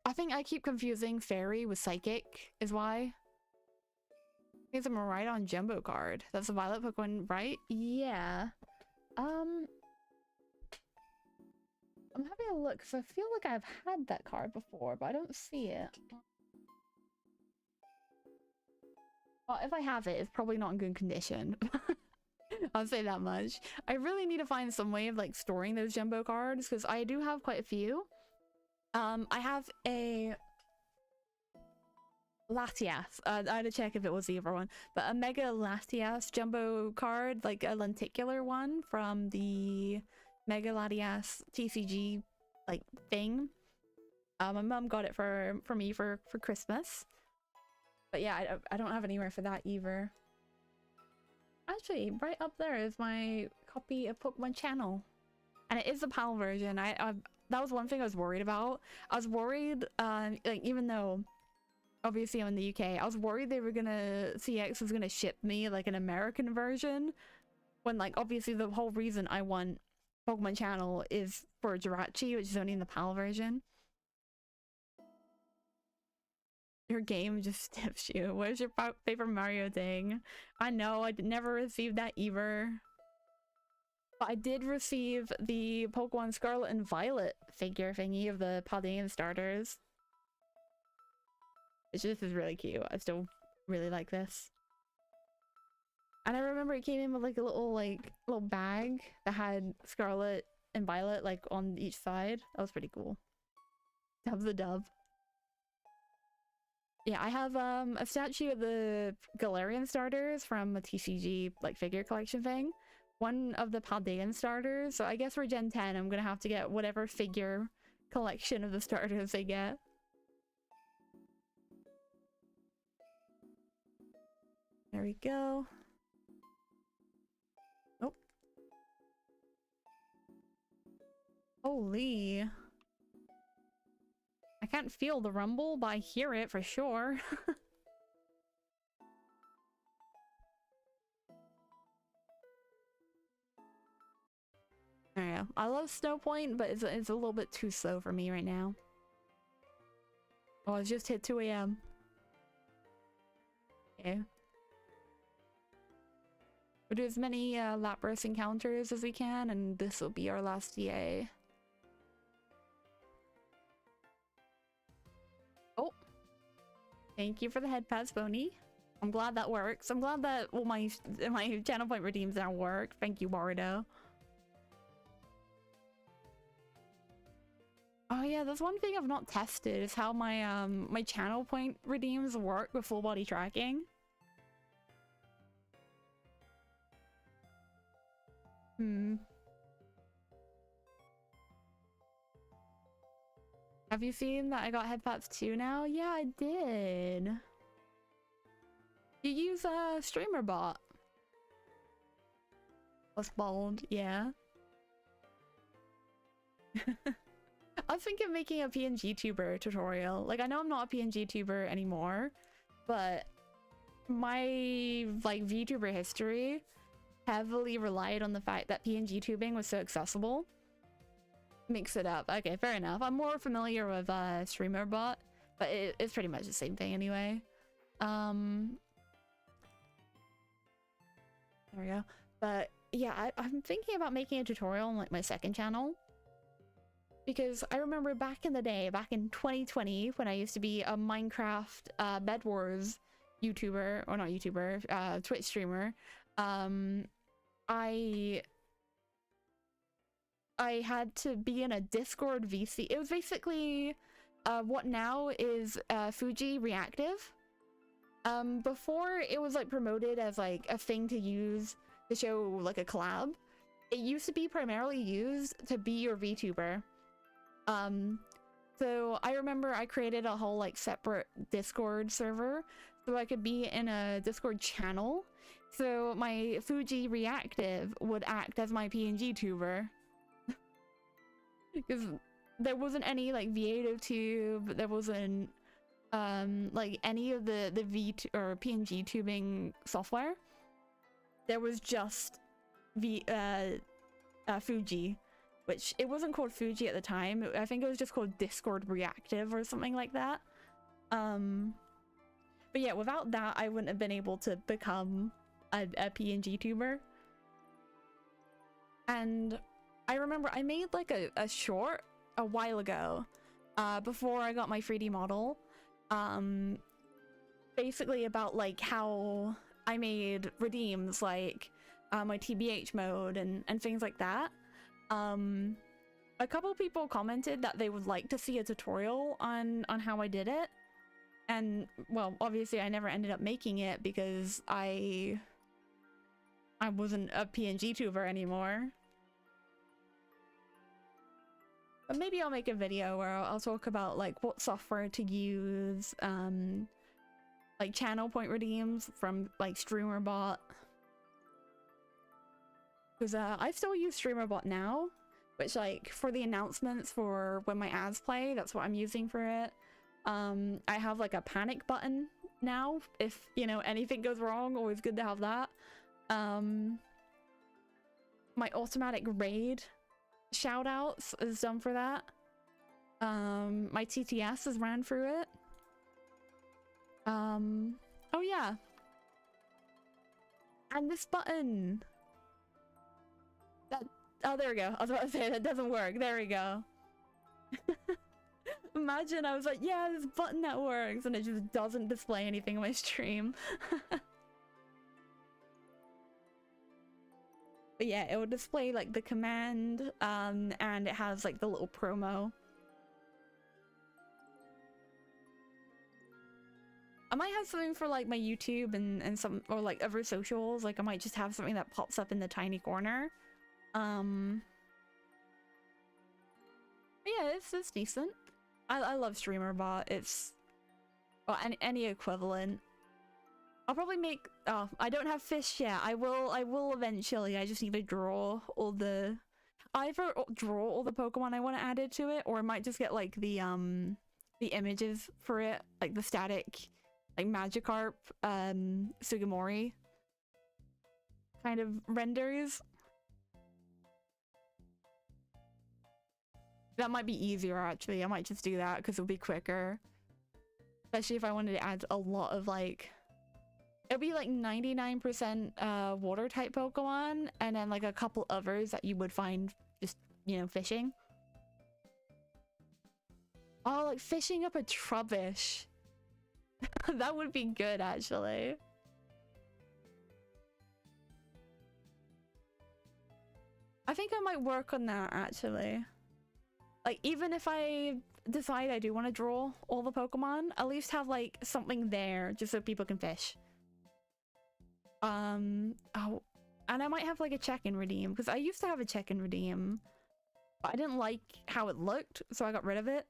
I think I keep confusing Fairy with Psychic, is why. I think I'm right on Jumbo card. That's a Violet Pokemon, right? Yeah. I'm having a look because I feel like I've had that card before, but I don't see it. Well, if I have it, it's probably not in good condition. I'll say that much. I really need to find some way of like storing those Jumbo cards because I do have quite a few. I have a Latias. I had to check if it was the other one, but a Mega Latias Jumbo card, like a lenticular one from the Mega Latias TCG like thing. My mom got it for me for Christmas. But yeah, I don't have anywhere for that either. Actually, right up there is my copy of Pokemon Channel. And it is the PAL version. That was one thing I was worried about. I was worried, like, even though obviously I'm in the UK, I was worried they were gonna, CX was gonna ship me like an American version. When like, obviously the whole reason I want Pokemon Channel is for Jirachi, which is only in the PAL version. Your game just stiffs you. Where's your Paper Mario thing? I know, I never received that either. But I did receive the Pokemon Scarlet and Violet figure thingy of the Paldean starters. This is really cute. I still really like this. And I remember it came in with like a little bag that had Scarlet and Violet like on each side. That was pretty cool. Dub the dub. Yeah, I have a statue of the Galarian starters from a TCG like figure collection thing. One of the Paldean starters, so I guess for Gen 10 I'm gonna have to get whatever figure collection of the starters they get. There we go. Oh. Holy. I can't feel the rumble, but I hear it for sure. Yeah, I love Snow Point, but it's a little bit too slow for me right now. Oh, it's just hit 2 AM. Okay. We'll do as many Lapras encounters as we can, and this will be our last DA. Oh. Thank you for the head pats, Boney. I'm glad that works. I'm glad that all my channel point redeems now work. Thank you, Bardo. Oh yeah, that's one thing I've not tested is how my my channel point redeems work with full body tracking. Have you seen that I got headpats too now? Yeah, I did. You use a streamer bot. Was bald, yeah. I was thinking of making a PNG tuber tutorial. Like, I know I'm not a PNG tuber anymore, but my like VTuber history heavily relied on the fact that PNG tubing was so accessible. Mix it up. Okay, fair enough. I'm more familiar with streamer bot, but it's pretty much the same thing anyway. There we go. But yeah, I'm thinking about making a tutorial on like my second channel. Because I remember back in the day, back in 2020, when I used to be a Minecraft Bed Wars YouTuber, or not YouTuber, Twitch streamer, I had to be in a Discord VC. It was basically what now is Fuji Reactive. Before it was like promoted as like a thing to use to show like a collab. It used to be primarily used to be your VTuber. So I remember I created a whole like separate Discord server so I could be in a Discord channel. So my Fuji Reactive would act as my PNG tuber. Because there wasn't any like V8 tube, there wasn't like any of the or PNG tubing software. There was just Fuji, which it wasn't called Fuji at the time. I think it was just called Discord Reactive or something like that. But yeah, without that, I wouldn't have been able to become a PNG tuber. And I remember I made like a short a while ago, before I got my 3D model, basically about like how I made redeems, like my TBH mode and things like that. A couple people commented that they would like to see a tutorial on how I did it. And well, obviously I never ended up making it because I wasn't a PNG tuber anymore. But maybe I'll make a video where I'll talk about like what software to use, like channel point redeems from like StreamerBot. Because I still use StreamerBot now, which like for the announcements for when my ads play, that's what I'm using for it. I have like a panic button now if, you know, anything goes wrong. Always good to have that. My automatic raid shoutouts is done for that. My TTS is ran through it. Oh yeah, and this button that, oh there we go, I was about to say that doesn't work. There we go. Imagine I was like, yeah, this button that works, and it just doesn't display anything on my stream. But yeah, it will display like the command, and it has like the little promo. I might have something for like my YouTube and some, or like other socials. Like I might just have something that pops up in the tiny corner. But yeah, it's decent. I love StreamerBot. It's, well, any equivalent. I'll probably make, oh, I don't have fish yet. I will eventually. I just need to draw all the, either draw all the Pokemon I want to add to it, or I might just get like the images for it, like the static, like Magikarp, Sugimori kind of renders. That might be easier actually. I might just do that because it'll be quicker. Especially if I wanted to add a lot of like, it'll be like 99% water type Pokemon, and then like a couple others that you would find just, you know, fishing. Oh, like fishing up a Trubbish. That would be good actually. I think I might work on that actually. Like even if I decide I do want to draw all the Pokemon, at least have like something there just so people can fish. Oh, and I might have like a check-in redeem, because I used to have a check-in redeem, but I didn't like how it looked, so I got rid of it.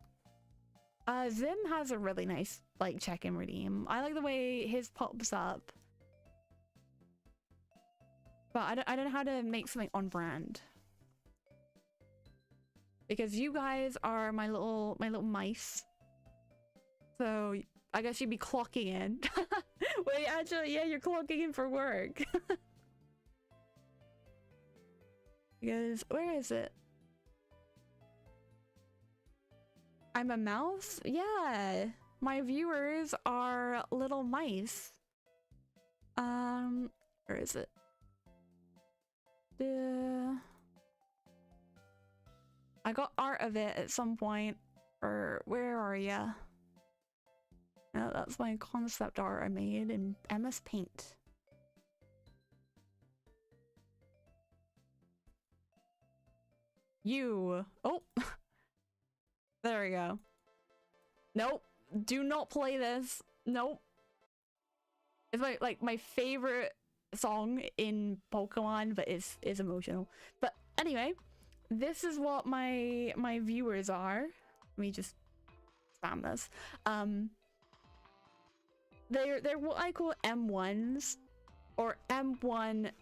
Zim has a really nice like check-in redeem. I like the way his pops up, but I don't know how to make something on brand, because you guys are my little mice. So I guess you'd be clocking in. Wait, actually, yeah, you're clocking in for work. Because, where is it? I'm a mouse? Yeah. My viewers are little mice. Where is it? I got art of it at some point. Or, where are ya? No, that's my concept art I made in MS Paint. You. Oh. There we go. Nope. Do not play this. Nope. It's my favorite song in Pokemon, but it's emotional. But anyway, this is what my viewers are. Let me just spam this. They're what I call M1s, or M1-C3.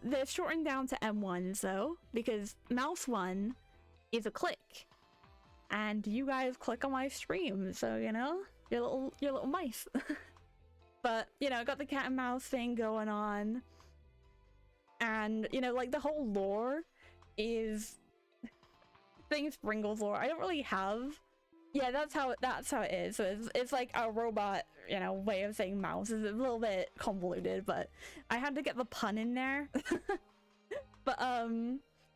They're shortened down to M1s though, because Mouse 1 is a click. and you guys click on my stream, so you know, your little mice. But you know, got the cat and mouse thing going on, and you know, like the whole lore is thing Sprinkles lore. I don't really have. Yeah, that's how it is. So it's like a robot, you know, way of saying mouse. Is a little bit convoluted, but I had to get the pun in there. But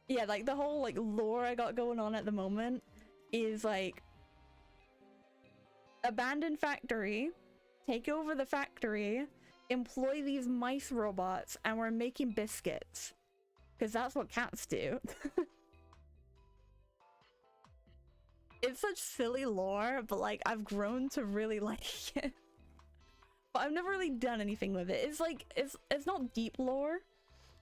yeah, like the whole like lore I got going on at the moment is like abandoned factory, take over the factory, employ these mice robots, and we're making biscuits because that's what cats do. It's such silly lore, but like I've grown to really like it. But I've never really done anything with it. It's like it's not deep lore,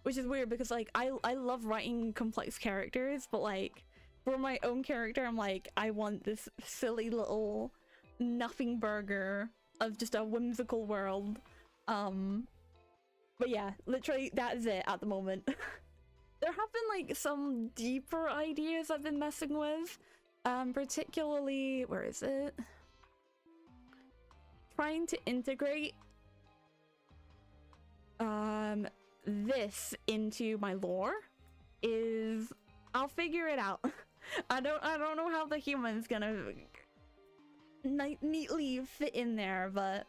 which is weird because like I love writing complex characters, but like for my own character I'm like, I want this silly little nothing burger of just a whimsical world. But yeah, literally that is it at the moment. There have been like some deeper ideas I've been messing with. Particularly, where is it? Trying to integrate this into my lore is, I'll figure it out. I don't know how the human's gonna neatly fit in there, but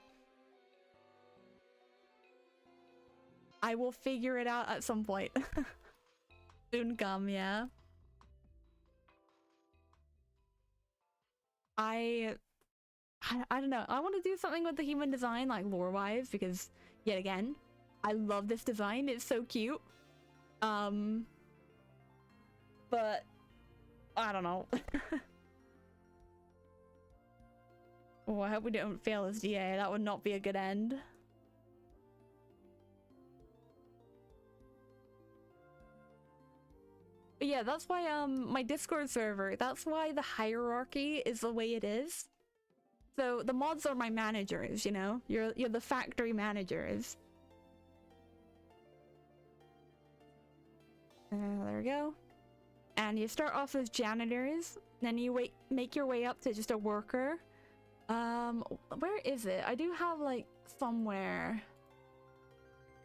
I will figure it out at some point. Soon come, yeah. I don't know. I want to do something with the human design, like lore-wise, because yet again, I love this design. It's so cute. But I don't know. Oh, I hope we don't fail as DA. That would not be a good end. But yeah, that's why my Discord server, that's why the hierarchy is the way it is. So the mods are my managers, you know? You're the factory managers. There we go. And you start off as janitors, then you make your way up to just a worker. Where is it? I do have like somewhere.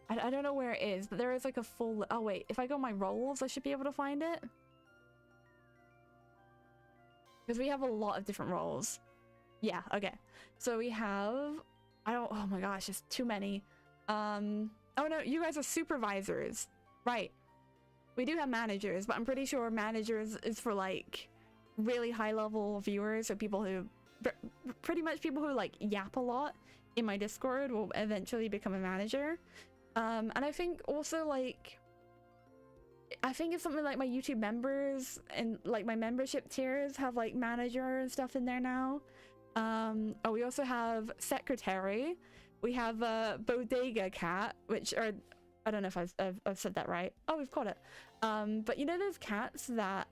I don't know where it is, but there is like a full... Oh wait, if I go my roles, I should be able to find it. Because we have a lot of different roles. Yeah, okay. So we have... Oh my gosh, there's too many. Oh no, you guys are supervisors. Right. We do have managers, but I'm pretty sure managers is for like really high level viewers or people who... Pretty much people who like yap a lot in my Discord will eventually become a manager. And I think also like, I think it's something like my YouTube members and like my membership tiers have like manager and stuff in there now. Oh, we also have secretary. We have a bodega cat, which are, I don't know if I've said that right. Oh, we've got it. But you know those cats that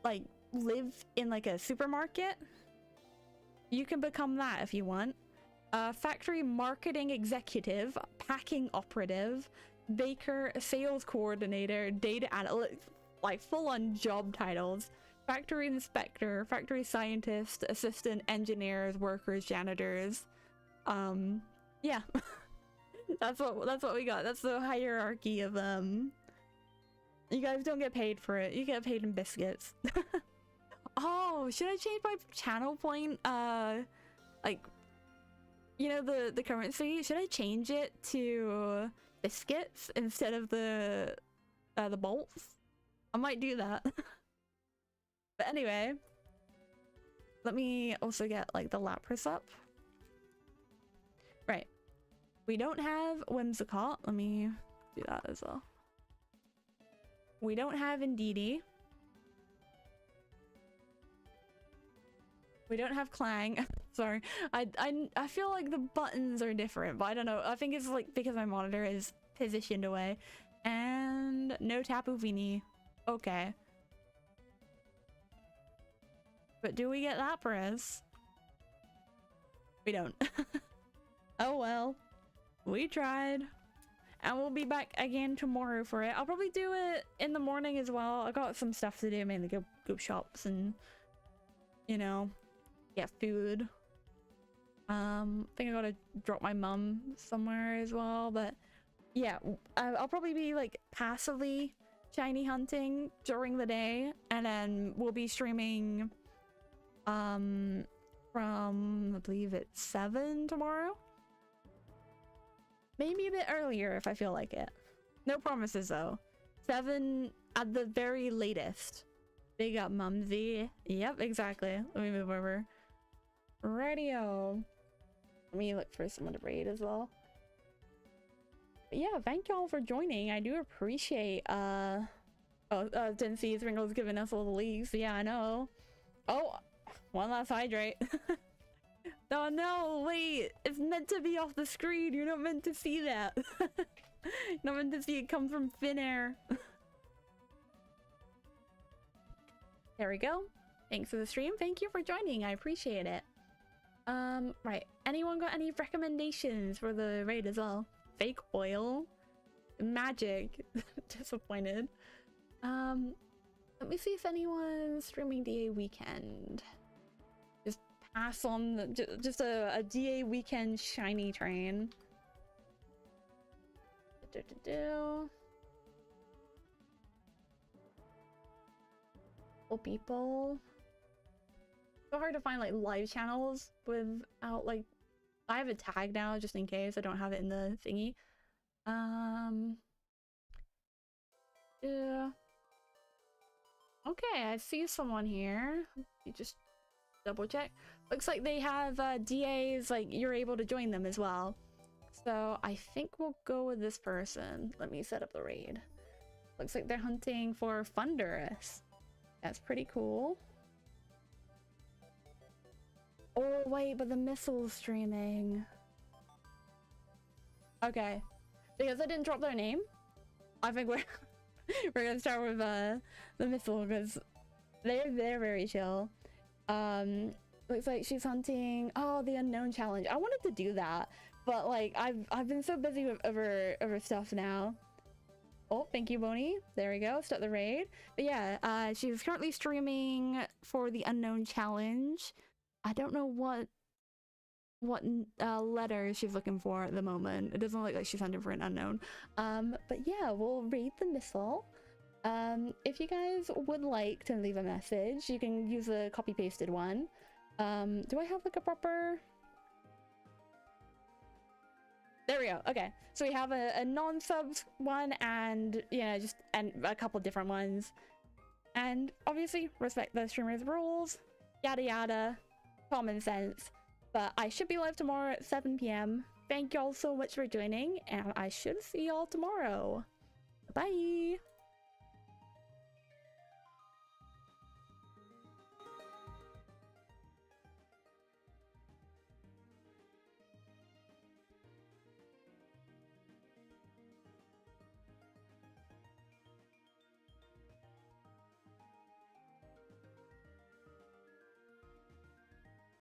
like live in like a supermarket? You can become that if you want. Factory marketing executive, packing operative, baker, sales coordinator, data analyst, like full-on job titles. Factory inspector, factory scientist, assistant, engineers, workers, janitors. Yeah. that's what we got. That's the hierarchy of you guys don't get paid for it. You get paid in biscuits. Oh, should I change my channel point? Like, you know, the currency, should I change it to biscuits instead of the bolts? I might do that. But anyway, let me also get like the Lapras up. Right. We don't have Whimsicott. Let me do that as well. We don't have Indeedee. We don't have Clang. Sorry. I feel like the buttons are different, but I don't know. I think it's like because my monitor is positioned away. And no Tapu Fini. Okay. But do we get Lapras? We don't. Oh well. We tried. And we'll be back again tomorrow for it. I'll probably do it in the morning as well. I got some stuff to do, mainly go go shops and, you know, get food. I think I gotta drop my mum somewhere as well, but yeah, I'll probably be like passively shiny hunting during the day, and then we'll be streaming from I believe it's 7 tomorrow. Maybe a bit earlier if I feel like it. No promises though. 7 at the very latest. Big up, Mumsy. Yep, exactly. Let me move over. Radio. Let me look for someone to raid as well. But yeah, thank y'all for joining. I do appreciate didn't see Ringle's giving us all the leagues. Yeah, I know. Oh, one last hydrate. Oh no, wait, it's meant to be off the screen. You're not meant to see that. You're not meant to see it come from thin air. There we go. Thanks for the stream. Thank you for joining. I appreciate it. Right. Anyone got any recommendations for the raid as well? Fake oil? Magic? Disappointed. Let me see if anyone's streaming DA weekend. Just pass on the, just a DA weekend shiny train. People. So hard to find like live channels without like, I have a tag now just in case I don't have it in the thingy. Yeah. Okay, I see someone here. You just double check. Looks like they have DAs, like you're able to join them as well. So I think we'll go with this person. Let me set up the raid. Looks like they're hunting for Thunderous. That's pretty cool. Oh wait, but the missile's streaming. Okay, because I didn't drop their name, I think we're we're gonna start with the missile because they're very chill. Looks like she's hunting the unknown challenge. I wanted to do that, but like I've been so busy with other stuff now. Oh, thank you, Bonnie. There we go. Start the raid. But yeah, she's currently streaming for the unknown challenge. I don't know what letters she's looking for at the moment. It doesn't look like she's hunting for an unknown. But yeah, we'll read the missile. If you guys would like to leave a message, you can use a copy-pasted one. Do I have like a proper... There we go. Okay, so we have a non-subs one and and a couple different ones. And obviously respect the streamer's rules, yada yada, common sense. But I should be live tomorrow at 7 PM. Thank y'all so much for joining, and I should see y'all tomorrow. Bye.